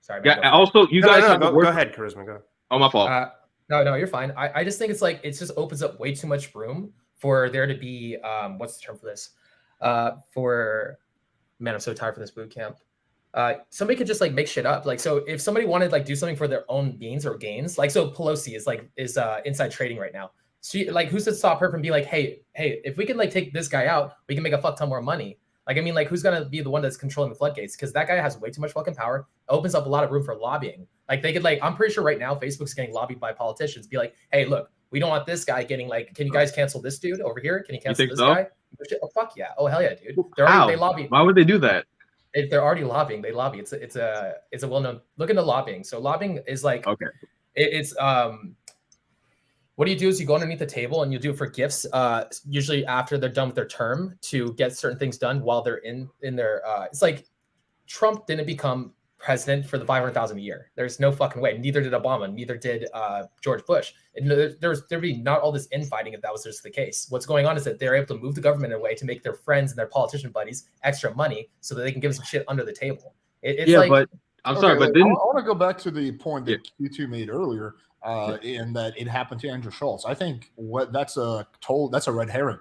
Sorry. Yeah. Also, you guys go ahead, Charisma. Go. Oh, my fault. No, you're fine. I just think it's like, it just opens up way too much room for there to be, what's the term for this? Man, I'm so tired for this boot camp. Somebody could just like make shit up. Like, so if somebody wanted like do something for their own means or gains, like, so Pelosi is inside trading right now. She, like, who's to stop her from being like, hey, if we can like take this guy out, we can make a fuck ton more money. Like, I mean, like, who's gonna be the one that's controlling the floodgates? Because that guy has way too much fucking power. Opens up a lot of room for lobbying. Like, they could, like, I'm pretty sure right now Facebook's getting lobbied by politicians. Be like, hey, look, we don't want this guy getting like, can you guys cancel this dude over here? Can you cancel this guy? Oh fuck yeah! Oh hell yeah, dude! They lobby. Why would they do that? They're already lobbying. They lobby. It's a well-known. Look into lobbying. So lobbying is like, okay. It's what you do is you go underneath the table and you do it for gifts. Usually after they're done with their term to get certain things done while they're in their. It's like Trump didn't become president for the 500,000 a year. There's no fucking way. Neither did Obama. Neither did George Bush. And there'd be not all this infighting if that was just the case. What's going on is that they're able to move the government in a way to make their friends and their politician buddies extra money so that they can give some shit under the table. But I'm sorry, but then I want to go back to the point that Q2 made earlier, in that it happened to Andrew Schultz. I think that's a red herring.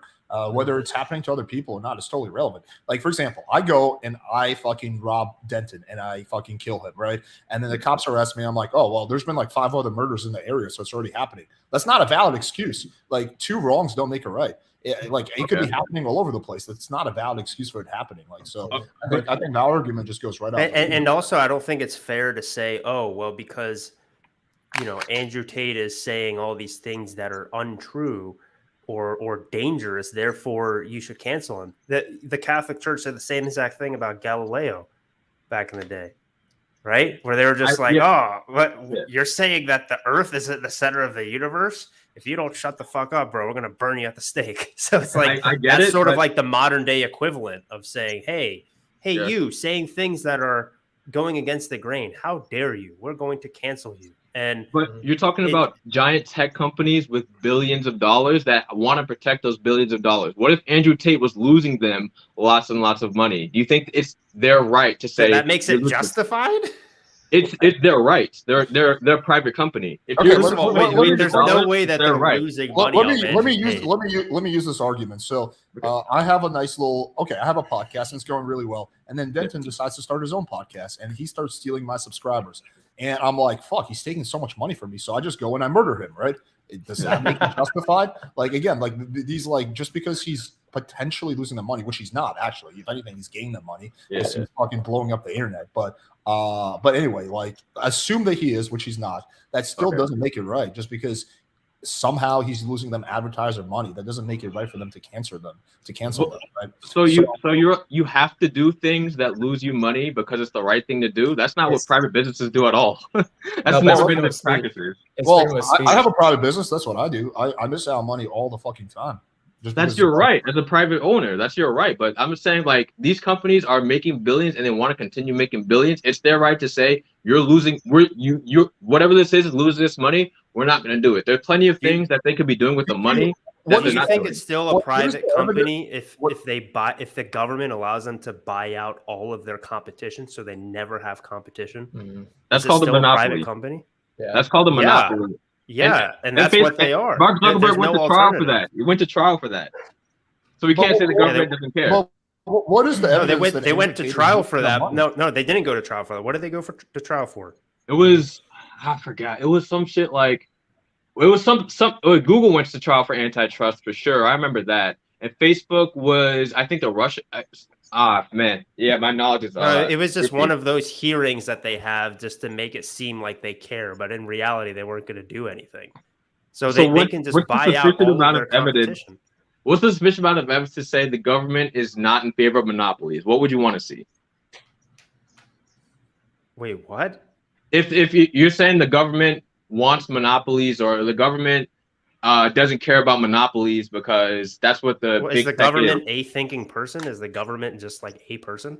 Whether it's happening to other people or not is totally irrelevant. Like, for example, I go and I fucking rob Denton and I fucking kill him, right? And then the cops arrest me. I'm like, oh, well, there's been like 5 other murders in the area, so it's already happening. That's not a valid excuse. Like, 2 wrongs don't make it right. It could be happening all over the place. That's not a valid excuse for it happening. Like, so I think that argument just goes right out. And also, I don't think it's fair to say, oh, well, because, Andrew Tate is saying all these things that are untrue or dangerous, therefore you should cancel him. The Catholic Church said the same exact thing about Galileo back in the day, right? Where they were just you're saying that the Earth is at the center of the universe? If you don't shut the fuck up, bro, we're gonna burn you at the stake. So it's like that's sort of like the modern day equivalent of saying, hey, you saying things that are going against the grain. How dare you? We're going to cancel you. But you're talking about giant tech companies with billions of dollars that want to protect those billions of dollars. What if Andrew Tate was losing them lots and lots of money? Do you think it's their right to say that makes it justified? It's their right. They're a private company. There's no way that they're losing money. Let me use this argument. So I have a nice little I have a podcast and it's going really well. And then Denton decides to start his own podcast and he starts stealing my subscribers. And I'm like, fuck, he's taking so much money from me. So I just go and I murder him, right? Does that make it justified? Like, again, like these, like, just because he's potentially losing the money, which he's not actually. If anything, he's gaining the money because he's fucking blowing up the internet. But anyway, like, assume that he is, which he's not. That still doesn't make it right. Just because somehow he's losing them advertiser money, that doesn't make it right for them to cancel them, right? So you have to do things that lose you money because it's the right thing to do. That's not what private businesses do at all. That's never been its practices. I have a private business. That's what I do. I miss out on money all the fucking time. That's your right as a private owner. That's your right. But I'm just saying, like, these companies are making billions and they want to continue making billions. It's their right to say you're losing. Whatever this is losing this money. We're not going to do it. There's plenty of things that they could be doing with the money. What do you think? It's still a private company if the government allows them to buy out all of their competition, so they never have competition? Mm-hmm. That's called a monopoly. Private company. Yeah. That's called a monopoly. Yeah, and that's what they are. Mark Zuckerberg went to trial for that. He went to trial for that. So we can't say the government doesn't care. Well, what is the evidence? They went to trial for that. No, they didn't go to trial for that. What did they go to trial for? It was, I forgot. It was some shit like, it was some Google went to trial for antitrust for sure. I remember that. And Facebook was, I think the Russia. Man, yeah, my knowledge is. It was just one of those hearings that they have just to make it seem like they care, but in reality, they weren't going to do anything. So they can just buy out all of their competition. What's the sufficient amount of evidence to say the government is not in favor of monopolies? What would you want to see? Wait, what? If you're saying the government wants monopolies or the government doesn't care about monopolies because that's what is the government a thinking person? Is the government just like a person?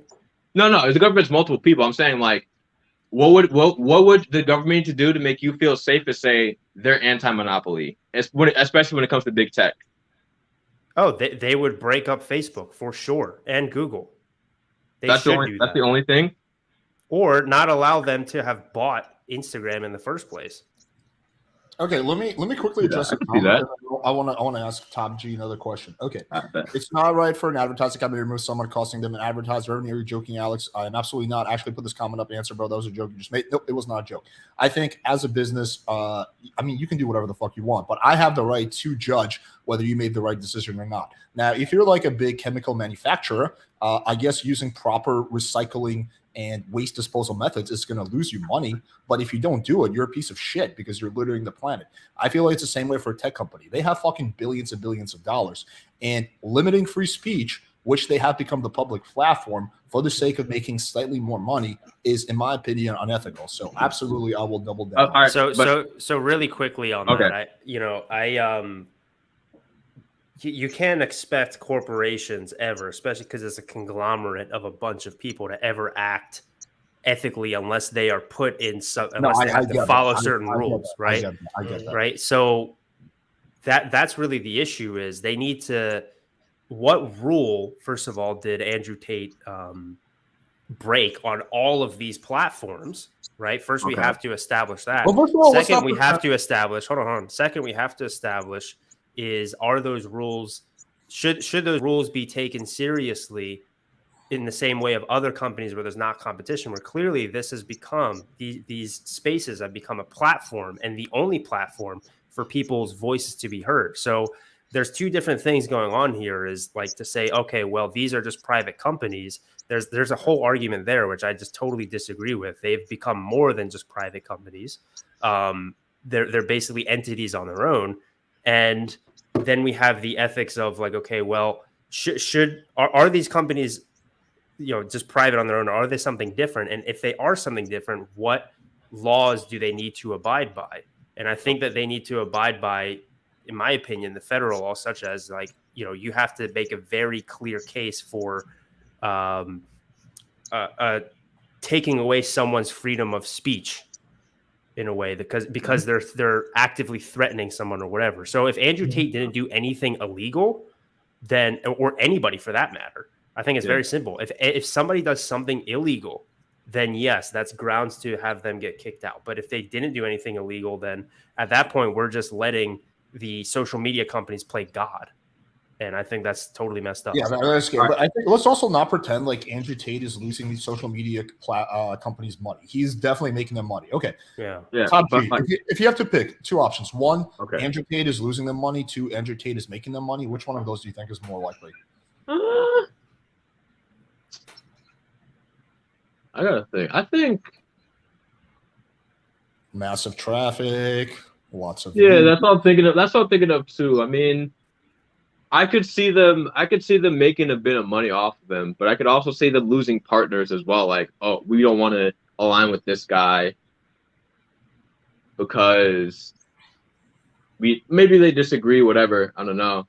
No, the government's multiple people. I'm saying, like, what would the government need to do to make you feel safe to say they're anti-monopoly, especially when it comes to big tech? Oh, they would break up Facebook for sure and Google. That's the only thing. Or not allow them to have bought Instagram in the first place. Okay, let me quickly address it. I want to ask Top G another question. Okay, it's not right for an advertising company to remove someone costing them an advertised revenue. You're joking, Alex. I am absolutely not. Actually, put this comment up. Answer, bro. That was a joke you just made. Nope, it was not a joke. I think as a business, I mean, you can do whatever the fuck you want, but I have the right to judge whether you made the right decision or not. Now, if you're like a big chemical manufacturer, I guess using proper recycling and waste disposal methods is going to lose you money. But if you don't do it, you're a piece of shit because you're littering the planet. I feel like it's the same way for a tech company. They have fucking billions and billions of dollars, and limiting free speech, which they have become the public platform for the sake of making slightly more money, is, in my opinion, unethical. So absolutely, I will double down. All right, so really quickly on that, you can't expect corporations ever, especially because it's a conglomerate of a bunch of people, to ever act ethically unless they are put in some, unless they have to follow certain rules, right? I get that. Right. So that's really the issue. Is they need to. What rule, first of all, did Andrew Tate break on all of these platforms? Right. First, we have to establish that. Well, second, we have to establish. Hold on. Second, we have to establish. Are those rules, should those rules be taken seriously in the same way of other companies where there's not competition, where clearly this has become, these spaces have become a platform and the only platform for people's voices to be heard. So there's two different things going on here, is like to say, okay, well, these are just private companies. There's a whole argument there, which I just totally disagree with. They've become more than just private companies. They're basically entities on their own. And then we have the ethics of like, okay, well, are these companies, just private on their own, or are they something different? And if they are something different, what laws do they need to abide by? And I think that they need to abide by, in my opinion, the federal law, such as like, you have to make a very clear case for taking away someone's freedom of speech in a way, because they're actively threatening someone or whatever. So if Andrew Tate didn't do anything illegal, then, or anybody for that matter, I think it's very simple. If somebody does something illegal, then yes, that's grounds to have them get kicked out. But if they didn't do anything illegal, then at that point, we're just letting the social media companies play God. And I think that's totally messed up. Yeah, that's scary. But I think let's also not pretend like Andrew Tate is losing these social media companies money. He's definitely making them money. Okay. Yeah. Top G, if you have to pick two options, one, Andrew Tate is losing them money. Two, Andrew Tate is making them money. Which one of those do you think is more likely? I gotta think. I think massive traffic, lots of that's what I'm thinking of. That's what I'm thinking of too. I mean, I could see them making a bit of money off of them, but I could also see them losing partners as well. Like, oh, we don't want to align with this guy because maybe they disagree, whatever. I don't know.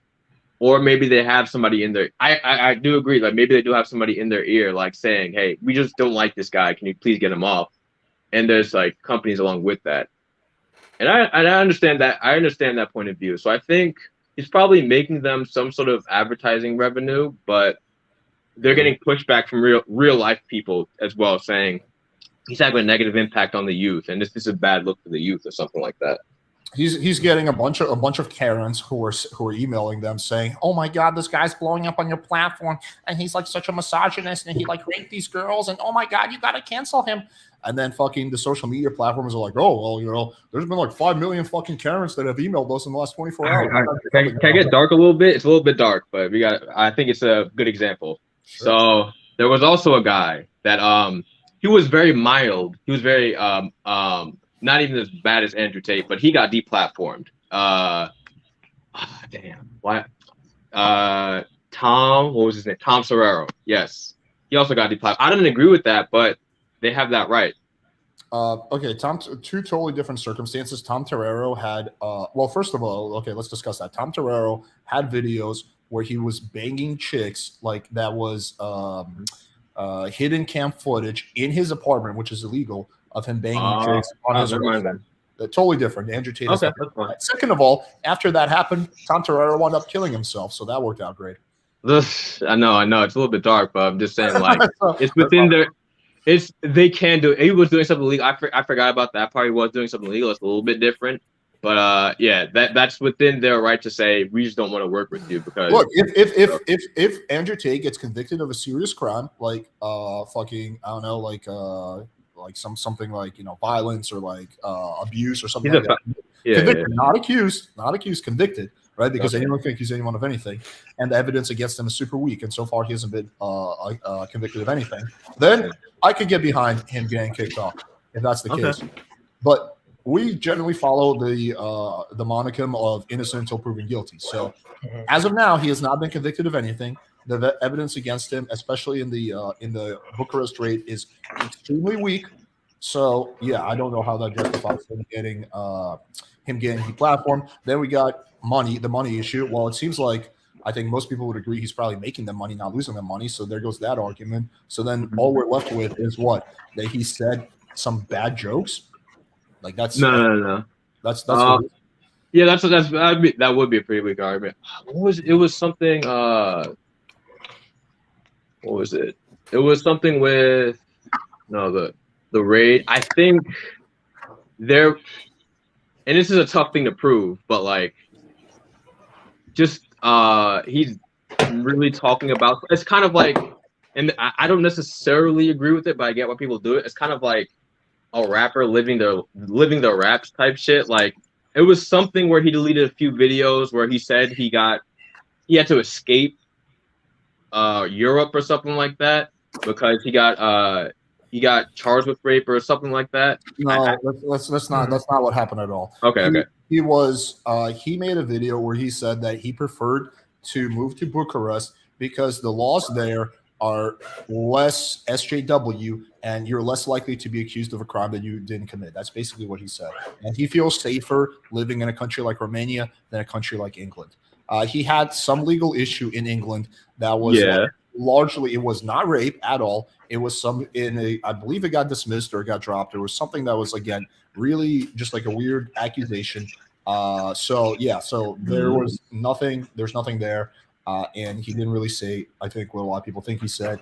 Or maybe they have somebody in their. I do agree. Like maybe they do have somebody in their ear, like saying, "Hey, we just don't like this guy. Can you please get him off?" And there's like companies along with that, and I understand that. I understand that point of view. So I think he's probably making them some sort of advertising revenue, but they're getting pushback from real life people as well, saying he's having a negative impact on the youth, and this is a bad look for the youth or something like that. He's getting a bunch of Karens who are emailing them saying, "Oh my God, this guy's blowing up on your platform, and he's like such a misogynist, and he like raped these girls, and oh my God, you gotta cancel him." And then fucking the social media platforms are like, "Oh well, there's been like 5 million fucking Karens that have emailed us in the last 24 hours." Can I get dark a little bit? It's a little bit dark, but I think it's a good example. Sure. So there was also a guy that he was very mild. He was very not even as bad as Andrew Tate, but he got deplatformed. Damn. What? Tom, what was his name? Tom Serrero. Yes. He also got deplatformed. I didn't agree with that, but they have that right. Okay, two totally different circumstances. Tom Terrero had, well, first of all, okay, let's discuss that. Tom Terrero had videos where he was banging chicks, like that was hidden cam footage in his apartment, which is illegal, of him banging chicks on his apartment. Totally different. Andrew Tate. Okay, second of all, after that happened, Tom Terrero wound up killing himself, so that worked out great. I know, it's a little bit dark, but I'm just saying, like, it's within their. They can do it. He was doing something illegal. I forgot about that part. He was doing something illegal. It's a little bit different, But yeah, that's within their right to say we just don't want to work with you because look, if Andrew Tate gets convicted of a serious crime like fucking I don't know like something like violence or like abuse or something like that. Convicted, not accused, convicted, right? Because anyone can accuse anyone of anything, and the evidence against him is super weak, and so far he hasn't been convicted of anything. Then I could get behind him getting kicked off if that's the case. But we generally follow the monicum of innocent until proven guilty. So as of now, he has not been convicted of anything. The evidence against him, especially in the Bucharest raid, is extremely weak. So yeah, I don't know how that justifies him getting deplatformed. Then we got the money issue. Well, it seems like I think most people would agree he's probably making them money, not losing them money. So there goes that argument. So then all we're left with is what? That he said some bad jokes. Like that's no. That's yeah, that would be a pretty weak argument. It was something what was it? It was something with the raid. I think there, and this is a tough thing to prove, but like just he's really talking about it's kind of like, and I don't necessarily agree with it, but I get why people do it. It's kind of like a rapper living their raps type shit. Like it was something where he deleted a few videos where he said he had to escape Europe or something like that because he got charged with rape or something like that. No, that's not what happened at all. Okay. He made a video where he said that he preferred to move to Bucharest because the laws there are less SJW and you're less likely to be accused of a crime that you didn't commit. That's basically what he said. And he feels safer living in a country like Romania than a country like England. He had some legal issue in England that was largely, it was not rape at all. It was I believe it got dismissed or it got dropped. There was something that was, again, really just like a weird accusation. So there was nothing, there's nothing there. And he didn't really say, I think what a lot of people think he said.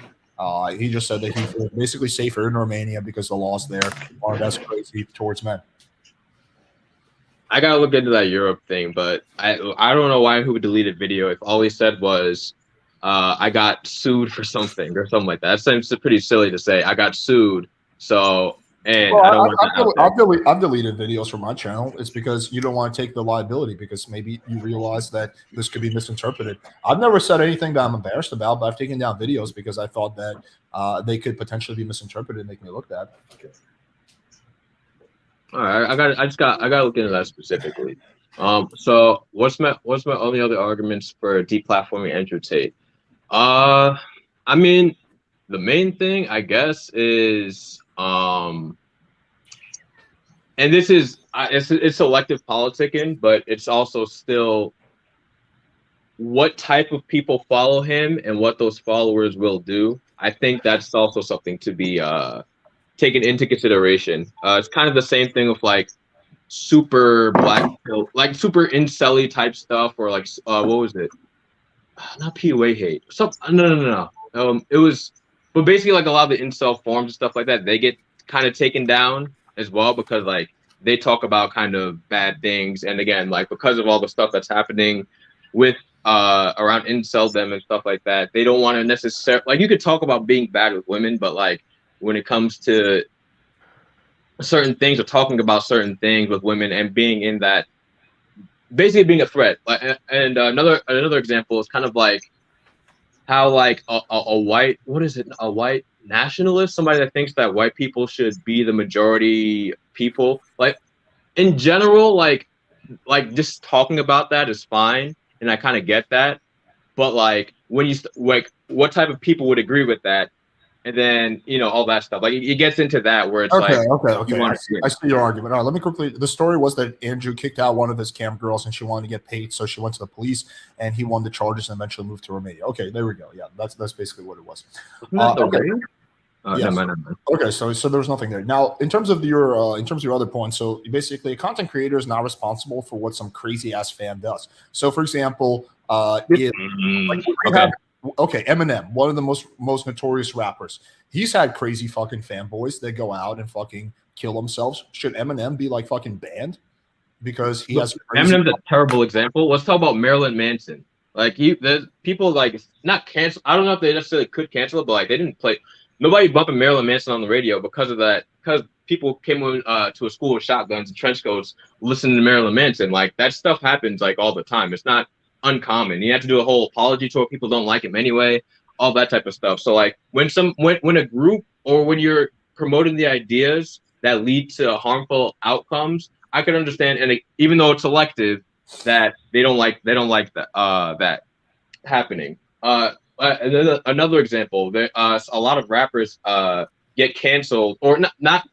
He just said that he feels basically safer in Romania because the laws there aren't as crazy towards men. I gotta look into that Europe thing, but I don't know why who would delete a video if all he said was I got sued for something or something like that. That seems pretty silly to say. I got sued, so and I've deleted videos from my channel. It's because you don't want to take the liability because maybe you realize that this could be misinterpreted. I've never said anything that I'm embarrassed about, but I've taken down videos because I thought that they could potentially be misinterpreted and make me look bad. All right, I gotta look into that specifically. So what's my only other arguments for deplatforming Andrew Tate? I mean, the main thing I guess is and this is it's selective politicking, but it's also still what type of people follow him and what those followers will do. I think that's also something to be taken into consideration. It's kind of the same thing with like super black pill, like super incel-y type stuff, or like what was it? Not PUA hate. No. It was, but basically like a lot of the incel forums and stuff like that, they get kind of taken down as well because like they talk about kind of bad things, and again like because of all the stuff that's happening with around inceldom and stuff like that, they don't want to necessarily, like, you could talk about being bad with women, but like when it comes to certain things or talking about certain things with women and being in that, basically being a threat. And another example is kind of like how like a white, a white nationalist, somebody that thinks that white people should be the majority people, like in general, like just talking about that is fine, and I kind of get that, but like when you like what type of people would agree with that, and then all that stuff, like it gets into that where it's okay. I see your argument. All right, let me quickly. The story was that Andrew kicked out one of his camp girls, and she wanted to get paid, so she went to the police, and he won the charges, and eventually moved to Romania. Okay, there we go. Yeah, that's basically what it was. Okay. Yes. Okay, so there was nothing there. Now, in terms of your other point, so basically, a content creator is not responsible for what some crazy ass fan does. So, for example, Eminem, one of the most notorious rappers, he's had crazy fucking fanboys that go out and fucking kill themselves. Should Eminem be like fucking banned? because he has. Eminem's a terrible example. Let's talk about Marilyn Manson. Like there's people like not cancel. I don't know if they necessarily could cancel it, but like they didn't play. Nobody bumping Marilyn Manson on the radio because of that. Because people came to a school with shotguns and trench coats, listening to Marilyn Manson. Like that stuff happens like all the time. It's not uncommon. You have to do a whole apology tour. People don't like him anyway. All that type of stuff. So like when a group or when you're promoting the ideas that lead to harmful outcomes, I could understand, and even though it's selective, that they don't like that happening. Another example, a lot of rappers get canceled or not.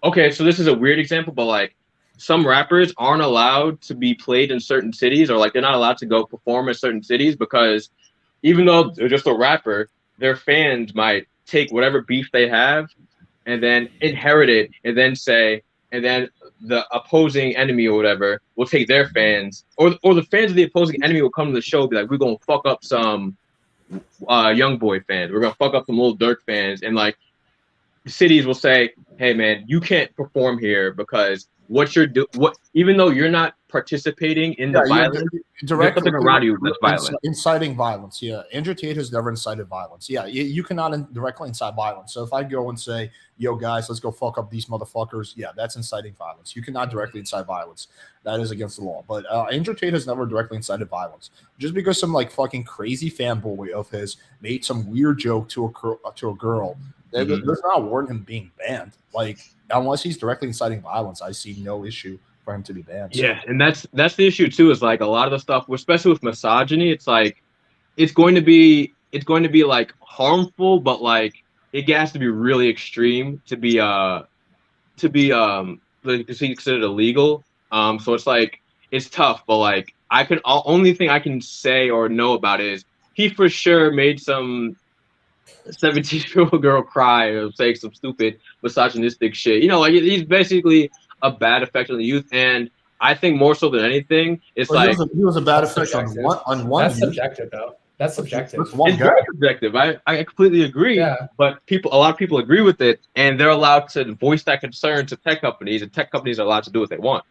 Okay, so this is a weird example, but like some rappers aren't allowed to be played in certain cities, or like they're not allowed to go perform in certain cities because even though they're just a rapper, their fans might take whatever beef they have and then inherit it and then say, and then the opposing enemy or whatever will take their fans, or the fans of the opposing enemy will come to the show and be like, we're going to fuck up some Young Boy fans. We're going to fuck up some Lil Durk fans. And like cities will say, hey man, you can't perform here because even though you're not participating in the violence, directly around you that's violent. Inciting violence. Yeah, Andrew Tate has never incited violence. Yeah, you cannot directly incite violence. So if I go and say, yo guys, let's go fuck up these motherfuckers, yeah, that's inciting violence. You cannot directly incite violence. That is against the law. But Andrew Tate has never directly incited violence. Just because some like fucking crazy fanboy of his made some weird joke to a girl, that does not warrant him being banned. Like, unless he's directly inciting violence, I see no issue for him to be banned. Yeah, and that's the issue too. Is like a lot of the stuff, especially with misogyny, it's like it's going to be like harmful, but like it has to be really extreme to be considered illegal. So it's like it's tough, but like only thing I can say or know about it is he for sure made some 17-year-old girl cry or say some stupid misogynistic shit. You know, like he's basically a bad effect on the youth, and I think more so than anything, it's like he was a bad effect on one. That's subjective, though. That's subjective. It's very subjective. I completely agree. Yeah. But a lot of people agree with it, and they're allowed to voice that concern to tech companies, and tech companies are allowed to do what they want.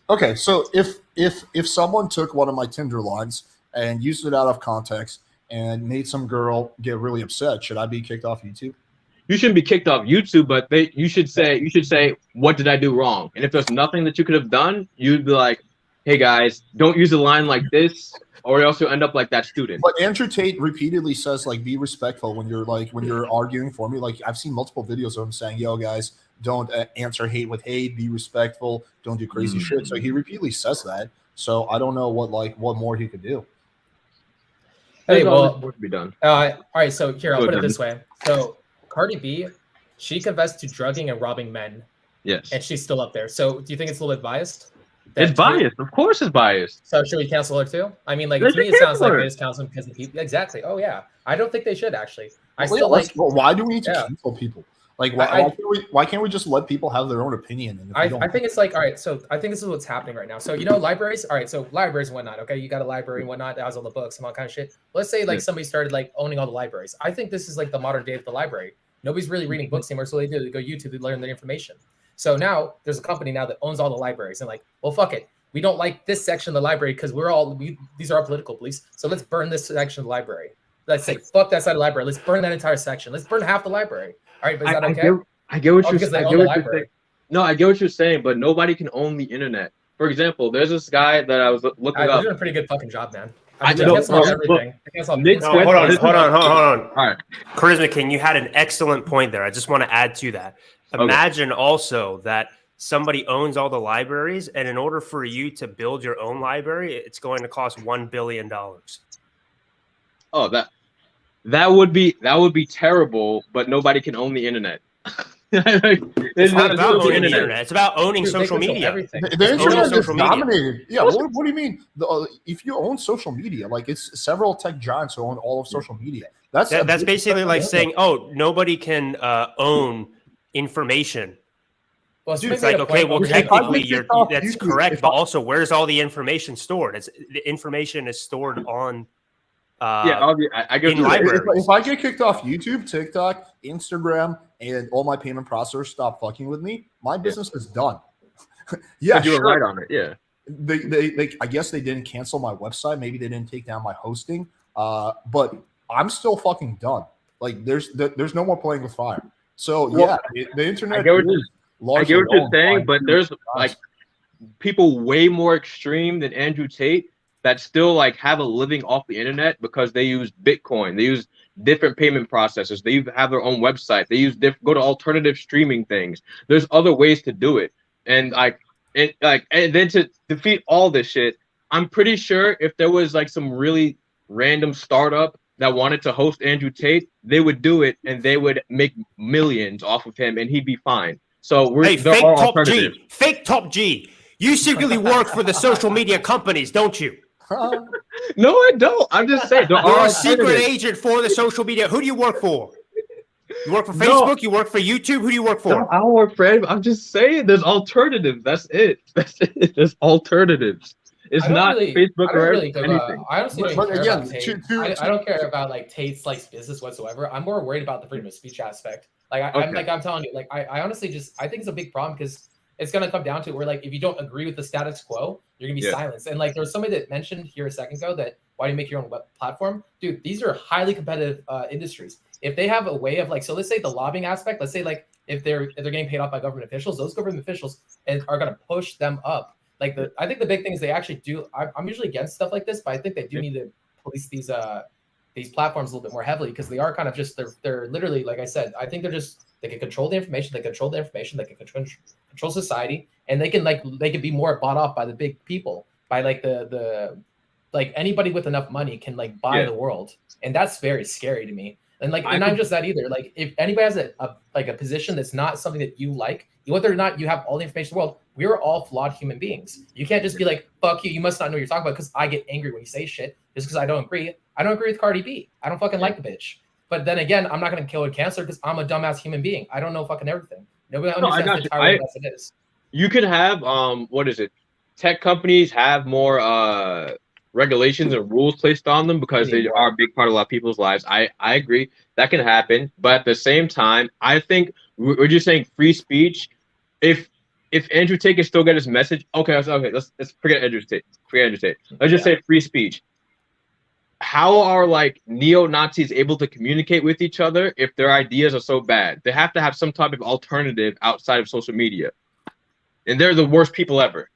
Okay, so if someone took one of my Tinder lines and used it out of context and made some girl get really upset, should I be kicked off YouTube? You shouldn't be kicked off YouTube, but you should say, what did I do wrong? And if there's nothing that you could have done, you'd be like, hey guys, don't use a line like this, or else you'll end up like that student. But Andrew Tate repeatedly says like, be respectful when you're arguing for me. Like I've seen multiple videos of him saying, yo guys, don't answer hate with hate, be respectful, don't do crazy shit. So he repeatedly says that. So I don't know what more he could do. Hey, well, what to be done. All right, so here I'll put it this way. So Cardi B, she confessed to drugging and robbing men. Yes. And she's still up there. So do you think it's a little bit biased? It's biased. Of course it's biased. So should we cancel her too? I mean, like, to me, it sounds like they just cancel because of people. Exactly. Oh, yeah. I don't think they should, actually. Why do we need to cancel people? Like, why can't we just let people have their own opinion? And I think it's like, all right, so I think this is what's happening right now. So, you know, libraries, all right, so libraries and whatnot, okay? You got a library and whatnot that has all the books and all kind of shit. Let's say, like, somebody started, like, owning all the libraries. I think this is, like, the modern day of the library. Nobody's really reading books anymore, so they do. They go YouTube, they learn their information. So now there's a company now that owns all the libraries and like, well, fuck it. We don't like this section of the library because these are our political beliefs. So let's burn this section of the library. Let's say, fuck that side of the library. Let's burn that entire section. Let's burn half the library. All right, but is that okay? I get what you're saying. No, I get what you're saying, but nobody can own the internet. For example, there's this guy that I was looking up. You're doing a pretty good fucking job, man. Hold on. All right. Charisma King, you had an excellent point there. I just want to add to that. Imagine also that somebody owns all the libraries, and in order for you to build your own library, it's going to cost $1 billion. Oh, that would be terrible, but nobody can own the internet. It's not about owning the internet. It's about owning social media. The internet is dominated. Yeah, what do you mean? If you own social media, like it's several tech giants who own all of social media. That's basically like saying, oh, nobody can own information. Well, it's like, okay, well, technically, that's correct, but also, where's all the information stored? The information is stored on. I get in libraries. If I get kicked off YouTube, TikTok, Instagram, and all my payment processors stop fucking with me, my business is done. Yeah, you were sure. right on it. Yeah. They I guess they didn't cancel my website. Maybe they didn't take down my hosting. But I'm still fucking done. Like there's no more playing with fire. So Well, the internet I get what largely you're owned saying, by but two there's guys. like people way more extreme than Andrew Tate that still like have a living off the internet because they use Bitcoin. They use different payment processors. They have their own website. They use go to alternative streaming things. There's other ways to do it. And and then to defeat all this shit, I'm pretty sure if there was like some really random startup that wanted to host Andrew Tate, they would do it and they would make millions off of him and he'd be fine. So there fake are top alternatives. G, fake top G. You secretly work for the social media companies, don't you? No, I don't. I'm just saying. You're a secret agent for the social media. Who do you work for? You work for Facebook? No. You work for YouTube? Who do you work for? No, I don't work for anybody. I'm just saying there's alternatives. That's it. That's it. There's alternatives. It's not Facebook or anything. I honestly don't But care again, about Tate. I don't care about like Tate's like business whatsoever. I'm more worried about the freedom of speech aspect. Like I'm telling you, like I honestly I think it's a big problem because it's gonna come down to where like if you don't agree with the status quo, you're gonna be silenced. And like there was somebody that mentioned here a second ago that why do you make your own web platform? Dude, these are highly competitive industries. If they have a way of like, so let's say the lobbying aspect, let's say like if they're getting paid off by government officials, those government officials are gonna push them up. Like I think the big thing is they actually do. I'm usually against stuff like this, but I think they do need to police these platforms a little bit more heavily because they are kind of just they're literally like I said. I think they can control the information. They control the information. They can control society, and they can be more bought off by the big people, by like the like anybody with enough money can like buy the world, and that's very scary to me. And like, and not just that either. Like, if anybody has a position that's not something that you like, whether or not you have all the information in the world, we're all flawed human beings. You can't just be like, "Fuck you," you must not know what you're talking about. Because I get angry when you say shit, just because I don't agree. I don't agree with Cardi B. I don't fucking like the bitch. But then again, I'm not gonna kill her cancer because I'm a dumbass human being. I don't know fucking everything. Nobody understands the entire as it is. You could have what is it? Tech companies have more regulations and rules placed on them because they are a big part of a lot of people's lives. I agree that can happen, but at the same time, I think we're just saying free speech. If Andrew Tate can still get his message, okay. Let's forget Andrew Tate. Let's just say free speech. How are like neo-Nazis able to communicate with each other if their ideas are so bad? They have to have some type of alternative outside of social media, and they're the worst people ever.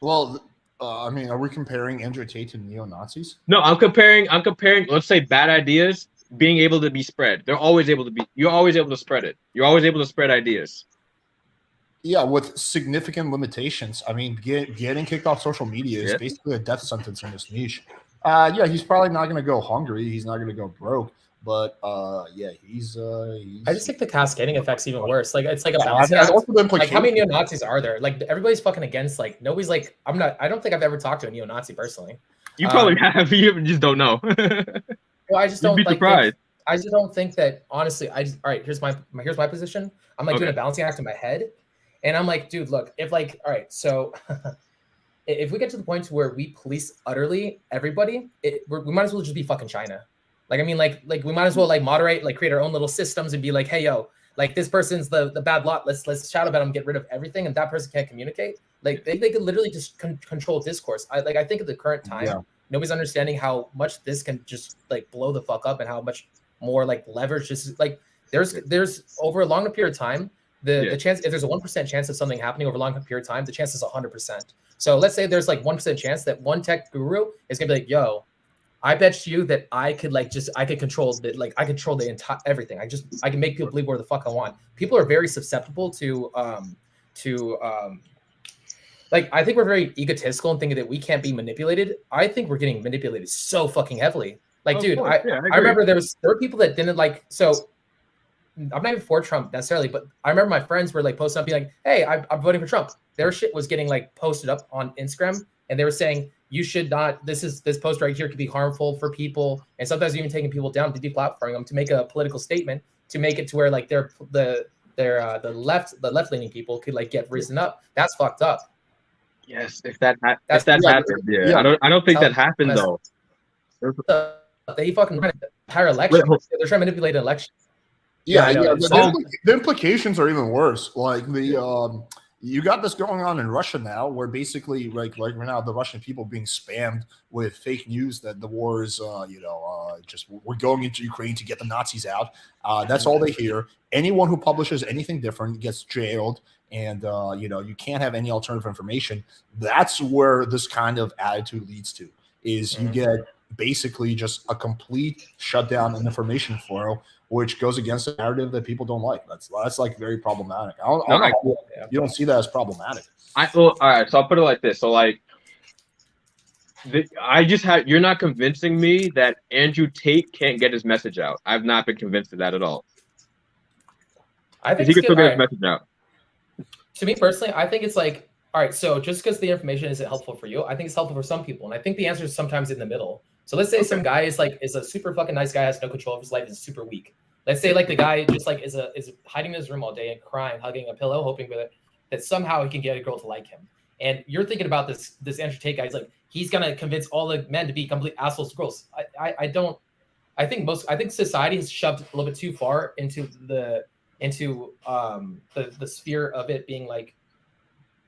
Well, I mean, are we comparing Andrew Tate to neo-Nazis? No, I'm comparing. Let's say bad ideas being able to be spread. You're always able to spread it. You're always able to spread ideas. Yeah, with significant limitations. I mean, getting kicked off social media is basically a death sentence in this niche. Yeah, he's probably not going to go hungry. He's not going to go broke. But yeah, he's. I just think the cascading effect's even worse. Like it's like a balancing act. Like how many neo-Nazis are there? Like everybody's fucking against. Like nobody's like I don't think I've ever talked to a neo-Nazi personally. You probably have. You just don't know. Well, I just don't. You'd be surprised. I just don't think that. Honestly, all right. Here's my position. I'm like doing a balancing act in my head, and I'm like, dude, look, if like, all right, so. If we get to the point where we police utterly everybody, we might as well just be fucking China. Like, I mean, like we might as well like moderate, like create our own little systems and be like, hey, yo, like this person's the bad lot. Let's shout about them, get rid of everything, and that person can't communicate. Like they could literally just control discourse. I think at the current time, nobody's understanding how much this can just like blow the fuck up and how much more like leverage just like there's over a longer period of time. The chance, if there's a 1% chance of something happening over a long period of time, the chance is 100%. So let's say there's like 1% chance that one tech guru is gonna be like, yo, I bet you that I could control the entire everything. I can make people believe where the fuck I want. People are very susceptible to like I think we're very egotistical and thinking that we can't be manipulated. I think we're getting manipulated so fucking heavily. Like, dude, I remember there were people that didn't like so. I'm not even for Trump necessarily, but I remember my friends were like posting up, being like, "Hey, I'm voting for Trump." Their shit was getting like posted up on Instagram, and they were saying, "You should not. This post right here could be harmful for people." And sometimes even taking people down, to deplatforming them, to make a political statement, to make it to where like the left leaning people could like get risen up. That's fucked up. Yes, if that happened, yeah. I don't think that happened though. They fucking ran an entire election. They're trying to manipulate an election. Yeah. The implications are even worse. Like you got this going on in Russia now, where basically, like right now, the Russian people being spammed with fake news that the war is, just we're going into Ukraine to get the Nazis out. That's all they hear. Anyone who publishes anything different gets jailed, and you can't have any alternative information. That's where this kind of attitude leads to. Is you get basically just a complete shutdown in information flow, which goes against the narrative that people don't like. That's like very problematic. You don't see that as problematic. All right, so I'll put it like this. So like, you're not convincing me that Andrew Tate can't get his message out. I've not been convinced of that at all. I think he can still get his message out. To me personally, I think it's like, all right, so just because the information isn't helpful for you, I think it's helpful for some people. And I think the answer is sometimes in the middle. So let's say some guy is a super fucking nice guy, has no control of his life, is super weak. Let's say like the guy just like is hiding in his room all day and crying, hugging a pillow, hoping that somehow he can get a girl to like him. And you're thinking about this Andrew Tate guy. He's like, he's gonna convince all the men to be complete assholes to girls. I think society has shoved a little bit too far into the sphere of it being like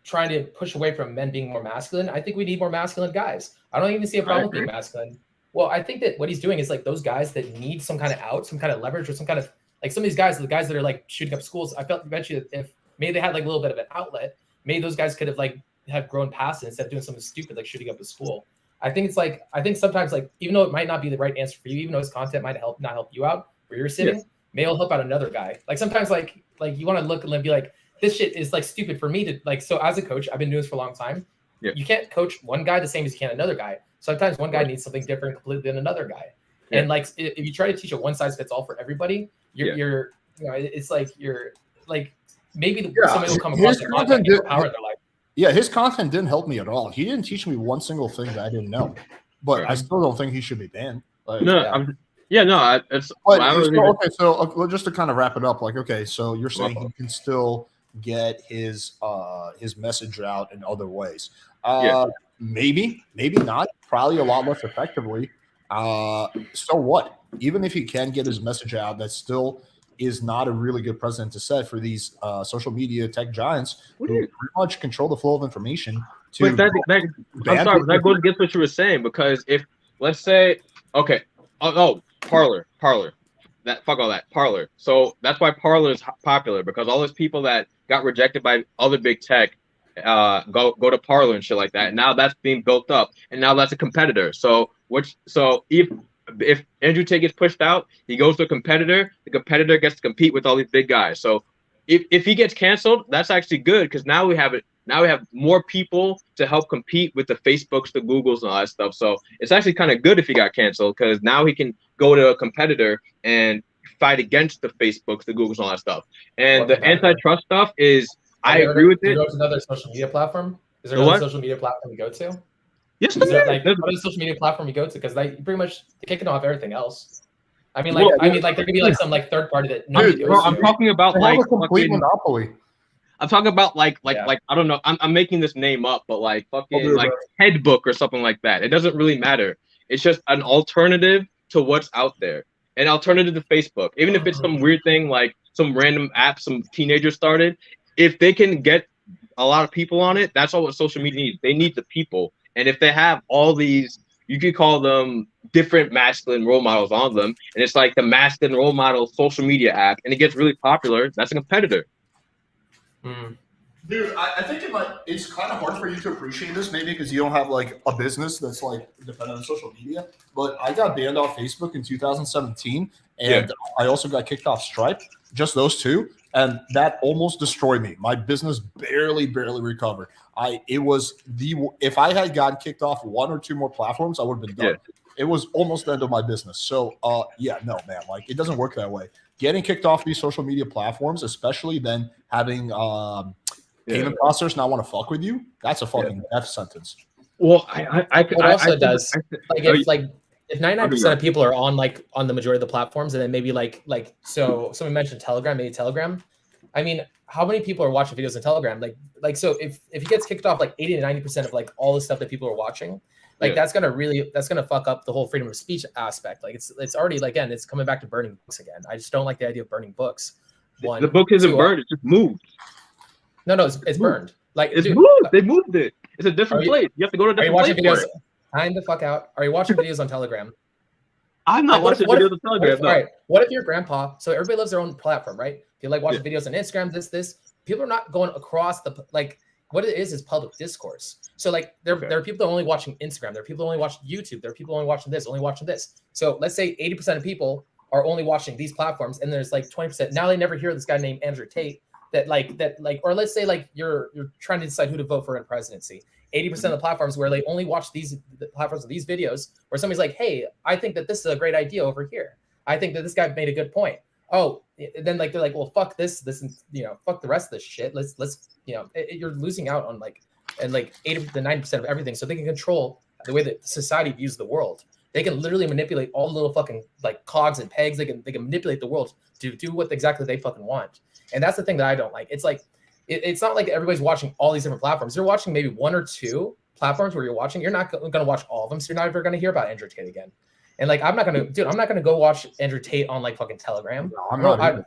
trying to push away from men being more masculine. I think we need more masculine guys. I don't even see a problem with being masculine. Well, I think that what he's doing is like those guys that need some kind of out, some kind of leverage, or some kind of like some of these guys, the guys that are like shooting up schools. I bet you if maybe they had like a little bit of an outlet, maybe those guys could have grown past it instead of doing something stupid like shooting up a school. I think sometimes like even though it might not be the right answer for you, even though his content might not help you out where you're sitting, maybe it'll help out another guy. Like sometimes like you want to look and be like, this shit is like stupid for me to like. So as a coach, I've been doing this for a long time. Yeah. You can't coach one guy the same as you can another guy. Sometimes one guy needs something different completely than another guy. Yeah. And like if you try to teach a one size fits all for everybody, it's like you're like maybe somebody will come across the content and power in their life. Yeah, his content didn't help me at all. He didn't teach me one single thing that I didn't know. But I still don't think he should be banned. Like, So just to kind of wrap it up, like, okay, so you're saying he can still get his message out in other ways. Maybe not. Probably a lot less effectively. So what? Even if he can get his message out, that still is not a really good precedent to set for these social media tech giants who pretty much control the flow of information. I'm sorry, but that goes against what you were saying, because if let's say, okay, Parler, that fuck all that Parler. So that's why Parler is popular, because all those people that got rejected by other big tech go to Parler and shit like that. And now that's being built up, and now that's a competitor. So if Andrew Tate gets pushed out, he goes to a competitor. The competitor gets to compete with all these big guys. So if he gets canceled, that's actually good, because now we have more people to help compete with the Facebooks, the Googles, and all that stuff. So it's actually kind of good if he got canceled, because now he can go to a competitor and fight against the Facebooks, the Googles, and all that stuff. And the antitrust stuff is, I agree with it. Go to another social media platform? Is there another social media platform you go to? Yes, is there like what social media platform you go to? Because they pretty much kicking off everything else. I mean, there could be like some like third party that. I'm talking about like a complete monopoly. I'm talking about like I don't know. I'm making this name up, but like fucking like Headbook or something like that. It doesn't really matter. It's just an alternative to what's out there, an alternative to Facebook. Even if it's some weird thing like some random app some teenager started, if they can get a lot of people on it, that's all what social media needs. They need the people. And if they have all these, you could call them different masculine role models on them, and it's like the masculine role model social media app, and it gets really popular, that's a competitor. Dude, I think it's kind of hard for you to appreciate this, maybe because you don't have like a business that's like dependent on social media. But I got banned off Facebook in 2017, and I also got kicked off Stripe. Just those two, and that almost destroyed me. My business barely recovered. If I had gotten kicked off one or two more platforms, I would have been done. It was almost the end of my business. So no, man, like it doesn't work that way. Getting kicked off these social media platforms, especially then having payment processors not want to fuck with you, that's a fucking death sentence. Well, it also does. If 99% of people are on the majority of the platforms, and then maybe so someone mentioned Telegram, maybe Telegram. I mean, how many people are watching videos on Telegram? So if he gets kicked off 80 to 90% of all the stuff that people are watching, that's gonna fuck up the whole freedom of speech aspect. It's already again, it's coming back to burning books again. I just don't like the idea of burning books. The book isn't burned; it's just moved. No, it's burned. Like it's dude, moved. They moved it. It's a different place. You have to go to a different watching place. videos? Time the fuck out. Are you watching videos on Telegram? I'm not watching videos on Telegram. All right. What if your grandpa? So everybody loves their own platform, right? If you like watching videos on Instagram, this. People are not going across the like. What it is public discourse. So like there are people that are only watching Instagram. There are people that only watch YouTube. There are people only watching this, only watching this. So let's say 80% of people are only watching these platforms, and there's like 20%. Now they never hear this guy named Andrew Tate that or let's say like you're trying to decide who to vote for in presidency. 80% of the platforms where they only watch the platforms of these videos, where somebody's like, hey, I think that this is a great idea over here. I think that this guy made a good point. Oh, then like they're like, well, fuck this, is, fuck the rest of this shit. Let's you're losing out on like 80 to 90% of everything, so they can control the way that society views the world. They can literally manipulate all the little fucking like cogs and pegs. They can manipulate the world to do what exactly they fucking want. And that's the thing that I don't like. It's like it's not like everybody's watching all these different platforms. You're watching maybe one or two platforms where you're watching. You're not going to watch all of them, so you're not ever going to hear about Andrew Tate again. And like I'm not going to go watch Andrew Tate on like fucking Telegram. I'd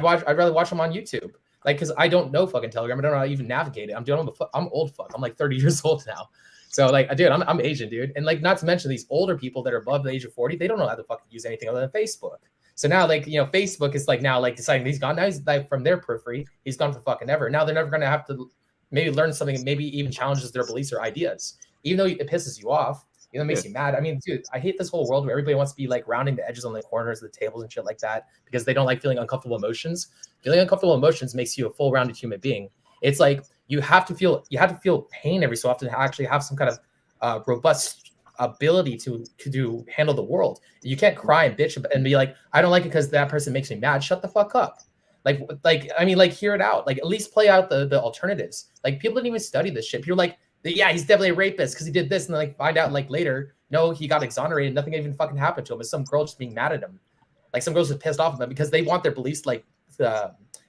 rather watch him on YouTube. Like, because I don't know fucking Telegram. I don't know how to even navigate it. I'm old fuck. I'm like 30 years old now. So like, dude, I'm Asian, dude. And like, not to mention these older people that are above the age of 40, they don't know how to fucking use anything other than Facebook. So now, like, Facebook is like now like deciding he's gone. Now he's like from their periphery, he's gone for fucking ever. Now they're never gonna have to maybe learn something and maybe even challenges their beliefs or ideas, even though it pisses you off. It makes you mad. I mean, dude, I hate this whole world where everybody wants to be like rounding the edges on the corners of the tables and shit like that because they don't like feeling uncomfortable emotions. Feeling uncomfortable emotions makes you a full-rounded human being. It's like you have to feel pain every so often to actually have some kind of robust ability to handle the world. You can't cry and bitch and be like, I don't like it because that person makes me mad. Shut the fuck up. Hear it out. Like, at least play out the alternatives. Like, people didn't even study this shit. People are like, yeah, he's definitely a rapist because he did this, and then like find out like later, no, he got exonerated. Nothing even fucking happened to him. It's some girl just being mad at him. Like, some girls just pissed off at them because they want their beliefs like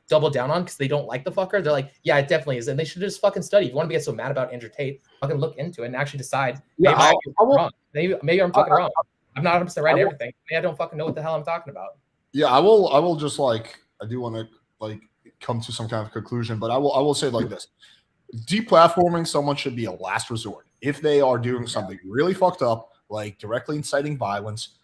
double down on because they don't like the fucker. They're like, yeah, it definitely is, and they should just fucking study. If you want to get so mad about Andrew Tate, fucking look into it and actually decide. Maybe I'm wrong. Maybe I'm fucking wrong. I'm not 100% right in everything. Maybe I don't fucking know what the hell I'm talking about. Yeah, I will just like, I do want to like come to some kind of conclusion, but I will say like this. Deplatforming someone should be a last resort. If they are doing something really fucked up, like directly inciting violence,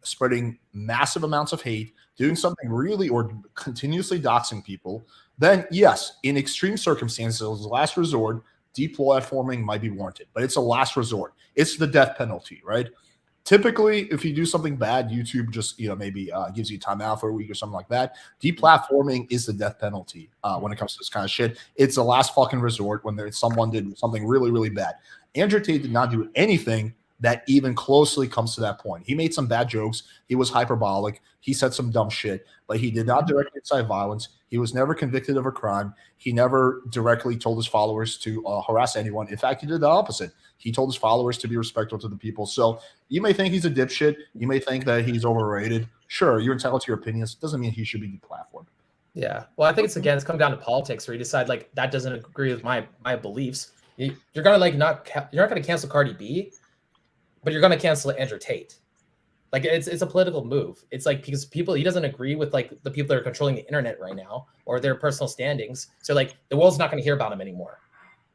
spreading massive amounts of hate, doing something really or continuously doxing people, then yes, in extreme circumstances, as a last resort, deplatforming might be warranted. But it's a last resort. It's the death penalty, right? Typically, if you do something bad, YouTube just maybe gives you time out for a week or something like that. Deplatforming is the death penalty when it comes to this kind of shit. It's the last fucking resort when someone did something really, really bad. Andrew Tate did not do anything that even closely comes to that point. He made some bad jokes. He was hyperbolic. He said some dumb shit, but he did not directly incite violence. He was never convicted of a crime. He never directly told his followers to harass anyone. In fact, he did the opposite. He told his followers to be respectful to the people. So you may think he's a dipshit. You may think that he's overrated. Sure, you're entitled to your opinions. Doesn't mean he should be deplatformed. Yeah. Well, I think it's come down to politics where you decide like that doesn't agree with my beliefs. You're gonna like you're not gonna cancel Cardi B, but you're gonna cancel Andrew Tate. Like it's a political move. It's like because he doesn't agree with like the people that are controlling the internet right now or their personal standings. So like the world's not gonna hear about him anymore.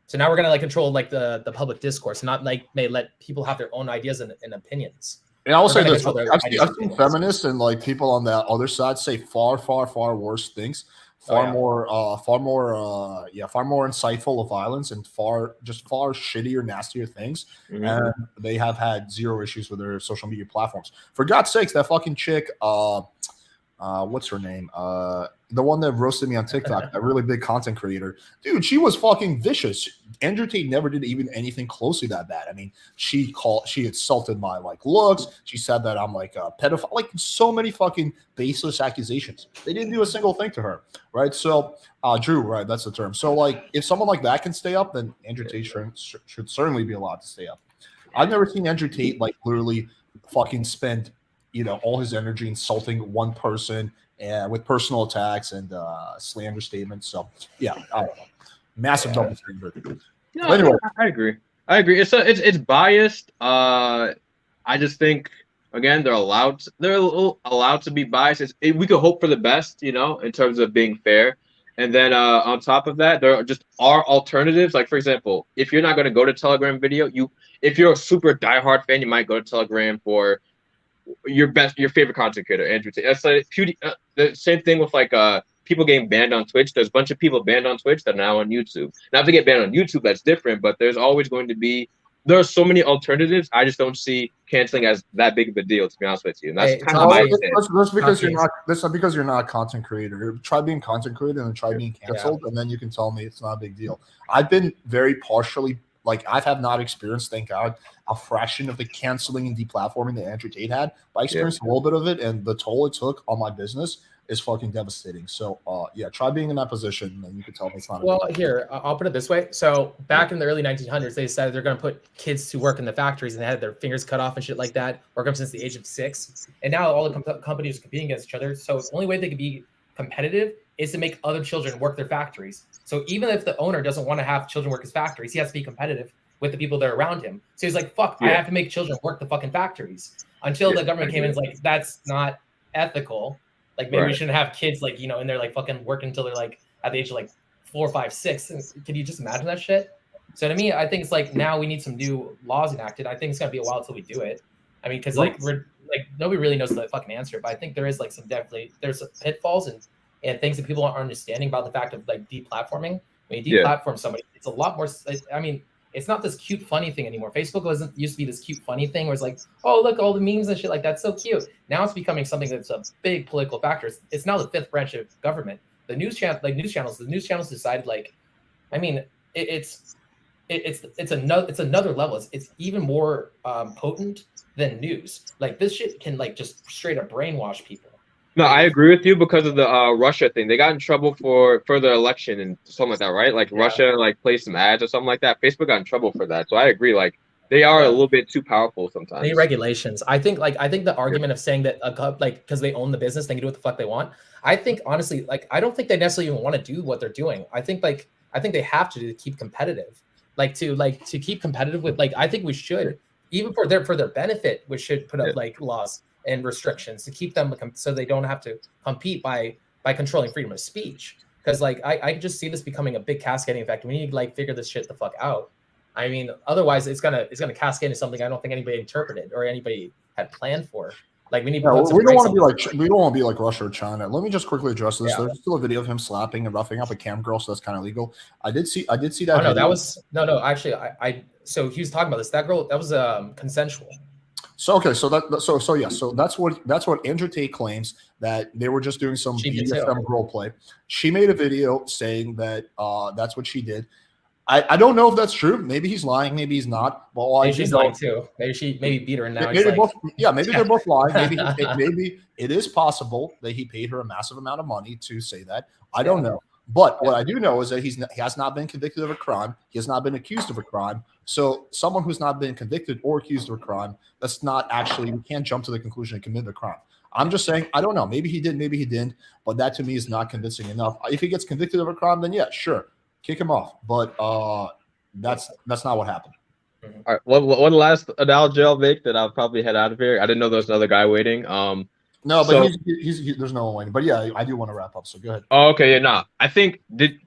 So now we're gonna like control like the public discourse, and not like may let people have their own ideas and opinions. And I will say this: I've seen feminists and like people on that other side say far, far, far worse things, far more insightful of violence and far shittier, nastier things. Mm-hmm. And they have had zero issues with their social media platforms. For God's sakes, that fucking chick, what's her name? The one that roasted me on TikTok, that really big content creator. Dude, she was fucking vicious. Andrew Tate never did even anything closely that bad. I mean, she insulted my like looks. She said that I'm like a pedophile, like so many fucking baseless accusations. They didn't do a single thing to her, right? So, Drew, right? That's the term. So, like, if someone like that can stay up, then Andrew Tate should certainly be allowed to stay up. I've never seen Andrew Tate like literally fucking spend all his energy insulting one person and with personal attacks and slander statements. So yeah, I don't know. Massive double standard. No, anyway. I agree. It's biased. I just think again they're allowed to be biased. We could hope for the best, in terms of being fair. And then on top of that, there are alternatives. Like, for example, if you're not going to go to Telegram video, if you're a super diehard fan, you might go to Telegram for your favorite content creator, Andrew Tate. That's like the same thing with like people getting banned on Twitch. There's a bunch of people banned on Twitch that are now on YouTube. Now, if they get banned on YouTube, that's different, but there's always going to be, there are so many alternatives. I just don't see canceling as that big of a deal, to be honest with you. And that's kind of my stance. That's because you're not. That's not because you're not a content creator. Try being content creator and then try being canceled, and then you can tell me it's not a big deal. I've been very partially, like, I have not experienced, thank God, a fraction of the canceling and deplatforming that Andrew Tate had, but I experienced a little bit of it, and the toll it took on my business is fucking devastating. So, yeah, try being in that position, and you can tell me it's not. Well, here, I'll put it this way. So back in the early 1900s, they decided they're going to put kids to work in the factories, and they had their fingers cut off and shit like that, work up since the age of 6. And now all the companies are competing against each other. So the only way they can be competitive is to make other children work their factories. So even if the owner doesn't want to have children work his factories, he has to be competitive with the people that are around him. So he's like, fuck, I have to make children work the fucking factories. Until the government came in and was like, that's not ethical. Like, maybe we shouldn't have kids, like, you know, and they're like fucking working until they're like at the age of like 4, 5, 6. And can you just imagine that shit? So to me, I think it's like, now we need some new laws enacted. I think it's gonna be a while until we do it. I mean, because like we're like, nobody really knows the fucking answer, but I think there is like there's pitfalls and things that people aren't understanding about the fact of like deplatforming. When you deplatform somebody, it's a lot more. I mean, it's not this cute, funny thing anymore. Facebook used to be this cute, funny thing where it's like, oh, look, all the memes and shit, like, that's so cute. Now it's becoming something that's a big political factor. It's now the 5th branch of government. The news channels decided, like, I mean, it's another level. It's even more potent than news. Like, this shit can like just straight up brainwash people. No, I agree with you because of the Russia thing. They got in trouble for the election and something like that, right? Like Russia like played some ads or something like that. Facebook got in trouble for that. So I agree. Like, they are a little bit too powerful sometimes. They need regulations. I think the argument of saying that like because they own the business, they can do what the fuck they want. I think honestly, like, I don't think they necessarily even want to do what they're doing. I think they have to keep competitive. To keep competitive with, like, I think we should, even for their benefit, we should put up like laws and restrictions to keep them so they don't have to compete by controlling freedom of speech. Because like I just see this becoming a big cascading effect. We need to like figure this shit the fuck out. I mean, otherwise it's gonna cascade into something I don't think anybody interpreted or anybody had planned for. Like, we need. We don't want to be like Russia or China. Let me just quickly address this. There's still a video of him slapping and roughing up a cam girl, so that's kind of illegal. I did see that. Oh no, that was no. Actually, so he was talking about this. That girl, that was consensual. So that's what Andrew Tate claims, that they were just doing some BDSM role play. She made a video saying that that's what she did. I don't know if that's true. Maybe he's lying. Maybe he's not. Well, maybe she's lying too. Maybe she beat her and now maybe they're both lying. Maybe it is possible that he paid her a massive amount of money to say that. I don't know. But what I do know is that he has not been convicted of a crime. He has not been accused of a crime. So someone who's not been convicted or accused of a crime, that's not actually, we can't jump to the conclusion he committed a crime. I'm just saying, I don't know. Maybe he did, maybe he didn't. But that to me is not convincing enough. If he gets convicted of a crime, then yeah, sure, kick him off. But that's not what happened. All right. One last analogy I'll make, that I'll probably head out of here. I didn't know there was another guy waiting. No, but there's no one waiting. But yeah, I do want to wrap up. So go ahead. Oh, okay. Yeah, nah. I think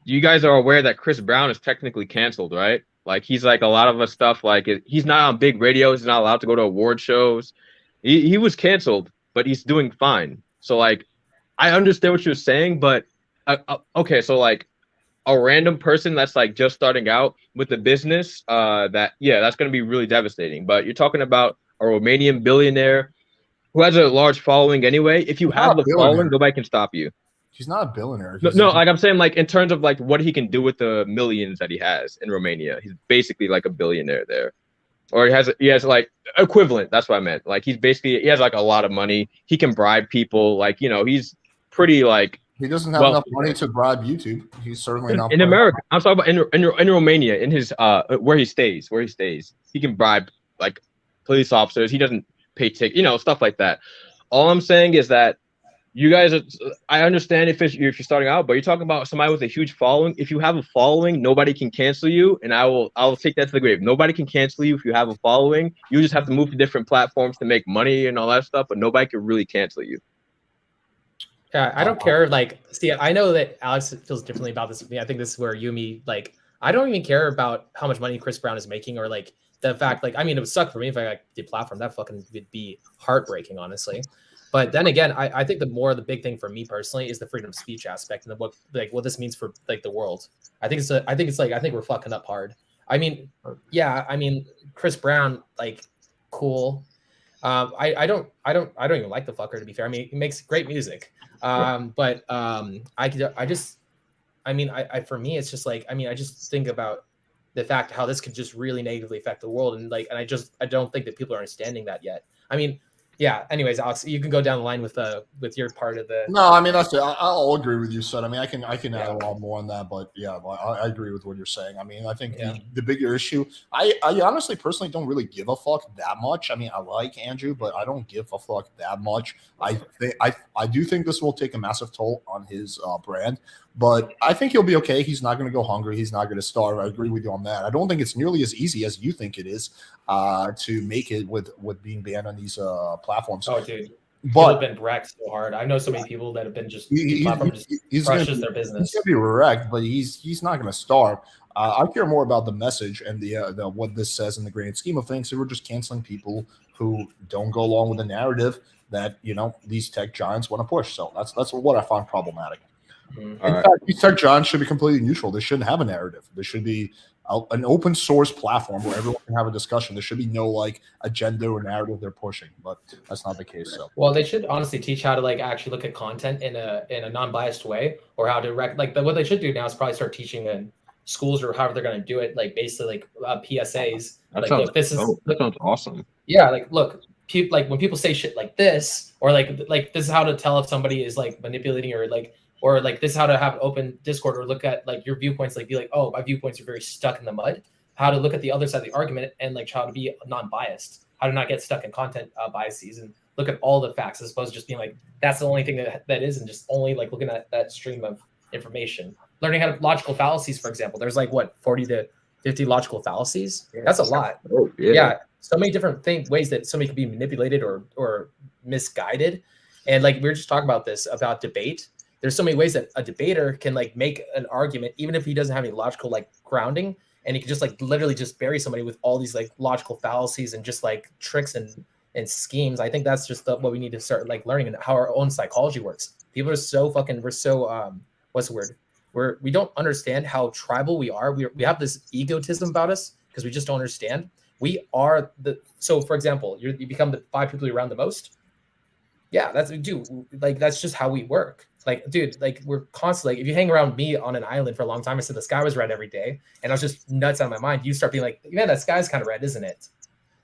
you guys are aware that Chris Brown is technically canceled, right? Like, he's like a lot of us stuff. Like, he's not on big radios. He's not allowed to go to award shows. He was canceled, but he's doing fine. So like, I understand what you're saying, but okay. So like, a random person that's like just starting out with a business, that's going to be really devastating. But you're talking about a Romanian billionaire who has a large following anyway. If you have the following, nobody can stop you. He's not a billionaire. No, like I'm saying, like in terms of like what he can do with the millions that he has in Romania, he's basically like a billionaire there, or he has like equivalent. That's what I meant. Like, he has like a lot of money. He can bribe people. Like, you know, he's pretty like. He doesn't have enough money to bribe YouTube. He's certainly not in America. I'm talking about in Romania, in his where he stays. He can bribe like police officers. He doesn't pay tickets, you know, stuff like that. All I'm saying is that you guys I understand if you're starting out, but you're talking about somebody with a huge following. If you have a following, nobody can cancel you, and I'll take that to the grave. Nobody can cancel you if you have a following. You just have to move to different platforms to make money and all that stuff, but nobody can really cancel you. Yeah, I don't care. Like, see, I know that Alex feels differently about this with me. I think this is where Yumi, like, I don't even care about how much money Chris Brown is making or like the fact, like, I mean, it would suck for me if I got the platform. That fucking would be heartbreaking, honestly. But then again, I think the big thing for me personally is the freedom of speech aspect and what this means for like the world. I think we're fucking up hard. I mean, yeah, I mean, Chris Brown, like, cool. I don't even like the fucker, to be fair. I mean, he makes great music. But for me, it's just like, I mean, I just think about the fact how this could just really negatively affect the world. And like, I don't think that people are understanding that yet. I mean, yeah. Anyways, Alex, you can go down the line with your part of the. No, I mean that's it. I'll agree with you, son. I mean, I can add a lot more on that, but yeah, I agree with what you're saying. I mean, I think the bigger issue. I honestly, personally, don't really give a fuck that much. I mean, I like Andrew, but I don't give a fuck that much. I do think this will take a massive toll on his brand, but I think he'll be okay. He's not going to go hungry. He's not going to starve. I agree with you on that. I don't think it's nearly as easy as you think it is to make it with being banned on these platforms. Oh, dude. People have been wrecked so hard. I know so many people that have been just crushes their business. He's gonna be wrecked, but he's not gonna starve. I care more about the message and the what this says in the grand scheme of things. So we're just canceling people who don't go along with the narrative that these tech giants want to push. So that's what I find problematic. In fact, these tech giants should be completely neutral. They shouldn't have a narrative. There should be an open source platform where everyone can have a discussion. There should be no like agenda or narrative they're pushing, but that's not the case. So, well, they should honestly teach how to like actually look at content in a non-biased way, or how to what they should do now is probably start teaching in schools or however they're going to do it, like basically like PSAs. That like, sounds awesome. Yeah, like look, like when people say shit like this, or like this is how to tell if somebody is like manipulating or like this is how to have open Discord or look at like your viewpoints, like be like, oh, my viewpoints are very stuck in the mud. How to look at the other side of the argument and like how to be non-biased, how to not get stuck in content biases and look at all the facts as opposed to just being like, that's the only thing that is, and just only like looking at that stream of information. Learning how to logical fallacies, for example. There's like what 40 to 50 logical fallacies. That's a lot. Oh, yeah. So many different ways that somebody could be manipulated or misguided. And like we were just talking about this about debate. There's so many ways that a debater can like make an argument, even if he doesn't have any logical like grounding, and he can just like literally just bury somebody with all these like logical fallacies and just like tricks and schemes. I think that's just what we need to start like learning and how our own psychology works. People are so we're so what's the word? We don't understand how tribal we are. We have this egotism about us because we just don't understand. We are so for example, you become the 5 people you're around the most. Yeah, that's just how we work. Like, dude, like we're constantly, like, if you hang around me on an island for a long time, I said the sky was red every day, and I was just nuts out of my mind. You start being like, man, that sky's kind of red, isn't it?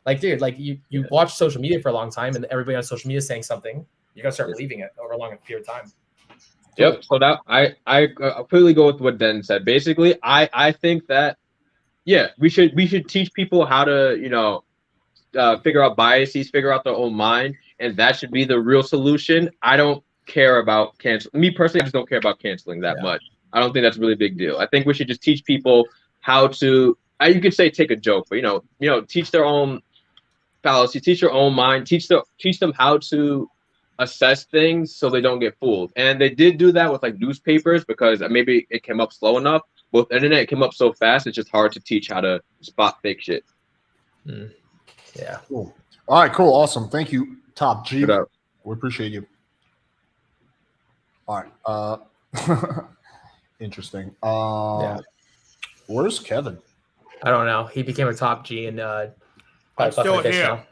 Like, dude, like you watch social media for a long time, and everybody on social media is saying something. You're gonna start believing it over a long period of time. Yep. So that I completely go with what Den said. Basically, I think that we should teach people how to figure out biases, figure out their own mind, and that should be the real solution. I don't care about canceling. Me personally, I just don't care about canceling that much. I don't think that's a really big deal. I think we should just teach people how to. You could say take a joke, but teach their own fallacy, teach their own mind, teach them how to assess things so they don't get fooled. And they did do that with like newspapers because maybe it came up slow enough. With internet, it came up so fast, it's just hard to teach how to spot fake shit. Yeah. Cool. All right. Cool. Awesome. Thank you, Top G. We appreciate you. All right. Interesting. Where's Kevin? I don't know. He became a top G and I'm still here.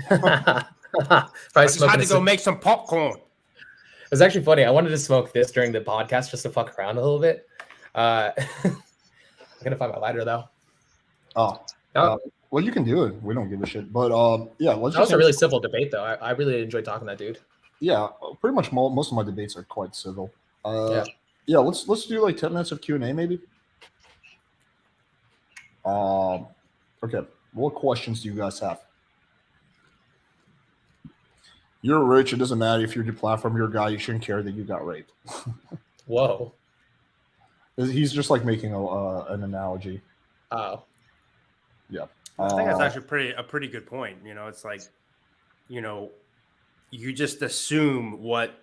I just had to go make some popcorn. It was actually funny. I wanted to smoke this during the podcast just to fuck around a little bit. I'm gonna find my lighter though. Well, you can do it. We don't give a shit. But yeah, let's. That was a really civil debate, though. I really enjoyed talking to that dude. Yeah, pretty much most of my debates are quite civil. Yeah. Let's do like 10 minutes of Q&A maybe. Okay. What questions do you guys have? You're rich. It doesn't matter if you're the platform, you're a guy. You shouldn't care that you got raped. Whoa. He's just like making an analogy. Oh. Yeah. I think that's actually a pretty good point. It's like, you just assume what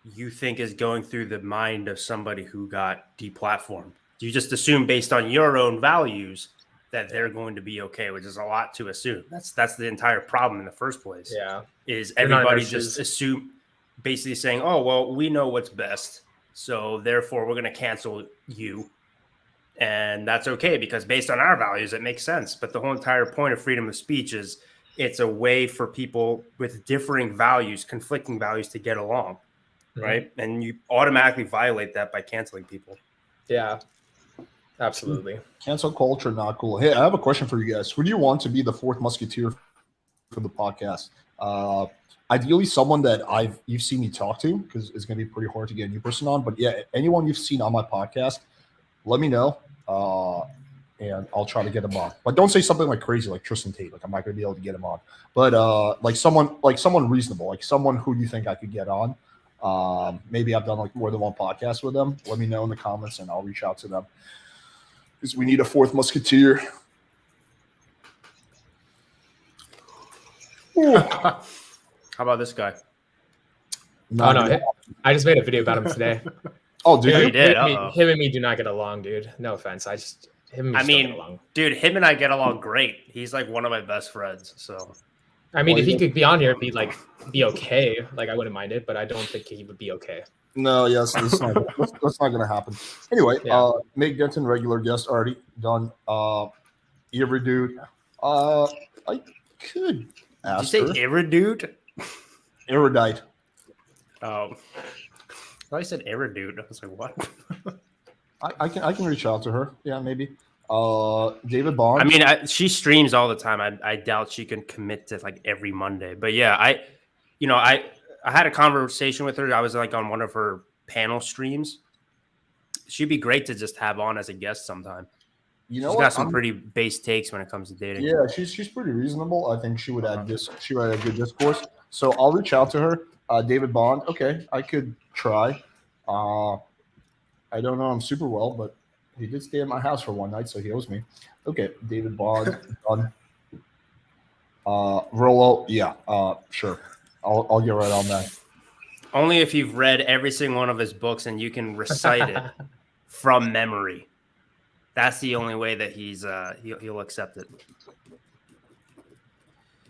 you think is going through the mind of somebody who got deplatformed? Do you just assume based on your own values that they're going to be okay, which is a lot to assume. That's the entire problem in the first place. Yeah. Is everybody just assume, basically saying, oh, well, we know what's best, so therefore we're going to cancel you. And that's okay because based on our values, it makes sense. But the whole entire point of freedom of speech is it's a way for people with differing values, conflicting values to get along, right? And you automatically violate that by canceling people. Yeah. Absolutely. Cancel culture, not cool. Hey, I have a question for you guys. Who do you want to be the fourth musketeer for the podcast? Ideally, someone that you've seen me talk to, because it's going to be pretty hard to get a new person on. But yeah, anyone you've seen on my podcast, let me know, and I'll try to get them on. But don't say something like crazy, like Tristan Tate. Like I'm not going to be able to get him on. But like someone reasonable, like someone who you think I could get on. Maybe I've done like more than one podcast with them. Let me know in the comments, and I'll reach out to them. Because we need a fourth musketeer. How about this guy? No, I just made a video about him today. Oh, dude, you did. Him and me do not get along, dude. No offense. Him and me don't get along. Dude, him and I get along great. He's like one of my best friends. So, I mean, if he could be on here, it'd be okay. Like I wouldn't mind it, but I don't think he would be okay. No, yes, that's not going to happen. Anyway, Meg Denton, regular guest, already done. Iridude. I could ask her. Did you say Iridude? Erudite. Oh, I said Iridude. I was like, what? I can reach out to her. Yeah, maybe. David Bond. I mean, she streams all the time. I doubt she can commit to like every Monday. But yeah, I had a conversation with her. I was like on one of her panel streams. She'd be great to just have on as a guest sometime. She's got some pretty base takes when it comes to dating. Yeah, she's pretty reasonable. I think she would add she would add a good discourse. So I'll reach out to her. David Bond. Okay, I could try. I don't know him super well, but he did stay at my house for one night, so he owes me. Okay, David Bond done. Rollo, yeah, sure. I'll get right on that. Only if you've read every single one of his books and you can recite it from memory. That's the only way that he'll accept it.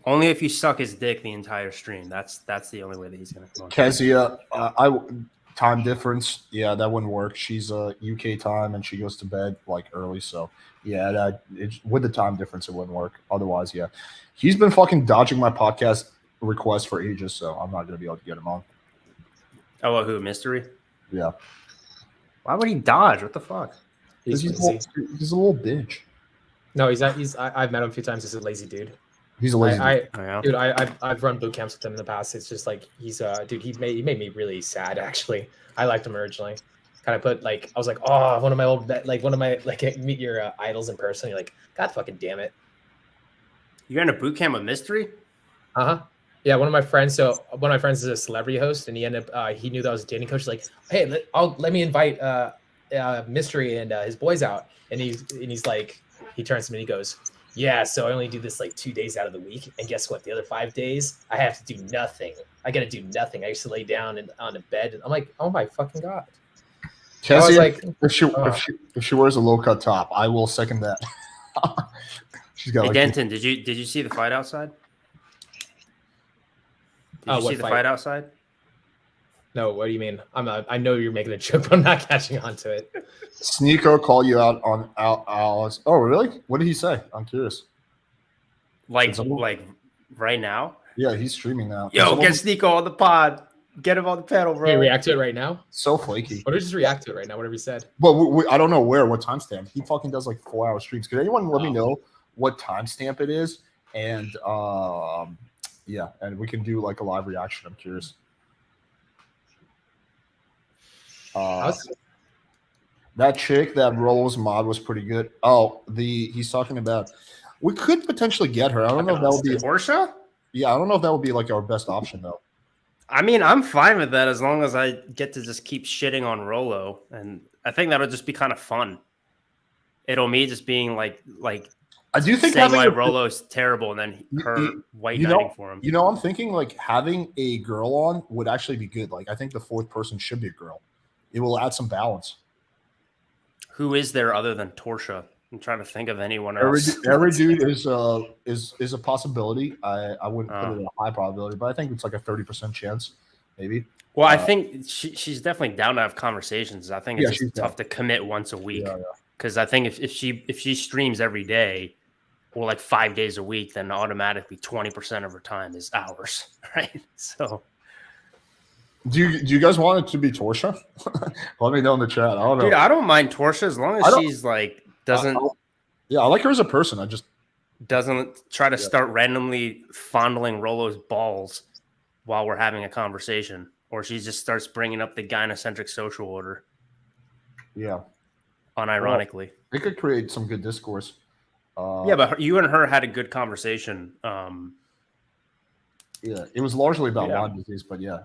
Only if you suck his dick the entire stream. That's the only way that he's gonna come on. Kezia, time difference. Yeah, that wouldn't work. She's UK time and she goes to bed like early, so yeah, with the time difference it wouldn't work. Otherwise, yeah, he's been fucking dodging my podcast request for ages, so I'm not gonna be able to get him on. Oh, well, who? Mystery? Yeah. Why would he dodge? What the fuck? He's a little bitch. No, I've met him a few times. He's a lazy dude. He's a lazy dude. Dude, I've run boot camps with him in the past. It's just like he's dude. He made me really sad. Actually, I liked him originally. Kind of put I was like, oh, one of my meet your idols in person. You're like, God fucking damn it. You're in a boot camp with Mystery? Yeah, one of my friends is a celebrity host, and he ended up he knew that I was a dating coach. He's like, hey, let me invite Mystery and his boys out, and he's like, he turns to me and he goes, yeah, so I only do this like 2 days out of the week, and guess what? The other 5 days I have to do nothing. I got to do nothing. I used to lay down on a bed, and I'm like, oh my fucking god. Cassie, like, if she wears a low cut top, I will second that. She's got. Hey, Denton, did you see the fight outside? Did you see the fight outside? No, what do you mean? I know you're making a joke, but I'm not catching on to it. Sneako call you out on Alice. Oh, really? What did he say? I'm curious. Like right now? Yeah, he's streaming now. Yo, get Sneako on the pod. Get him on the panel, bro. Can you react to it right now? So flaky. Or just react to it right now, whatever you said. Well, I don't know what timestamp. He fucking does like 4-hour streams. Could anyone let me know what timestamp it is? And yeah, and we can do like a live reaction. I'm curious. That chick that Rollo's mod was pretty good. Oh, he's talking about. We could potentially get her. I don't know if that would be Portia. Yeah, I don't know if that would be like our best option though. I mean, I'm fine with that as long as I get to just keep shitting on Rollo, and I think that'll just be kind of fun. It'll me just being like I do think saying having why Rolo's terrible and then her white knighting for him. I'm thinking like having a girl on would actually be good. Like I think the fourth person should be a girl. It will add some balance. Who is there other than Torsia? I'm trying to think of anyone else. Every dude is a possibility. I wouldn't put it a high probability, but I think it's like a 30% chance, maybe. Well, I think she's definitely down to have conversations. I think it's just tough to commit once a week. Because I think if she streams every day or like 5 days a week, then automatically 20% of her time is ours, right? So. Do you guys want it to be Torsia? Let me know in the chat. I don't know. Dude, I don't mind Torsia as long as she's like doesn't. I like her as a person. I just doesn't try to start randomly fondling Rolo's balls while we're having a conversation, or she just starts bringing up the gynocentric social order. Yeah, unironically, well, it could create some good discourse. Yeah, but you and her had a good conversation. Yeah, it was largely about Lyme disease, but yeah.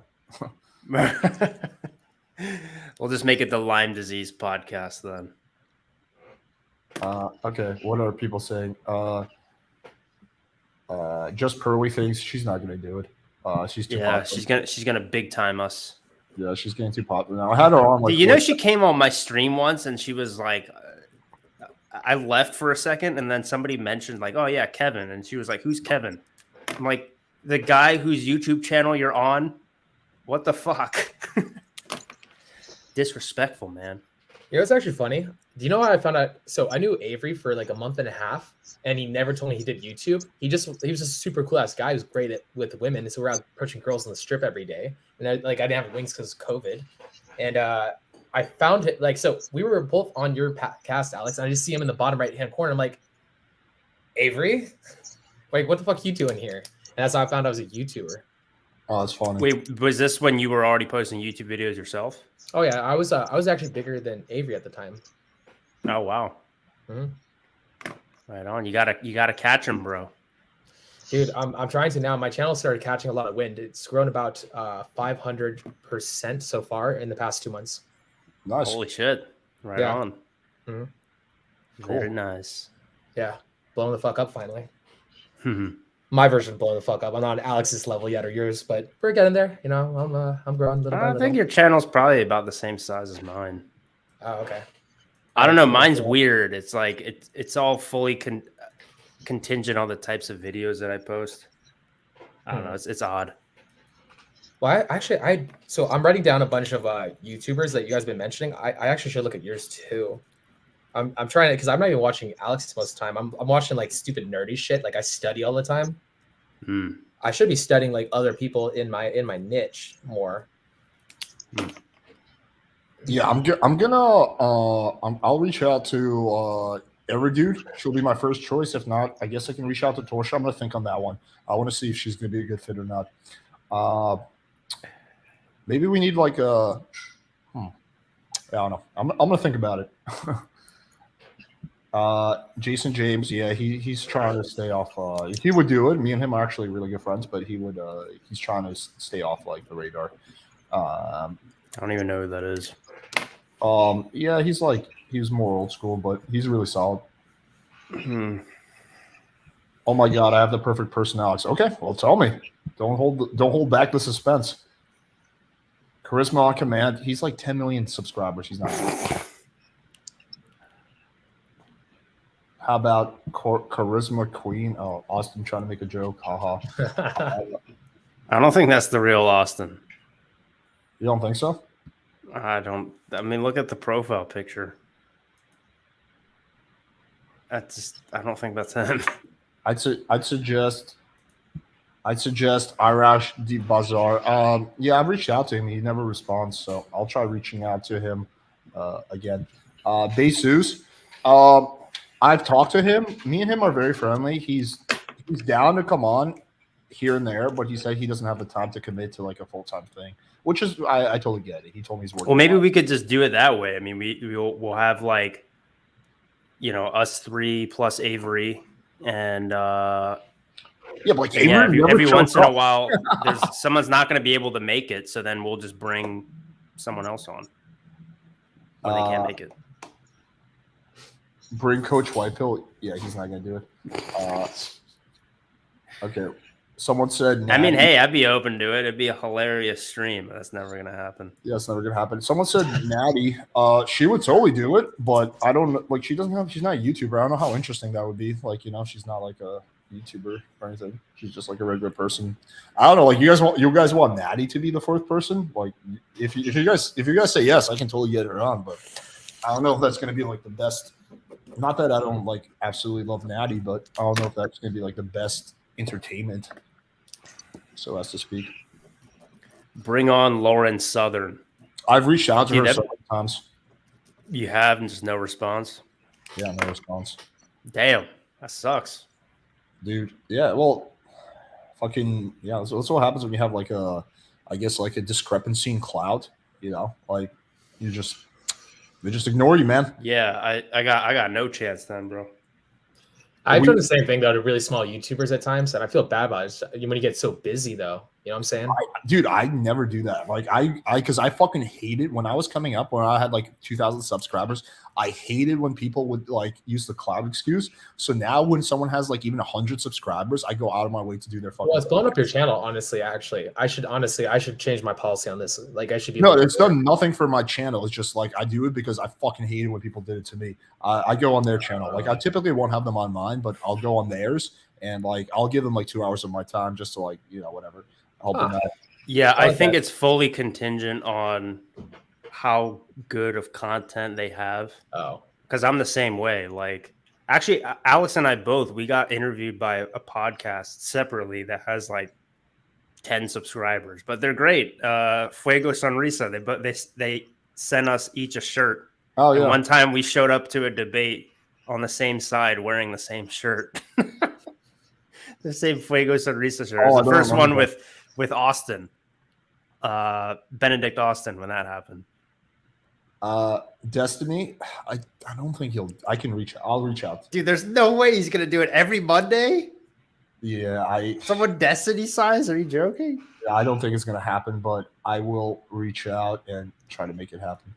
We'll just make it the Lyme disease podcast then. Okay, what are people saying? Just Pearly thinks she's not going to do it. She's too popular. she's gonna big time us. Yeah, she's getting too popular now. I had her on. Like, you know, she came on my stream once and she was like, I left for a second and then somebody mentioned like, oh yeah, Kevin, and she was like, who's Kevin? I'm like, the guy whose YouTube channel you're on. What the fuck? Disrespectful, man. You know, it's actually funny. Do you know how I found out? So I knew Avery for like a month and a half, and he never told me he did YouTube. He was a super cool ass guy. He was great with women. So we're out approaching girls on the strip every day, and I didn't have wings because of COVID, and I found it like so. We were both on your cast, Alex, and I just see him in the bottom right hand corner. I'm like, Avery, like what the fuck are you doing here? And that's how I found I was a YouTuber. Oh, that's funny. Wait, was this when you were already posting YouTube videos yourself? Oh yeah, I was actually bigger than Avery at the time. Oh wow. Mm-hmm. Right on. You gotta catch him, bro. Dude, I'm trying to now. My channel started catching a lot of wind. It's grown about 500% so far in the past 2 months. Nice. Holy shit. Right on. Mm-hmm. Cool. Very nice. Yeah. Blowing the fuck up finally. My version of blowing the fuck up. I'm not on Alex's level yet or yours, but we're getting there. You know, I'm growing little by little. I think your channel's probably about the same size as mine. Oh, okay. I don't know. Mine's weird. It's like it's all fully contingent on the types of videos that I post. I don't know. It's odd. Well, so I'm writing down a bunch of YouTubers that you guys have been mentioning. I actually should look at yours too. I'm trying to because I'm not even watching Alex's most of the time. I'm watching like stupid nerdy shit. Like I study all the time. I should be studying like other people in my niche more. Yeah, I'll reach out to every dude. She'll be my first choice. If not, I guess I can reach out to Torsia. I'm gonna think on that one. I want to see if she's gonna be a good fit or not. Maybe we need like a. I don't know. I'm gonna think about it. Jason James, yeah, he's trying to stay off. He would do it. Me and him are actually really good friends, but he's trying to stay off like the radar. I don't even know who that is. Yeah, he's more old school, but he's really solid. Oh my god, I have the perfect person, Alex. Okay, well, tell me. Don't hold back the suspense. Charisma on command. He's like 10 million subscribers. He's not. How about Charisma Queen? Oh, Austen trying to make a joke. Haha. I don't think that's the real Austen. You don't think so? I mean, look at the profile picture. I don't think that's him. I'd suggest Irash Di Bazaar. Yeah, I've reached out to him. He never responds, so I'll try reaching out to him again. Besus. I've talked to him. Me and him are very friendly. He's down to come on here and there, but he said he doesn't have the time to commit to like a full-time thing, which is I totally get it. He told me he's working. Well, maybe we could just do it that way. I mean, we'll have like, you know, us three plus Avery, and yeah, but like Avery every once in a while, someone's not going to be able to make it, so then we'll just bring someone else on when they can't make it. Bring Coach Whitepill. Yeah, he's not gonna do it. Okay. Someone said. I mean, hey, I'd be open to it. It'd be a hilarious stream. That's never gonna happen. Yeah, it's never gonna happen. Someone said Natty. She would totally do it, but I don't like. She's not a YouTuber. I don't know how interesting that would be. Like, she's not like a YouTuber or anything. She's just like a regular person. I don't know. Like, you guys want Natty to be the fourth person? Like, if you guys say yes, I can totally get her on. But I don't know if that's gonna be like the best. Not that I don't like absolutely love Natty, but I don't know if that's gonna be like the best entertainment, so as to speak. Bring on Lauren Southern. I've reached out to her several times. You have, and just no response? Yeah, no response. Damn, that sucks. Dude, yeah, well, fucking, yeah, so that's what happens when you have like a discrepancy in clout, like they just ignore you, man. Yeah, I got no chance then, bro. I've done the same thing though to really small YouTubers at times, and I feel bad about it. When you get so busy, though, you know what I'm saying? Dude, I never do that. Like because I fucking hated when I was coming up, when I had like 2,000 subscribers. I hated when people would like use the cloud excuse. So now when someone has like even 100 subscribers, I go out of my way to do their fucking. Well, it's blown up your channel. Honestly, actually, I should change my policy on this. Like, I should be. No, it's done nothing for my channel. It's just like I do it because I fucking hated when people did it to me. I go on their channel. Like, I typically won't have them on mine, but I'll go on theirs and like I'll give them like 2 hours of my time just to like whatever help them out. Yeah, I think it's fully contingent on how good of content they have. Oh, because I'm the same way. Like, actually, Alex and I both, we got interviewed by a podcast separately that has like 10 subscribers, but they're great. Fuego Sonrisa, they sent us each a shirt. Oh yeah. And one time we showed up to a debate on the same side wearing the same shirt. The same Fuego Sonrisa shirt. Oh, the first one with Austen. Benedict Austen, when that happened. Destiny, I don't think I can reach out. I'll reach out. Dude, there's no way he's gonna do it every Monday. Yeah, someone Destiny size? Are you joking? I don't think it's gonna happen, but I will reach out and try to make it happen.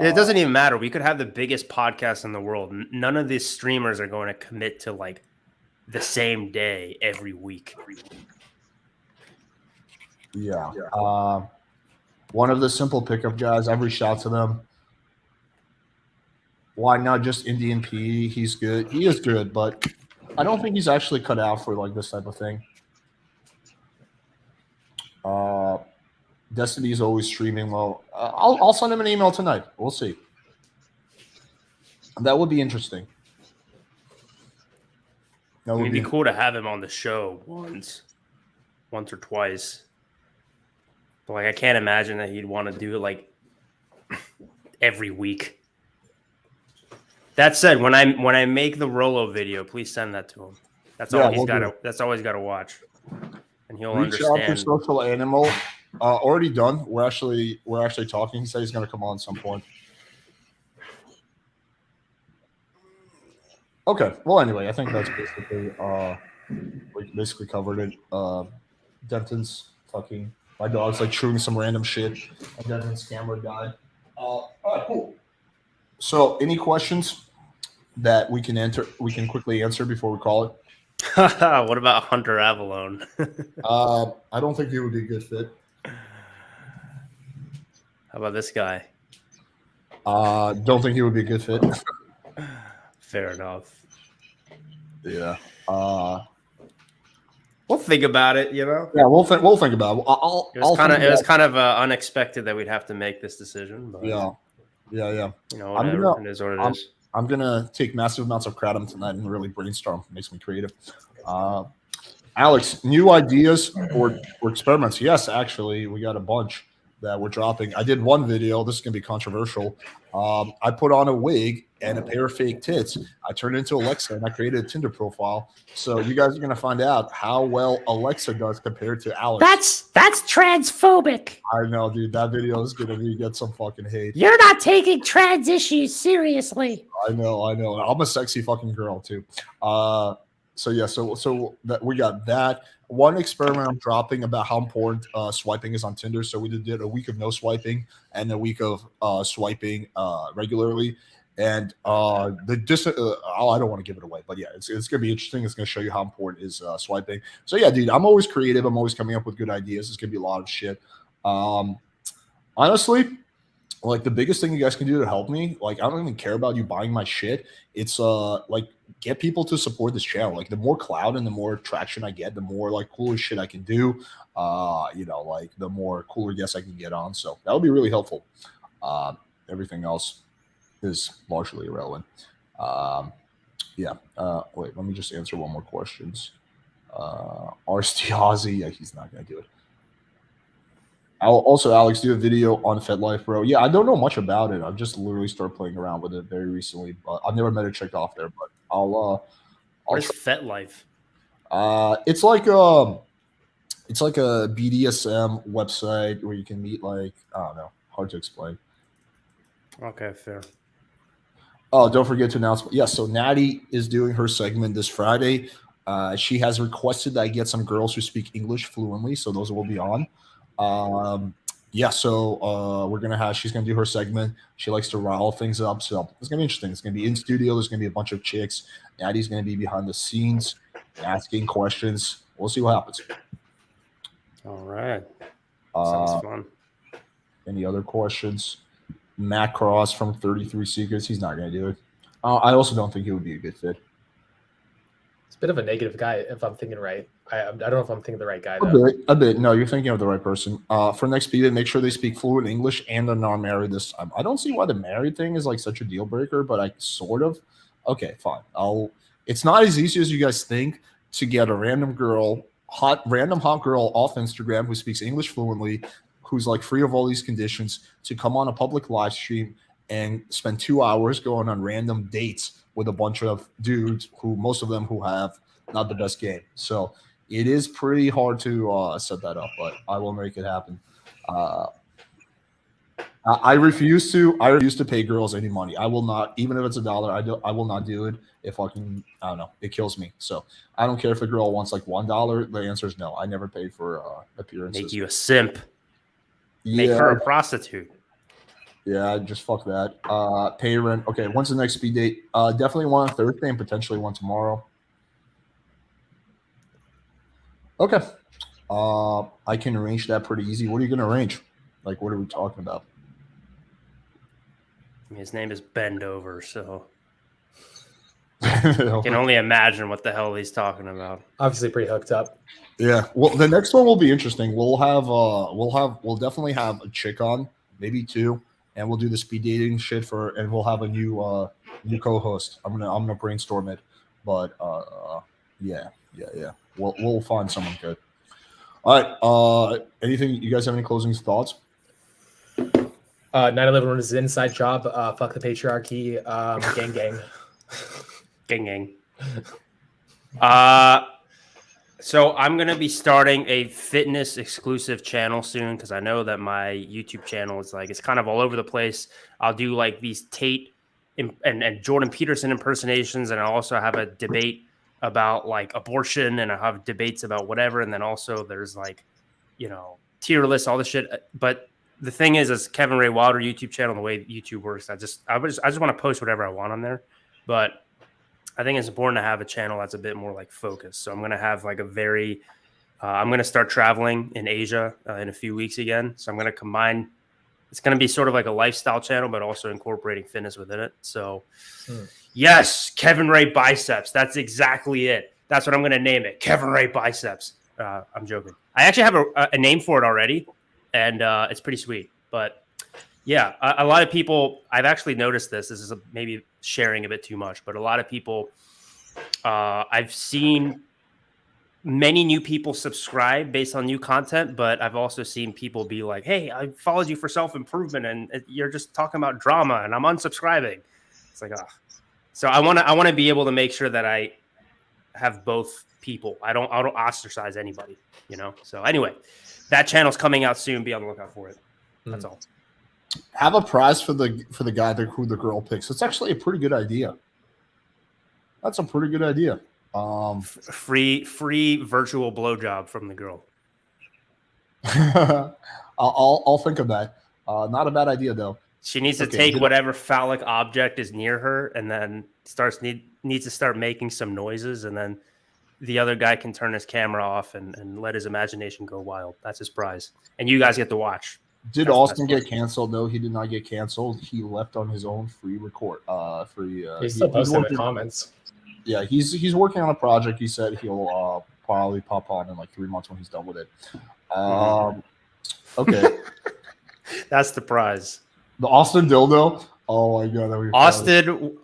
It doesn't even matter. We could have the biggest podcast in the world. None of these streamers are going to commit to like the same day every week. Yeah. One of the simple pickup guys, I've reached out to them. Why not just Indian P? He's good. He is good, but I don't think he's actually cut out for like this type of thing. Destiny's always streaming. Well, I'll send him an email tonight. We'll see. That would be interesting. It'd be cool to have him on the show once or twice. But like, I can't imagine that he'd want to do it like every week. That said, when I make the Rolo video, please send that to him. That's all he's got to. That's all he's got to watch, and he'll understand. Reach out to Social Animal. Already done. We're actually talking. He said he's going to come on at some point. Okay. Well, anyway, I think that's basically we basically covered it. Denton's fucking. My dog's like chewing some random shit. And Denton's camera died. All right, cool. So, any questions that we can enter? We can quickly answer before we call it. What about Hunter Avalone? I don't think he would be a good fit. How about this guy? Don't think he would be a good fit. Fair enough. Yeah. We'll think about it, Yeah, we'll think about it. It was kind of unexpected that we'd have to make this decision. But, yeah. Whatever. It is what it is. I'm gonna take massive amounts of kratom tonight and really brainstorm. It makes me creative. Alex, new ideas or experiments? Yes, actually, we got a bunch that we're dropping. I did one video. This is gonna be controversial. I put on a wig and a pair of fake tits. I turned into Alexa and I created a Tinder profile. So you guys are gonna find out how well Alexa does compared to Alex. That's transphobic. I know, dude. That video is gonna get some fucking hate. You're not taking trans issues seriously. I know. I'm a sexy fucking girl too. So that we got that. One experiment I'm dropping about how important swiping is on Tinder. So we did a week of no swiping and a week of swiping regularly. And I don't want to give it away, but yeah, it's going to be interesting. It's going to show you how important is swiping. So yeah, dude, I'm always creative. I'm always coming up with good ideas. It's going to be a lot of shit. Honestly, like the biggest thing you guys can do to help me, like I don't even care about you buying my shit. It's like get people to support this channel. Like the more clout and the more traction I get, the more like cooler shit I can do. Like the more cooler guests I can get on. So that would be really helpful. Everything else is largely irrelevant. Wait, let me just answer one more questions. Ozzy, yeah, he's not gonna do it. Also, Alex, do a video on FetLife, bro. Yeah, I don't know much about it. I've just literally started playing around with it very recently, but I've never met a chick off there. But what is FetLife? It's like a BDSM website where you can meet like I don't know, hard to explain. Okay, fair. Oh, don't forget to announce. Yeah, so Natty is doing her segment this Friday. She has requested that I get some girls who speak English fluently, so those will be on. She's gonna do her segment. She likes to rile things up, so it's gonna be interesting. It's gonna be in studio. There's gonna be a bunch of chicks. Natty's gonna be behind the scenes, asking questions. We'll see what happens. All right. Sounds fun. Any other questions? Matt Cross from 33 Secrets. He's not gonna do it. I also don't think he would be a good fit. It's a bit of a negative guy, if I'm thinking right. I don't know if I'm thinking the right guy, though. A bit. No, you're thinking of the right person. For next speed, make sure they speak fluent English and they're not married this time. I don't see why the married thing is like such a deal breaker, but I sort of. Okay, fine. It's not as easy as you guys think to get a random hot girl off Instagram who speaks English fluently, who's like free of all these conditions, to come on a public live stream and spend 2 hours going on random dates with a bunch of dudes who most of them who have not the best game. So it is pretty hard to set that up, but I will make it happen. I refuse to pay girls any money. I will not, even if it's $1. I will not do it if I don't know. It kills me. So I don't care if a girl wants like $1. The answer is no. I never pay for appearances. Make you a simp. Make her a prostitute. Yeah, just fuck that. Pay rent. Okay, when's the next speed date? Definitely one on Thursday and potentially one tomorrow. Okay. I can arrange that pretty easy. What are you going to arrange? Like, what are we talking about? His name is Bendover, so I can only imagine what the hell he's talking about. Obviously pretty hooked up. Yeah. Well, the next one will be interesting. We'll definitely have a chick on, maybe two, and we'll do the speed dating shit and we'll have a new co-host. I'm gonna brainstorm it, but yeah. We'll find someone good. All right. Anything? You guys have any closing thoughts? 9/11 was an inside job. Fuck the patriarchy. Gang. So I'm going to be starting a fitness exclusive channel soon because I know that my YouTube channel is like, it's kind of all over the place. I'll do like these Tate and Jordan Peterson impersonations. And I also have a debate about like abortion, and I have debates about whatever. And then also there's like, tier lists, all this shit. But the thing is Kevin Ray Wilder YouTube channel, the way YouTube works, I just want to post whatever I want on there. But I think it's important to have a channel that's a bit more like focused. So I'm going to have like I'm going to start traveling in Asia in a few weeks again. So I'm going to combine, it's going to be sort of like a lifestyle channel, but also incorporating fitness within it. So yes, Kevin Ray Biceps. That's exactly it. That's what I'm going to name it. Kevin Ray Biceps. I'm joking. I actually have a name for it already, and it's pretty sweet. But yeah, a lot of people, I've actually noticed this. This is maybe sharing a bit too much, but a lot of people, I've seen many new people subscribe based on new content, but I've also seen people be like, hey, I followed you for self-improvement and you're just talking about drama and I'm unsubscribing. It's like, So I want to be able to make sure that I have both people. I don't ostracize anybody, So anyway, that channel's coming out soon. Be on the lookout for it. That's all. Have a prize for the guy who the girl picks. It's actually a pretty good idea. That's a pretty good idea. Free virtual blowjob from the girl. I'll think of that. Not a bad idea though. She needs to take whatever phallic object is near her, and then needs to start making some noises, and then the other guy can turn his camera off and let his imagination go wild. That's his prize, and you guys get to watch. Did Austen get canceled? No, he did not get canceled. He left on his own free record. He's still posting in the comments. Yeah, he's working on a project. He said he'll probably pop on in like 3 months when he's done with it. Okay, that's the prize. The Austen dildo. Oh my god, Austen.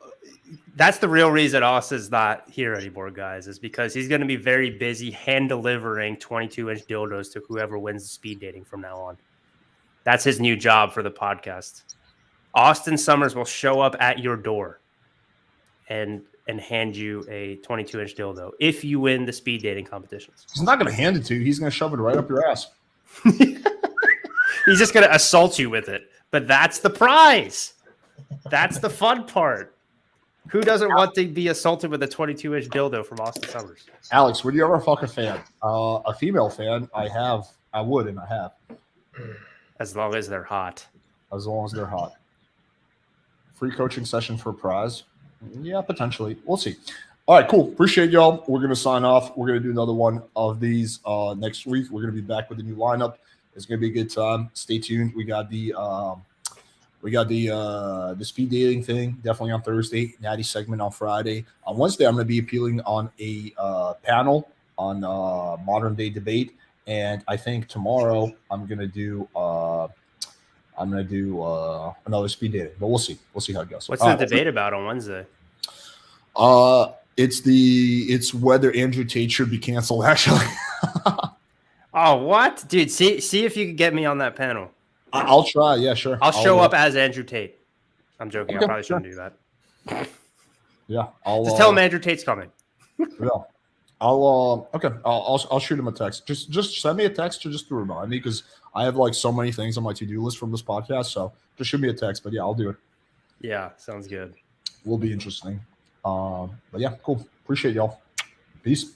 That's the real reason Austin's not here anymore, guys, is because he's going to be very busy hand delivering 22-inch dildos to whoever wins the speed dating from now on. That's his new job for the podcast. Austen Summers will show up at your door and hand you a 22-inch dildo if you win the speed dating competitions. He's not going to hand it to you. He's going to shove it right up your ass. He's just going to assault you with it. But that's the prize. That's the fun part. Who doesn't want to be assaulted with a 22-inch dildo from Austen Summers? Alex, would you ever fuck a fan? A female fan? I would, and I have. As long as they're hot. As long as they're hot. Free coaching session for a prize? Yeah, potentially. We'll see. All right, cool. Appreciate y'all. We're going to sign off. We're going to do another one of these next week. We're going to be back with a new lineup. It's going to be a good time. Stay tuned. We got the speed dating thing definitely on Thursday. Natty segment on Friday. On Wednesday, I'm going to be appealing on a panel on modern day debate, and I think tomorrow I'm going to do another speed dating. But we'll see. We'll see how it goes. What's the debate about on Wednesday? It's whether Andrew Tate should be canceled. Actually. Oh, what, dude? See if you can get me on that panel. I'll try. Yeah, sure. I'll show up as Andrew Tate. I'm joking. Okay, I probably shouldn't do that. Yeah, just tell him Andrew Tate's coming. Yeah, I'll shoot him a text. Just send me a text to just to remind me, because I have like so many things on my to-do list from this podcast. So just shoot me a text. But yeah, I'll do it. Yeah, sounds good. Will be interesting. But yeah, cool. Appreciate y'all. Peace.